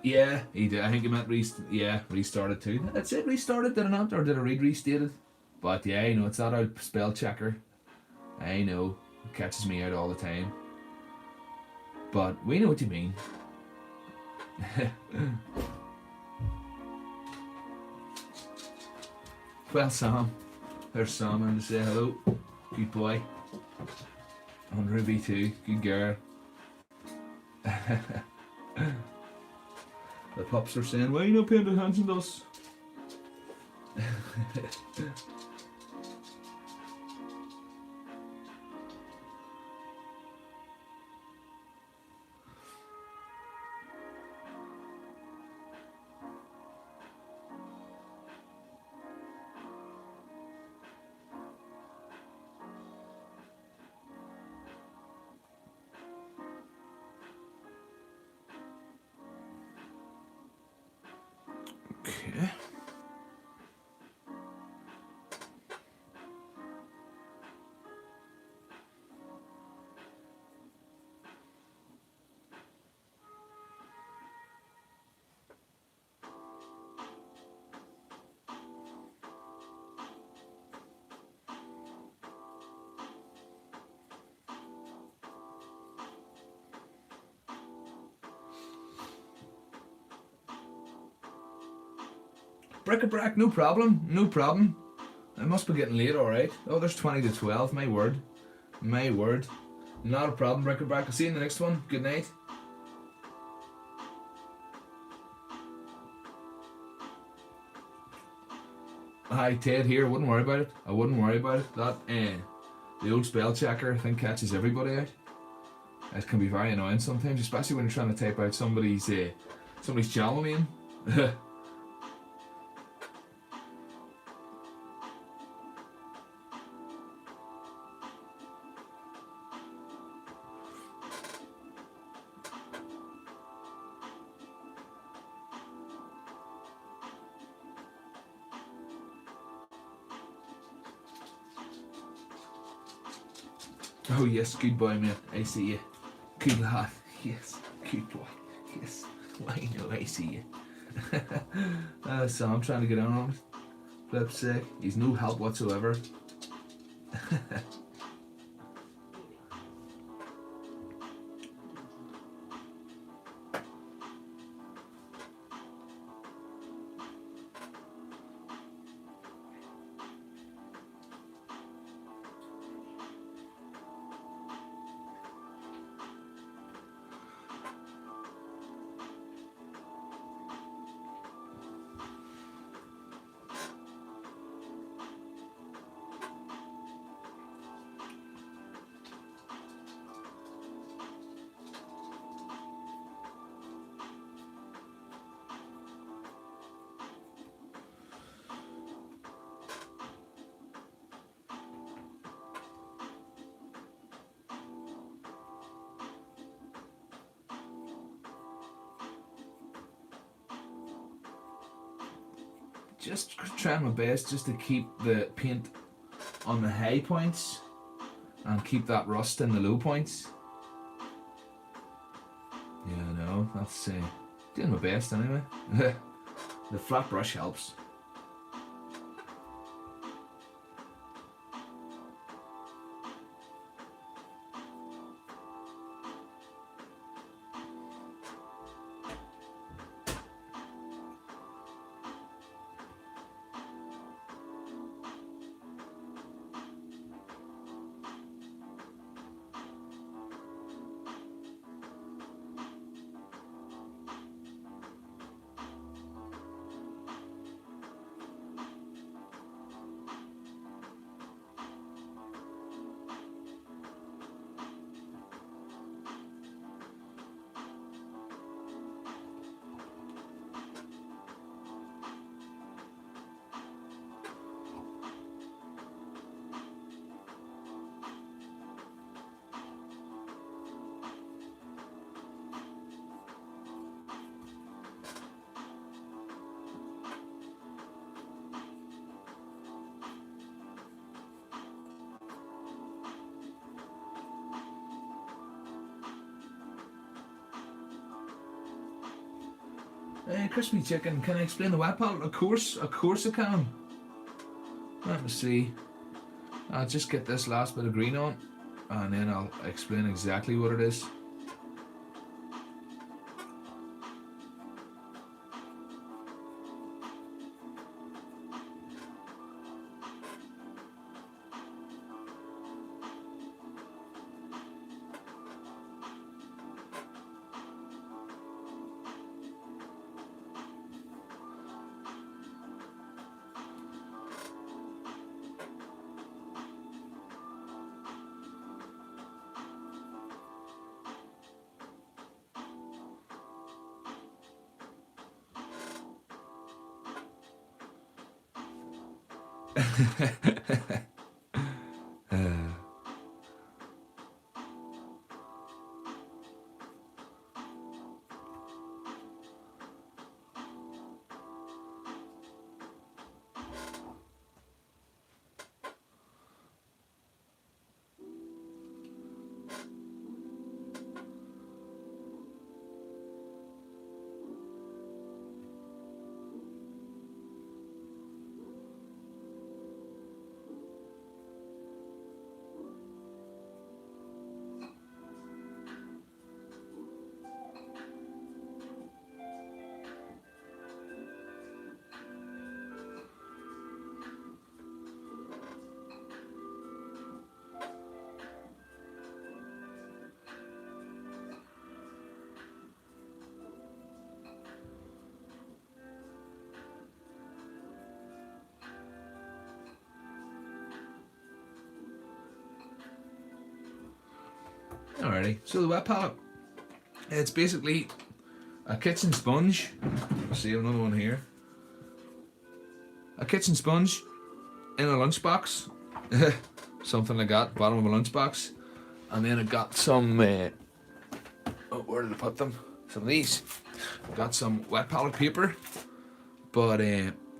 Yeah, he did. I think he meant restarted too. That's it, restarted, did I not? Or did I read restated? But yeah, I know, it's that old spell checker. I know, it catches me out all the time. But we know what you mean. Well, Sam. There's Sam in to say hello. Good boy. And Ruby too. Good girl. The pups are saying, why are you not paying attention to us? Okay. Bric-a-brac, no problem, no problem. It must be getting late, alright. Oh, there's 20 to 12, my word. My word. Not a problem, Bric-a-brac. I'll see you in the next one. Good night. Hi, Ted here. Wouldn't worry about it. I wouldn't worry about it. That, the old spell checker, I think, catches everybody out. It can be very annoying sometimes, especially when you're trying to type out somebody's channel name. Oh yes, good boy, mate. I see you. Good lad. Yes, good boy. Yes. I know I see you. So I'm trying to get on it. Flip's sake. He's no help whatsoever. Just trying my best just to keep the paint on the high points and keep that rust in the low points. Yeah, no, that's doing my best anyway. The flat brush helps. Crispy chicken, can I explain the wet palette? Of course I can. Let me see. I'll just get this last bit of green on and then I'll explain exactly what it is. dirty. So the wet palette, it's basically a kitchen sponge. See another one here. A kitchen sponge in a lunchbox, something like that, bottom of a lunchbox, and then I got some. Where did I put them? Some of these. Got some wet palette paper, but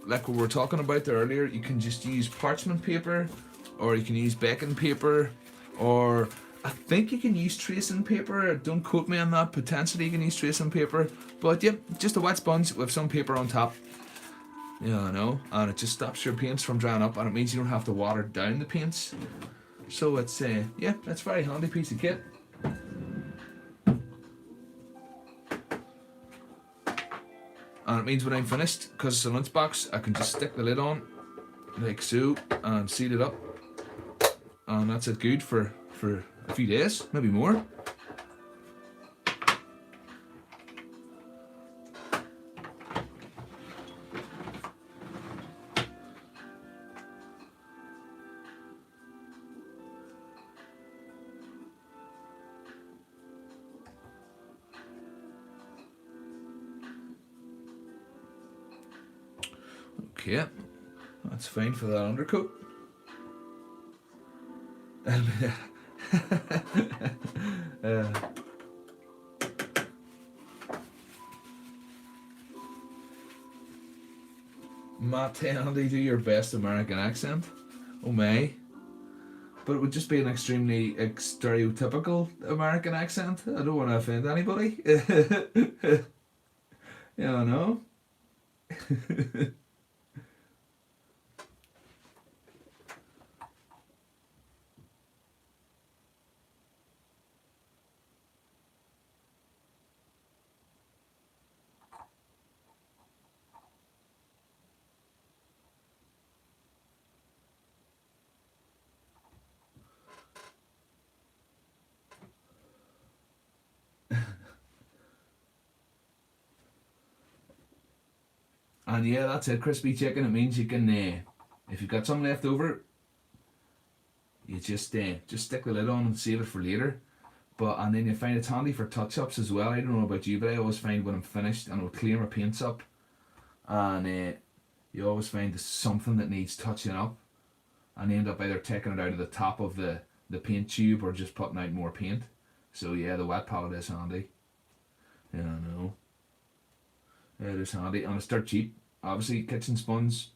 like we were talking about there earlier, you can just use parchment paper, or you can use baking paper, or I think you can use tracing paper. Don't quote me on that. Potentially you can use tracing paper, but yep, just a wet sponge with some paper on top. Yeah, I know, and it just stops your paints from drying up, and it means you don't have to water down the paints. So it's yeah, it's a very handy piece of kit. And it means when I'm finished, because it's a lunchbox, I can just stick the lid on, like so, and seal it up. And that's it good for a few days, maybe more. Okay, that's fine for that undercoat. Matt, Andy, do your best American accent. Oh my. But it would just be an extremely stereotypical American accent. I don't want to offend anybody. Yeah, I know. And yeah, that's it, crispy chicken. It means you can, if you've got some left over, you just stick the lid on and save it for later. And then you find it's handy for touch-ups as well. I don't know about you, but I always find when I'm finished and I'll clear my paints up, and you always find there's something that needs touching up, and you end up either taking it out of the top of the paint tube or just putting out more paint. So yeah, the wet palette is handy. Yeah, I know. It is handy, and it's dirt cheap. Obviously, kitchen sponge,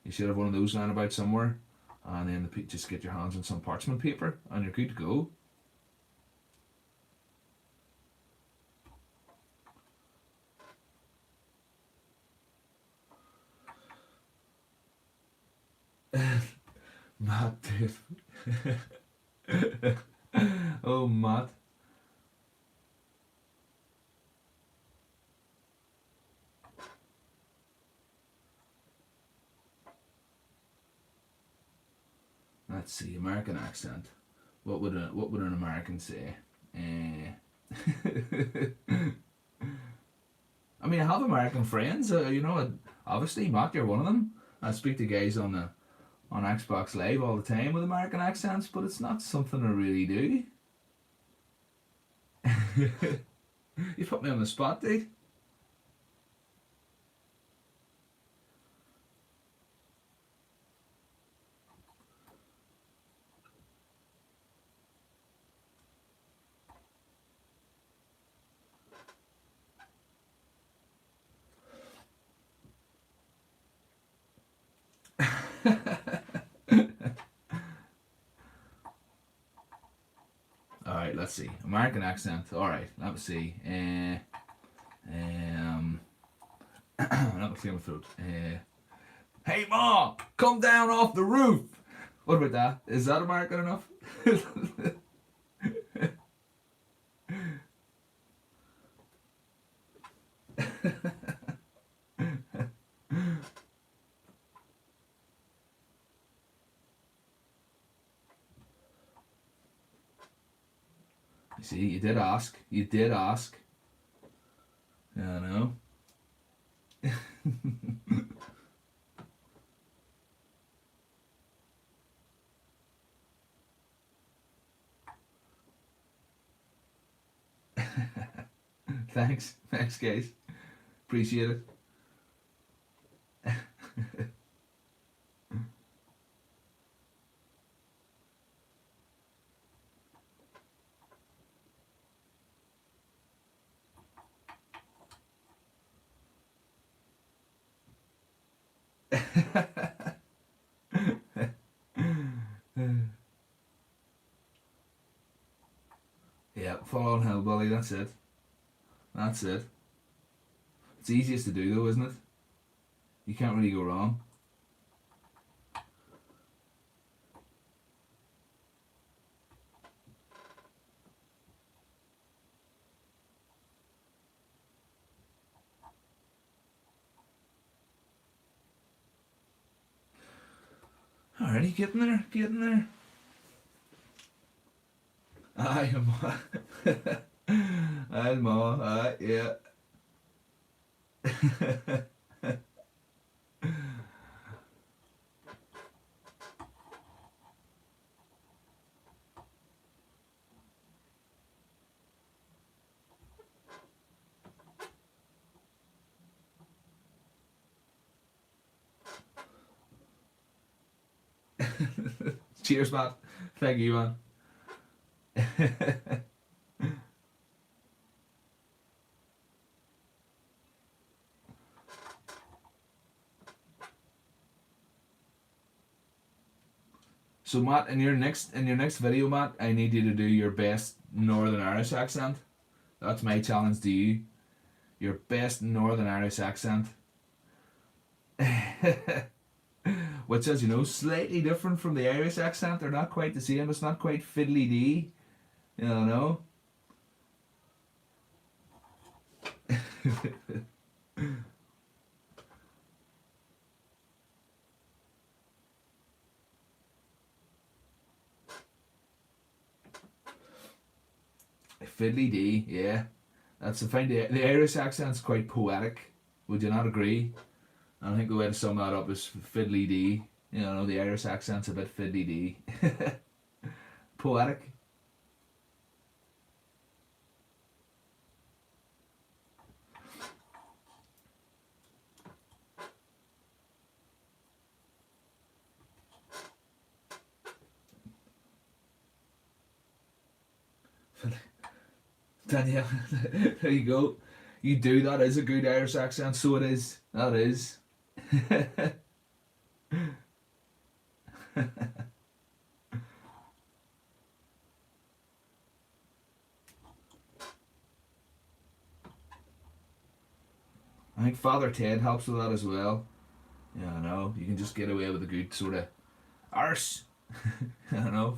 you should have one of those lying about somewhere, and then just get your hands on some parchment paper and you're good to go. Matt, dude. Oh, Matt. Let's see, American accent. What would an American say? I mean, I have American friends. You know, obviously, Matt, you're one of them. I speak to guys on Xbox Live all the time with American accents, but it's not something I really do. You put me on the spot, dude. Alright, let's see. American accent. Alright, let me see. Let me clear my throat. Hey Ma, come down off the roof. What about that? Is that American enough? You see, you did ask. You did ask. Yeah, I know. Thanks, guys. Appreciate it. Yeah, follow on Hillbilly. That's it. That's it. It's easiest to do though, isn't it? You can't really go wrong. Alrighty, getting there, getting there. Aye, I'm aye, yeah. Cheers, Matt. Thank you, man. So Matt, in your next video, Matt, I need you to do your best Northern Irish accent. That's my challenge to you. Your best Northern Irish accent. Which is, slightly different from the Irish accent. They're not quite the same. It's not quite fiddly dee. You know? Fiddly dee, yeah. That's the thing. The Irish accent's quite poetic. Would you not agree? I think the way to sum that up is fiddly dee. The Irish accent's a bit fiddly dee. Poetic. Danielle, there you go. You do, that is a good Irish accent, so it is. That is. I think Father Ted helps with that as well. Yeah, I know. You can just get away with a good sort of arse. And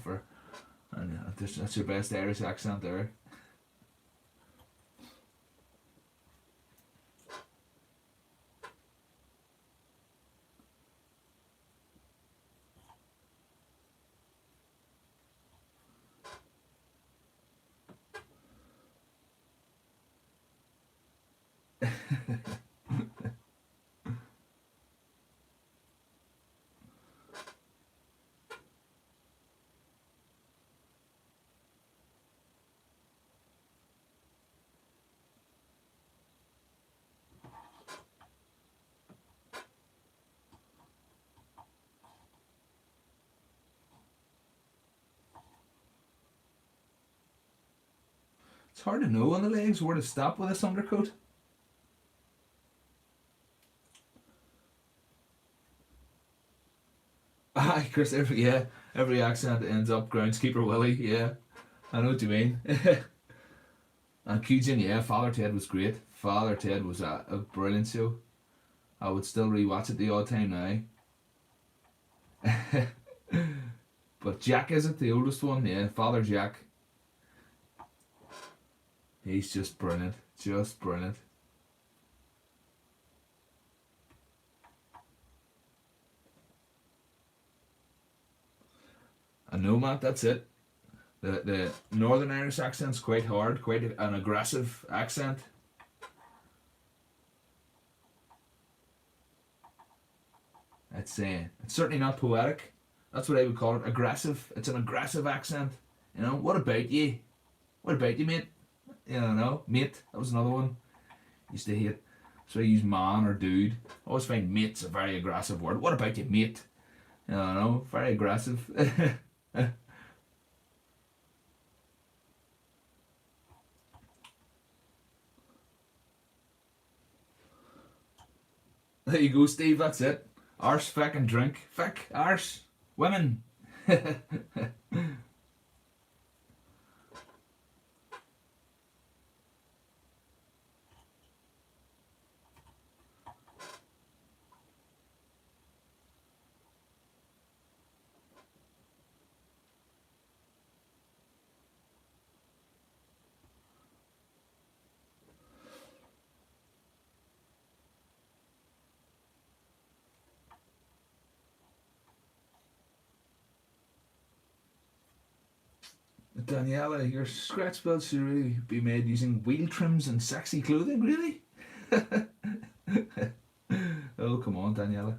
that's your best Irish accent there. It's hard to know on the legs where to stop with this undercoat. Aye, Chris, every accent ends up groundskeeper Willie, yeah. I know what you mean. And Cujin, yeah, Father Ted was great. Father Ted was a brilliant show. I would still rewatch it the odd time now. But Jack, is it the oldest one? Yeah, Father Jack. He's just brilliant. Just brilliant. I know, Matt, that's it. The Northern Irish accent's quite hard, quite an aggressive accent. It's certainly not poetic. That's what I would call it. Aggressive. It's an aggressive accent. What about you? What about you, mate? You know, mate. That was another one. Used to hate. So I use man or dude. I always find mate's a very aggressive word. What about you, mate? You know, very aggressive. There you go, Steve. That's it. Arse, feck, and drink. Feck, arse, women. Daniela, your scratch builds should really be made using wheel trims and sexy clothing, really? Oh, come on, Daniela.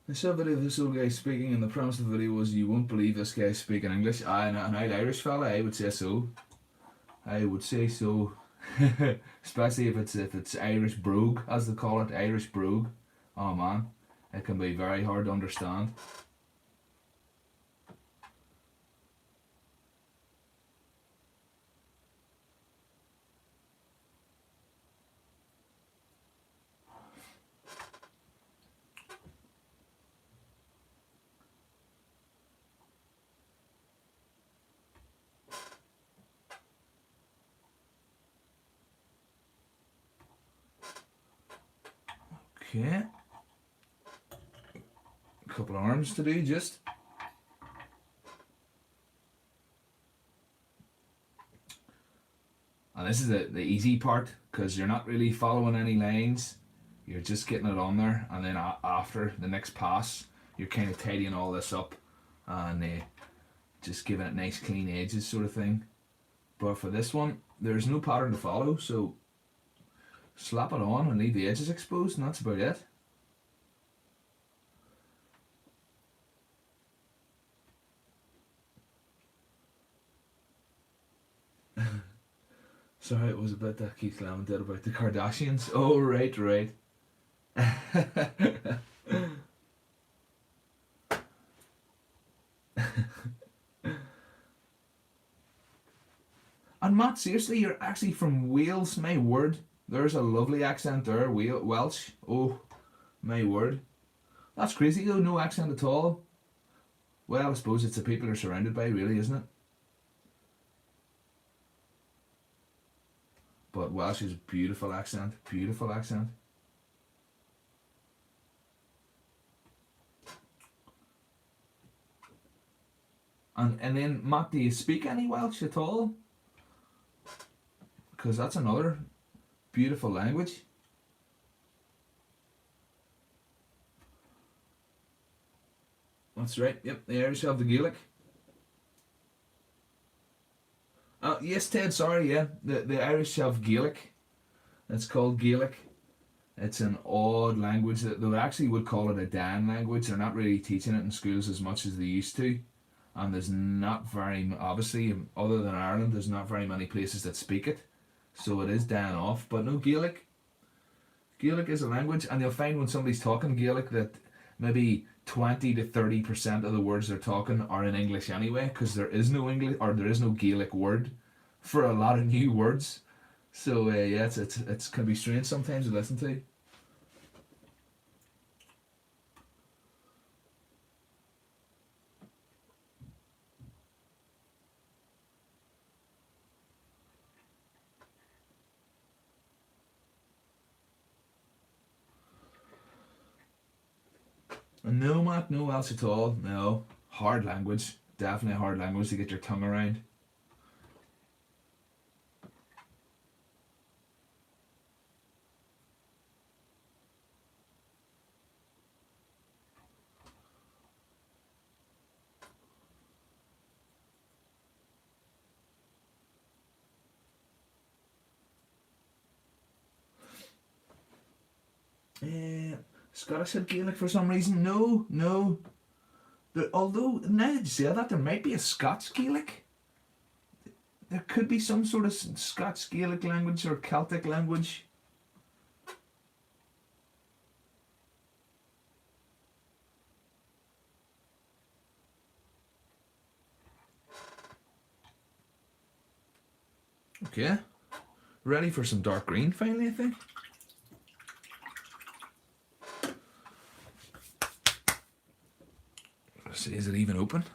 I saw a video of this old guy speaking, and the premise of the video was you won't believe this guy speaking English. An old Irish fella, I would say so. I would say so. Especially if it's Irish brogue, as they call it, Irish brogue. Oh man, it can be very hard to understand. Okay. A couple of arms to do, just. And this is the easy part, because you're not really following any lines. You're just getting it on there, and then after the next pass, you're kind of tidying all this up and just giving it nice clean edges sort of thing. But for this one, there's no pattern to follow, so slap it on and leave the edges exposed, and that's about it. Sorry, it was about that Keith Lemon did about the Kardashians. Oh, right, right. And Matt, seriously, you're actually from Wales, my word. There's a lovely accent there, Welsh. Oh, my word. That's crazy though, no accent at all. Well, I suppose it's the people you're surrounded by, really, isn't it? But Welsh is a beautiful accent, beautiful accent. And then, Matt, do you speak any Welsh at all? Because that's another beautiful language. That's right, yep, the Irish have the Gaelic. Yes, Ted, sorry, yeah. The Irish have Gaelic. It's called Gaelic. It's an odd language that they actually would call it a Dan language. They're not really teaching it in schools as much as they used to. And there's not very, obviously, other than Ireland, there's not very many places that speak it. So it is Dan off. But no, Gaelic. Gaelic is a language, and you'll find when somebody's talking Gaelic that maybe 20 to 30% of the words they're talking are in English anyway, because there is no English or there is no Gaelic word for a lot of new words. So yeah, it's can be strange sometimes to listen to. No, Matt, no else at all. No, hard language, definitely hard language to get your tongue around. Scottish said Gaelic for some reason. No, no. Although, now that you say that, there might be a Scots Gaelic. There could be some sort of Scots Gaelic language or Celtic language. Okay. Ready for some dark green finally, I think. Let's see, is it even open?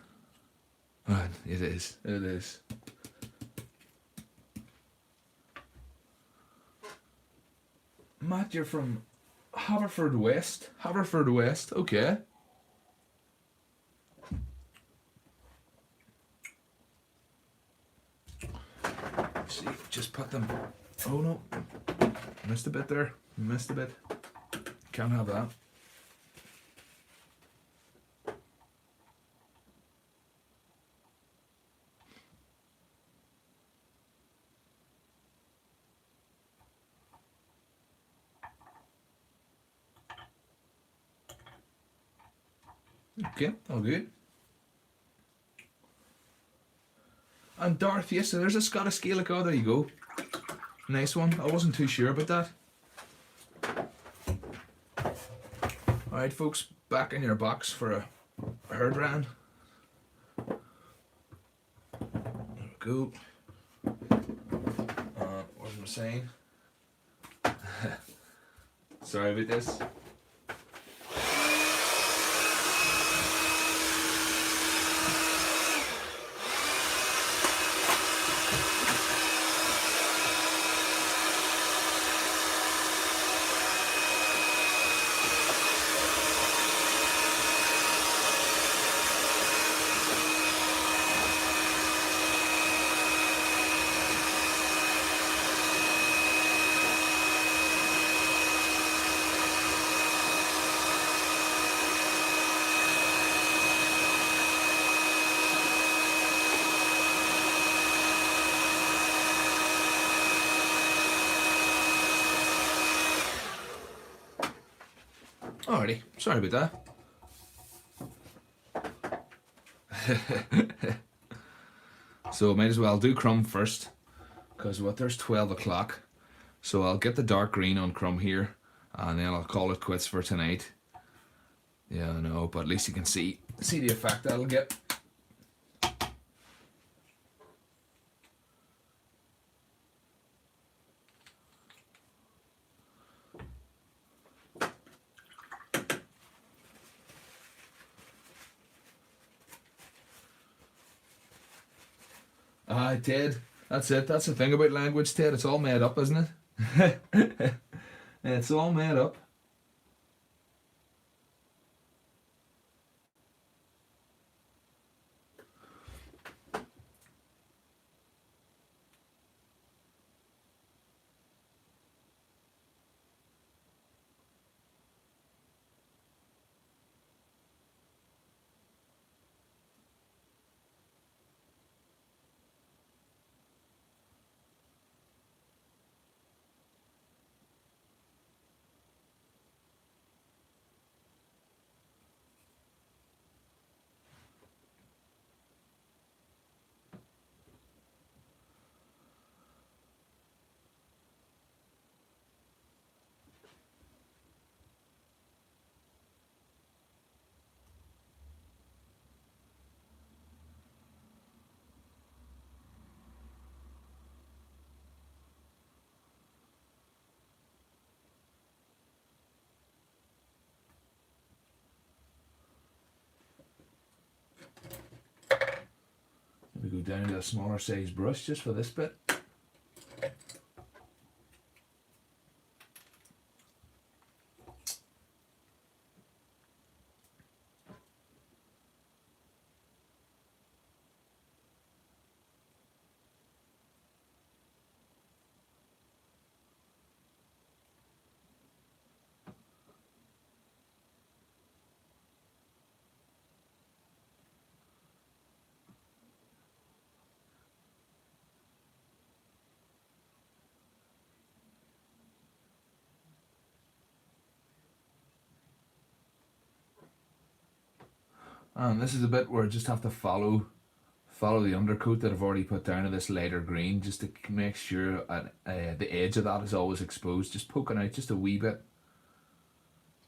Oh, it is. It is. Matt, you're from Haverfordwest. Haverfordwest, okay. Let's see, just put them. Oh no. Missed a bit there. Missed a bit. Can't have that. Okay, all good. And Darth, yes, so there's a Scottish Gaelic. Oh, there you go. Nice one. I wasn't too sure about that. Alright, folks, back in your box for a herd round. There we go. What was I saying? Sorry about this. Alrighty, sorry about that. So might as well do Crumb first, because what, there's 12 o'clock. So I'll get the dark green on Crumb here, and then I'll call it quits for tonight. Yeah, I know, but at least you can see the effect that'll get. Ted, that's it. That's the thing about language, Ted. It's all made up, isn't it? It's all made up. We go down to a smaller size brush just for this bit. And this is a bit where I just have to follow the undercoat that I've already put down to this lighter green, just to make sure the edge of that is always exposed, just poking out just a wee bit,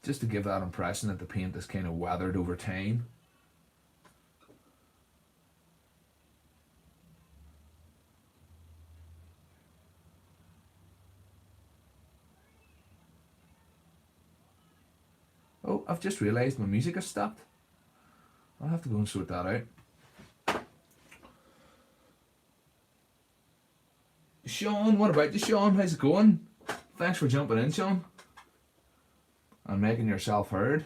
just to give that impression that the paint is kind of weathered over time. Oh, I've just realised my music has stopped. I'll have to go and sort that out. Sean, what about you, Sean? How's it going? Thanks for jumping in, Sean, and making yourself heard.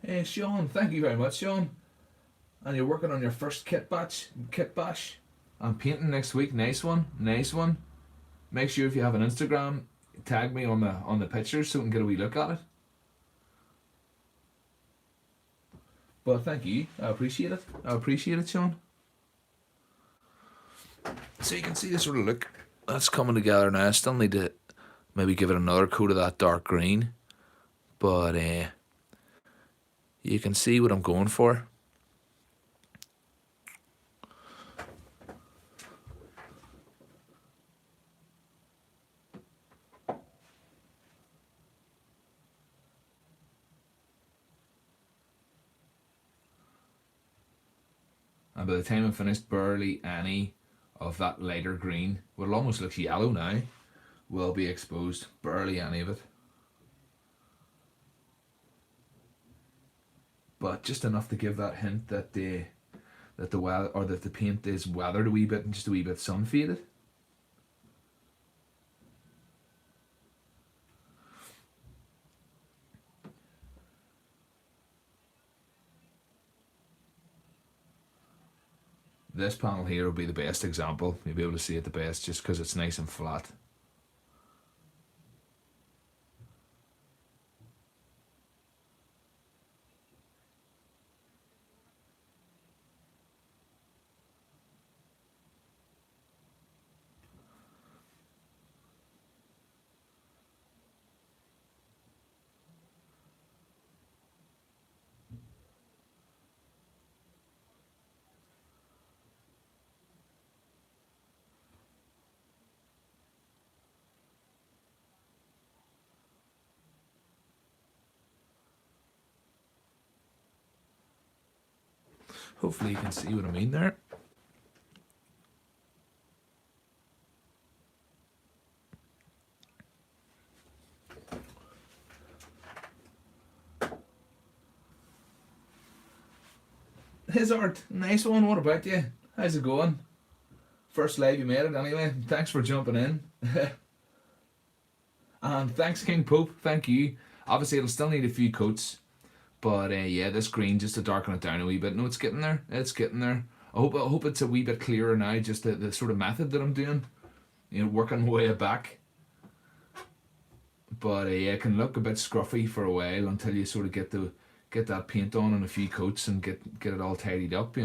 Hey, Sean, thank you very much, Sean. And you're working on your first kit bash. I'm painting next week. Nice one, nice one. Make sure if you have an Instagram, tag me on the pictures so we can get a wee look at it. But thank you, I appreciate it. I appreciate it, Sean. So you can see the sort of look that's coming together now. I still need to maybe give it another coat of that dark green, but you can see what I'm going for. And by the time I'm finished, barely any of that lighter green, well, it almost looks yellow now, will be exposed. Barely any of it. But just enough to give that hint that the weather, or that the paint is weathered a wee bit and just a wee bit sun faded. This panel here will be the best example. You'll be able to see it the best just because it's nice and flat. Hopefully you can see what I mean there. His art, nice one. What about you? How's it going? First live you made it anyway. Thanks for jumping in. And thanks King Pope, thank you. Obviously it'll still need a few coats, but yeah, this green just to darken it down a wee bit. No, it's getting there. It's getting there. I hope it's a wee bit clearer now. Just the sort of method that I'm doing, working my way back. But yeah, it can look a bit scruffy for a while until you sort of get that paint on and a few coats and get it all tidied up,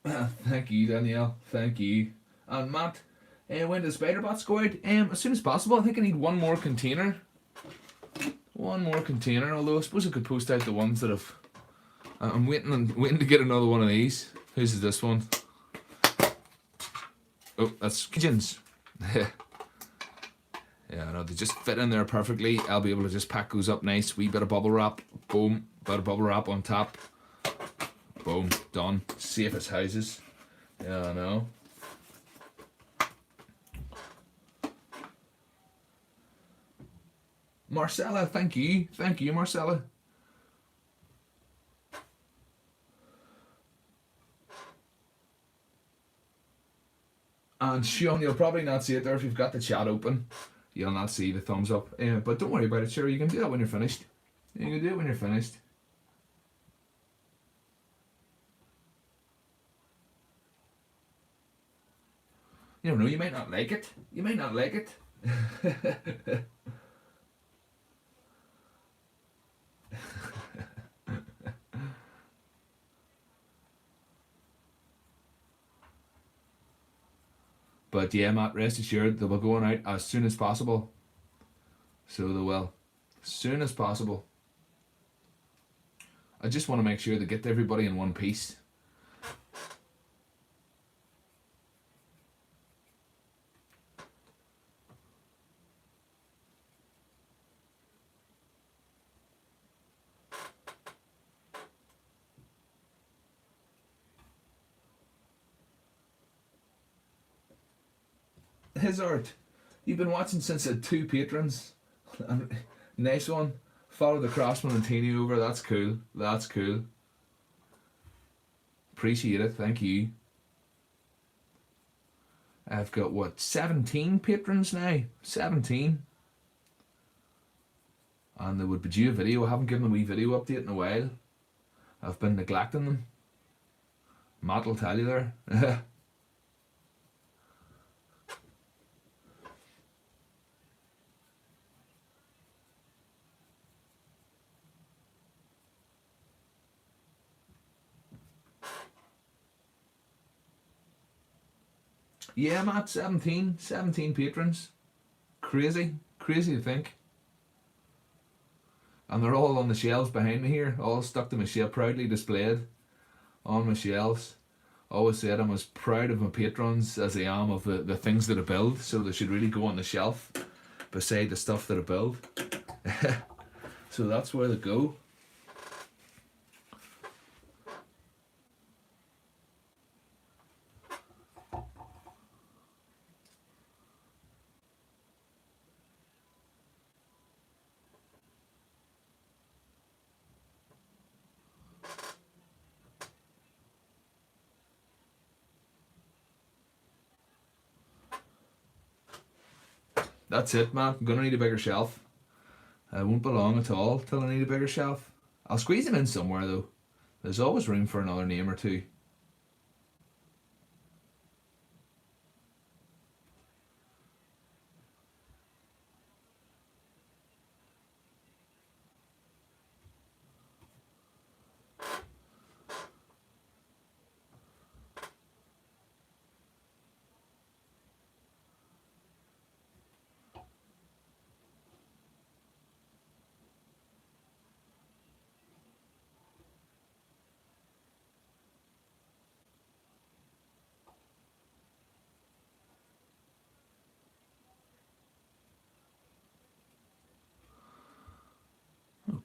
Thank you, Danielle. Thank you. And Matt, when does Spider Bots go out? As soon as possible. I think I need one more container. One more container. Although I suppose I could post out the ones that have. I'm waiting to get another one of these. Whose is this one? Oh, that's Kitchens. Yeah, no, they just fit in there perfectly. I'll be able to just pack those up nice. Wee bit of bubble wrap. Boom. Bit of bubble wrap on top. Boom. Done. Safe as houses. Yeah, I know. Marcella, thank you. Thank you, Marcella. And Sean, you'll probably not see it there if you've got the chat open. You'll not see the thumbs up. But don't worry about it, sure. You can do that when you're finished. You can do it when you're finished. You don't know, you might not like it. You might not like it. But yeah, Matt, rest assured they'll be going out as soon as possible. So they will. As soon as possible. I just want to make sure they get to everybody in one piece. His art. You've been watching since at 2 patrons. Nice one. Follow the Crossman and Teeny over. That's cool. That's cool. Appreciate it. Thank you. I've got what, 17 patrons now? 17. And they would be due a video. I haven't given a wee video update in a while. I've been neglecting them. Matt will tell you there. Yeah, Matt, 17 patrons. Crazy to think. And they're all on the shelves behind me here, all stuck to my shelf, proudly displayed on my shelves. Always said I'm as proud of my patrons as I am of the things that I build, so they should really go on the shelf beside the stuff that I build. So that's where they go. That's it, man. I'm gonna need a bigger shelf. I won't be long at all till I need a bigger shelf. I'll squeeze them in somewhere though. There's always room for another name or two.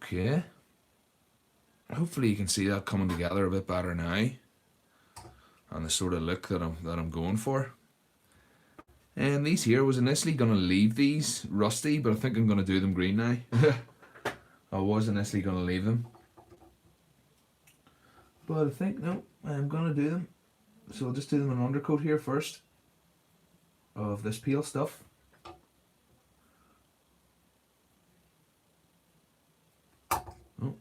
Okay. Hopefully you can see that coming together a bit better now. And the sort of look that I'm going for. And these here, was initially gonna leave these rusty, but I think I'm gonna do them green now. I was initially gonna leave them. But I think no, I'm gonna do them. So I'll just do them an undercoat here first. Of this peel stuff. Oh.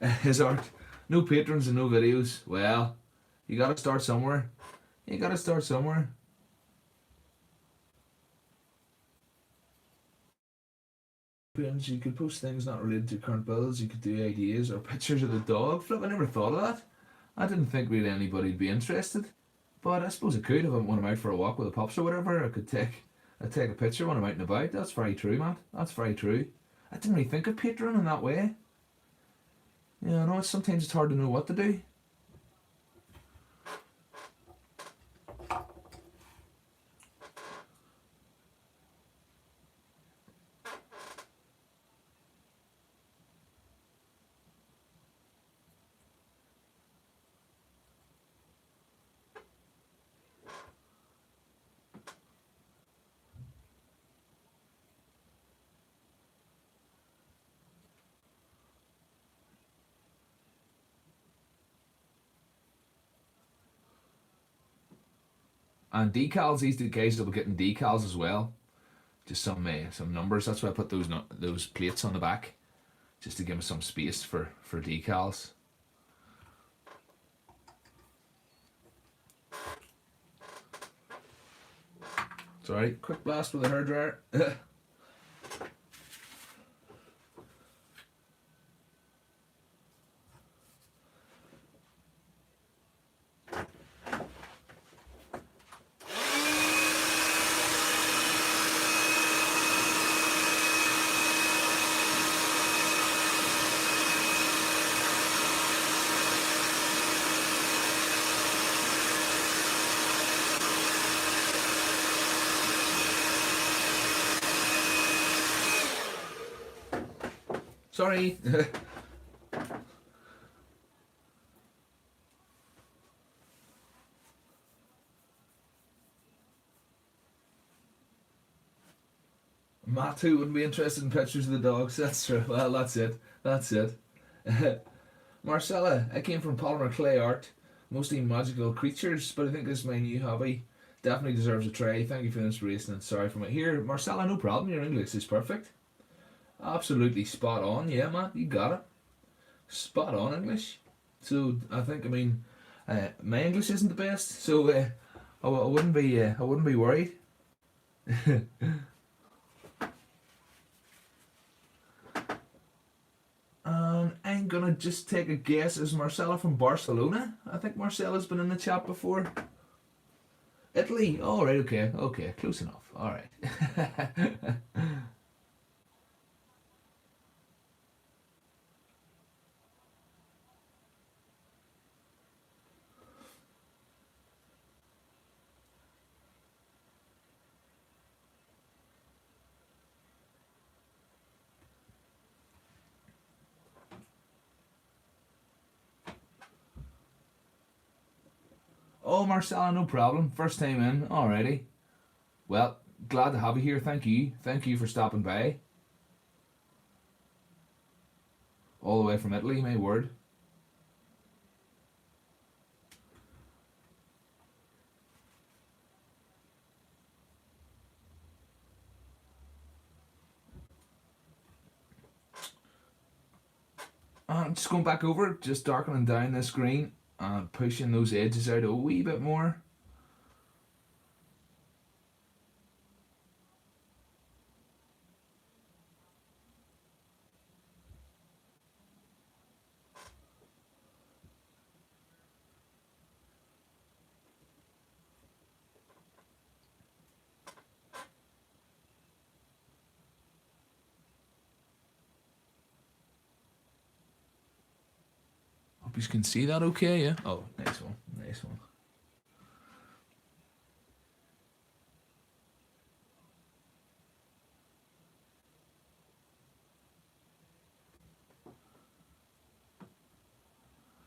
His art. No patrons and no videos. Well, you gotta start somewhere. You gotta start somewhere. You could post things not related to current builds. You could do ideas or pictures of the dog. Flip, I never thought of that. I didn't think really anybody'd be interested. But I suppose I could if when I'm out for a walk with the pups or whatever. I'd take a picture when I'm out and about. That's very true, Matt. That's very true. I didn't really think of Patreon in that way. Yeah, I know sometimes it's hard to know what to do. And decals, these guys will be getting decals as well. Just some numbers. That's why I put those plates on the back, just to give them some space for decals. Sorry, quick blast with a hairdryer. Sorry. Matt who wouldn't be interested in pictures of the dogs. That's true. Well, that's it. That's it. Marcella, I came from polymer clay art, mostly magical creatures, but I think this is my new hobby. Definitely deserves a try. Thank you for the inspiration and sorry for my here. Marcella, no problem. Your English is perfect. Absolutely spot on. Yeah, Matt, you got it. Spot on English. So I think my English isn't the best, so I wouldn't be worried. I'm gonna just take a guess. Is Marcella from Barcelona? I think Marcella's been in the chat before. Italy. Oh right, okay, okay, close enough. All right. Oh, Marcella, no problem. First time in. Alrighty. Well, glad to have you here. Thank you. Thank you for stopping by. All the way from Italy, my word. Just going back over, just darkening down this green and pushing those edges out a wee bit more. Hope you can see that okay, yeah? Oh, nice one, nice one.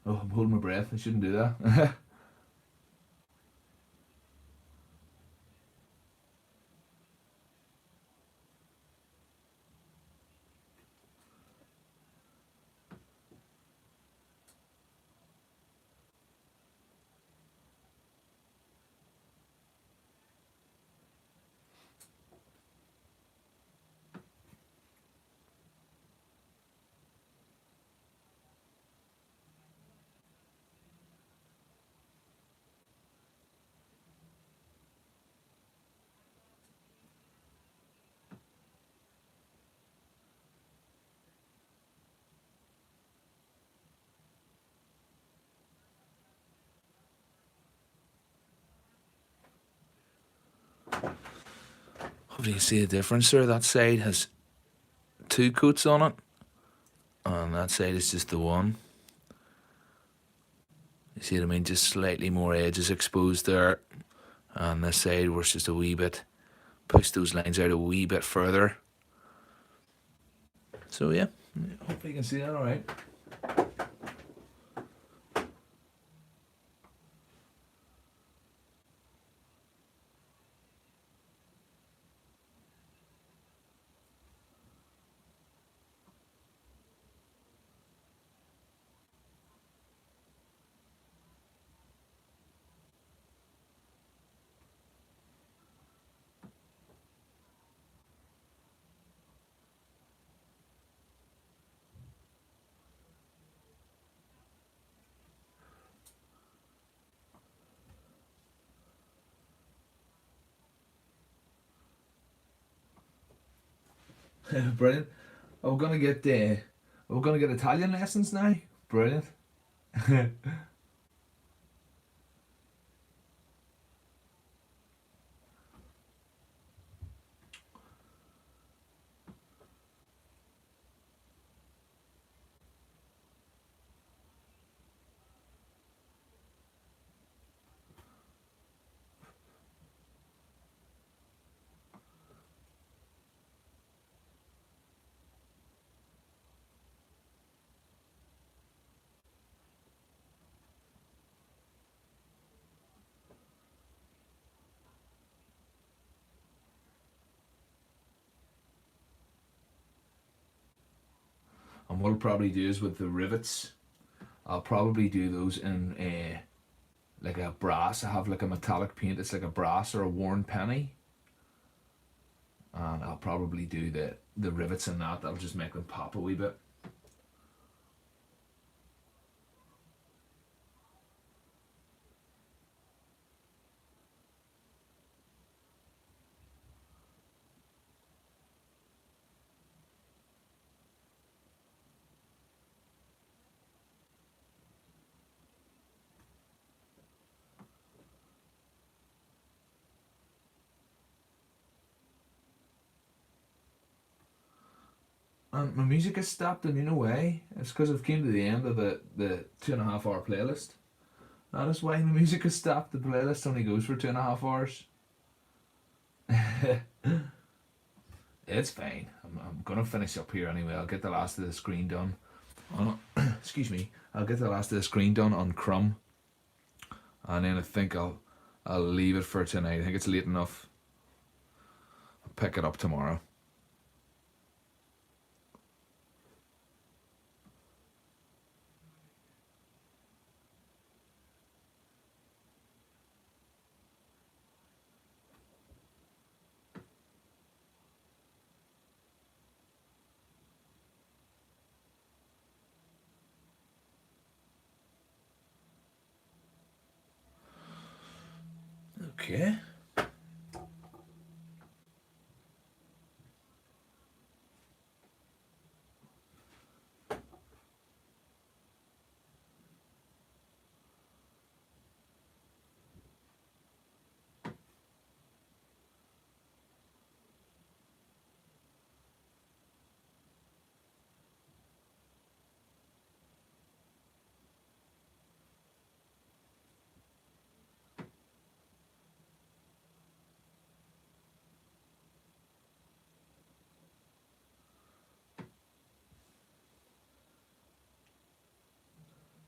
Oh, I'm holding my breath. I shouldn't do that. Do you see the difference there? That side has 2 coats on it, and that side is just the one. You see what I mean? Just slightly more edges exposed there, and this side where it's just a wee bit, push those lines out a wee bit further. So yeah, hopefully you can see that all right. Brilliant. We're gonna get Italian lessons now. Brilliant. And what I'll probably do is with the rivets, I'll probably do those in like a brass. I have like a metallic paint. It's like a brass or a worn penny. And I'll probably do the rivets in that. That'll just make them pop a wee bit. And my music has stopped, and you know why? It's because I've came to the end of the 2.5 hour playlist. That is why my music has stopped. The playlist only goes for 2.5 hours. It's fine. I'm gonna finish up here anyway. I'll get the last of the screen done. Excuse me. I'll get the last of the screen done on Crumb, and then I think I'll leave it for tonight. I think it's late enough. I'll pick it up tomorrow. Okay.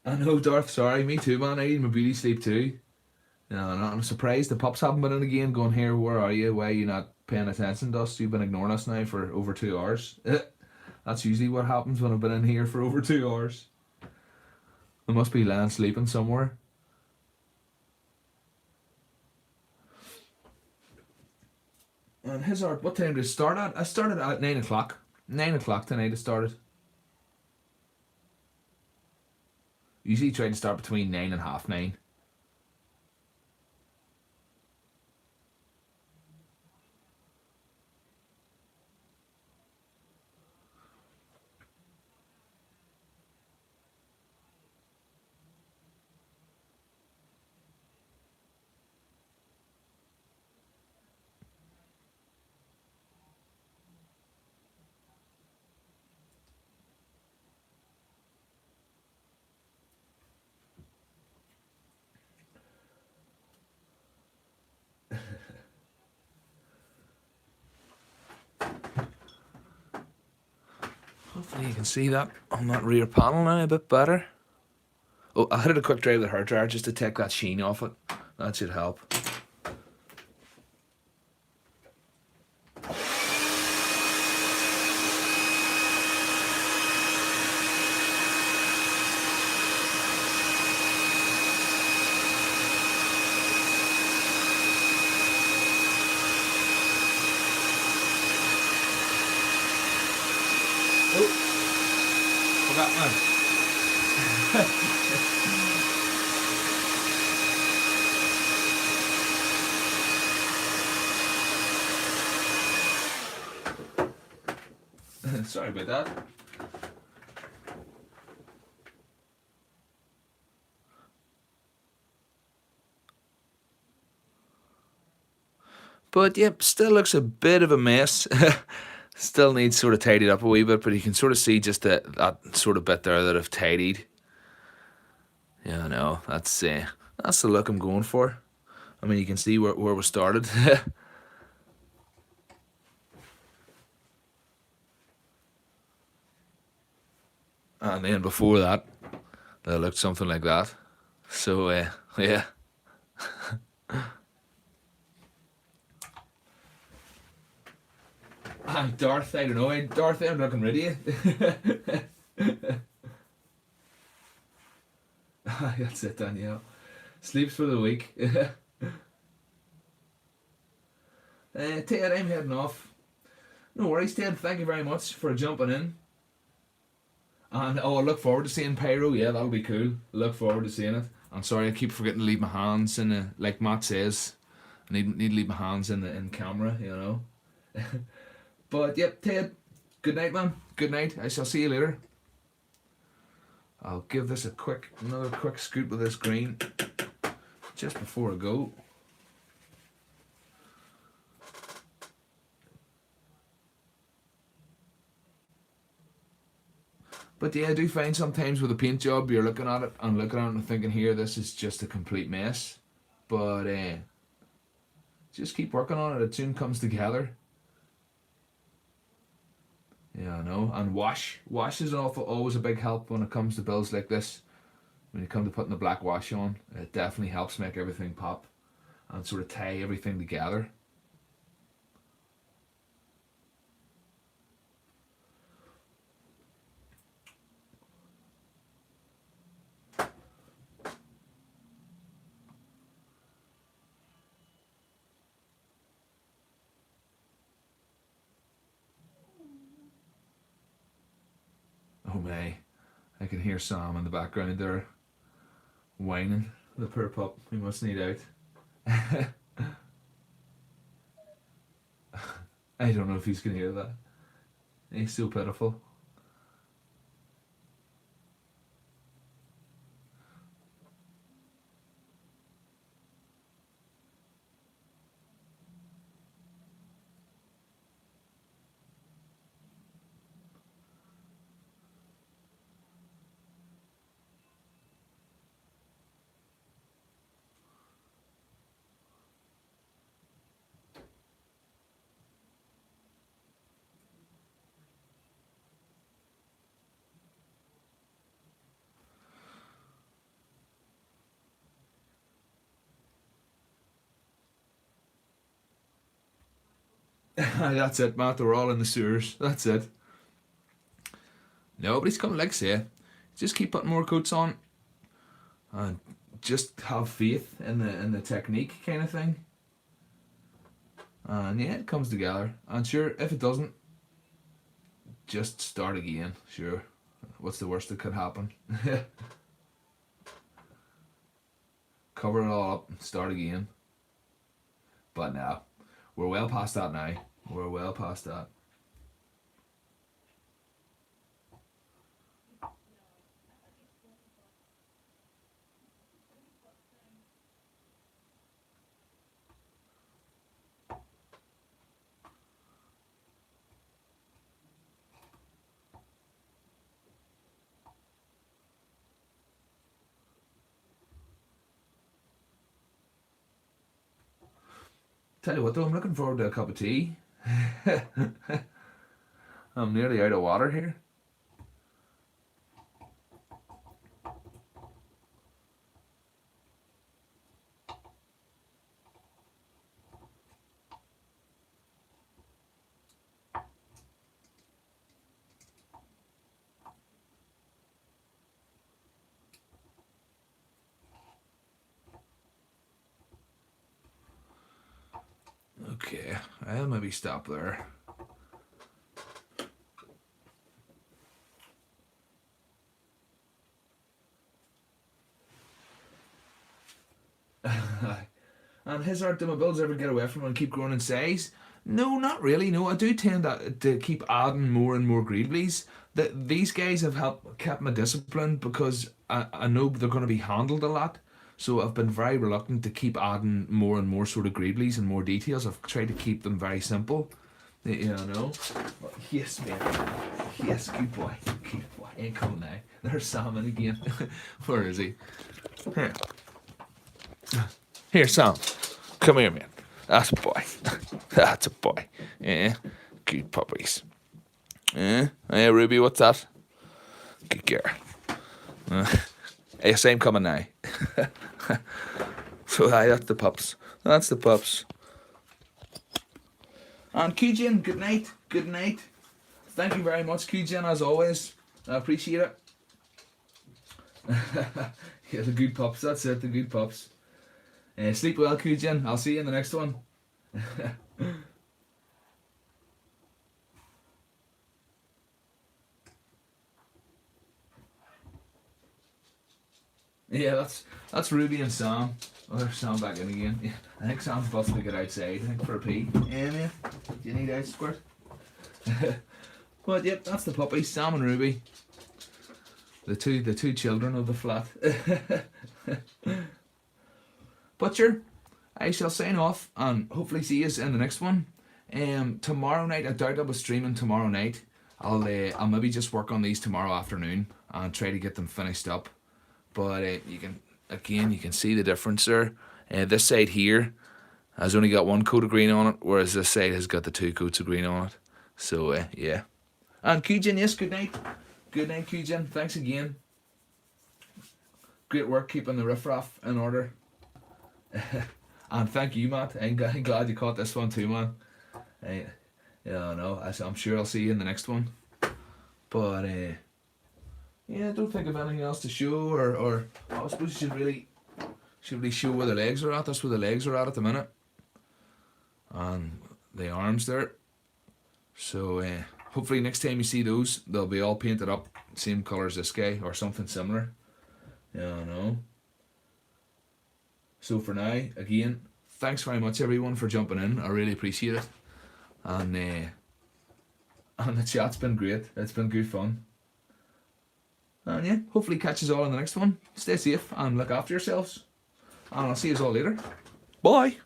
I know, Darth. Sorry, me too, man. I need my beauty sleep too. No, no, I'm surprised the pups haven't been in again. Going here, where are you? Why are you not paying attention to us? You've been ignoring us now for over 2 hours. That's usually what happens when I've been in here for over 2 hours. I must be lying sleeping somewhere. And his art, what time did it start at? I started at 9 o'clock. 9 o'clock tonight it started. Usually try to start between 9 and half 9. Hopefully you can see that on that rear panel now a bit better. Oh, I had a quick dry with the hairdryer just to take that sheen off it. That should help. Oh, forgot mine. Sorry about that. But yep, still looks a bit of a mess. Still needs sort of tidied up a wee bit, but you can sort of see just that sort of bit there that I've tidied. Yeah, no, that's the look I'm going for. I mean, you can see where we started. And then before that, they looked something like that. So, yeah. Darth, I don't know. Darth, I'm looking ready. That's it, Danielle. Sleeps for the week. Ted, I'm heading off. No worries, Ted. Thank you very much for jumping in. And I look forward to seeing Pyro. Yeah, that'll be cool. Look forward to seeing it. I'm sorry, I keep forgetting to leave my hands in the, like Matt says, I need to leave my hands in camera, you know. But yep, Ted, good night, man. Good night. I shall see you later. I'll give this another quick scoot with this green just before I go. But yeah, I do find sometimes with a paint job, you're looking at it and thinking, here, this is just a complete mess. But just keep working on it. It soon comes together. Yeah, I know. And wash is always a big help when it comes to builds like this. When you come to putting the black wash on, it definitely helps make everything pop and sort of tie everything together. Oh my, I can hear Sam in the background there whining. The poor pup, he must need out. I don't know if he's gonna hear that. He's so pitiful. That's it, Matt. We're all in the sewers. That's it. Nobody's coming, like I say. Just keep putting more coats on, and just have faith in the technique, kind of thing. And yeah, it comes together. And sure, if it doesn't, just start again. Sure, what's the worst that could happen? Cover it all up and start again. But no, we're well past that now. We're well past that. Tell you what though, I'm looking forward to a cup of tea. I'm nearly out of water here. Okay, I'll maybe stop there. And his art, do my builds ever get away from it and keep growing in size? No, not really. No, I do tend to keep adding more and more Greeblies. These guys have kept me disciplined because I know they're going to be handled a lot. So I've been very reluctant to keep adding more and more sort of Greeblies and more details. I've tried to keep them very simple. You know? Yes, man. Yes, good boy. Good boy. Ain't coming now. There's Salmon again. Where is he? Here. Here, Sam. Come here, man. That's a boy. That's a boy. Yeah. Good puppies. Yeah. Hey, Ruby, what's that? Good girl. Hey, same coming now. So, hi, that's the pups. That's the pups. And Kujin, good night. Good night. Thank you very much, Kujin, as always. I appreciate it. Yeah, the good pups. That's it, the good pups. Sleep well, Kujin. I'll see you in the next one. Yeah, that's Ruby and Sam. Oh, there's Sam back in again. Yeah, I think Sam's busting to get outside. I think for a pee. Yeah, mate. Do you need out squirt? But yep, that's the puppies, Sam and Ruby. The two children of the flat. But sure, I shall sign off and hopefully see you in the next one. Tomorrow night, I doubt I'll be streaming tomorrow night. I'll maybe just work on these tomorrow afternoon and try to get them finished up. But you can see the difference there. This side here has only got one coat of green on it, whereas this side has got the two coats of green on it. So yeah. And Kujin, yes, good night. Good night, Kujin. Thanks again. Great work keeping the riffraff in order. And thank you, Matt. I'm glad you caught this one too, man. Yeah, no, I'm sure I'll see you in the next one. But yeah, I don't think of anything else to show, or I suppose you should really show where the legs are at. That's where the legs are at the minute, and the arms there. So hopefully next time you see those, they'll be all painted up same colour as this guy or something similar. Yeah, I know. So for now, again, thanks very much everyone for jumping in. I really appreciate it, and the chat's been great. It's been good fun. And yeah, hopefully catch us all in the next one. Stay safe and look after yourselves. And I'll see you all later. Bye.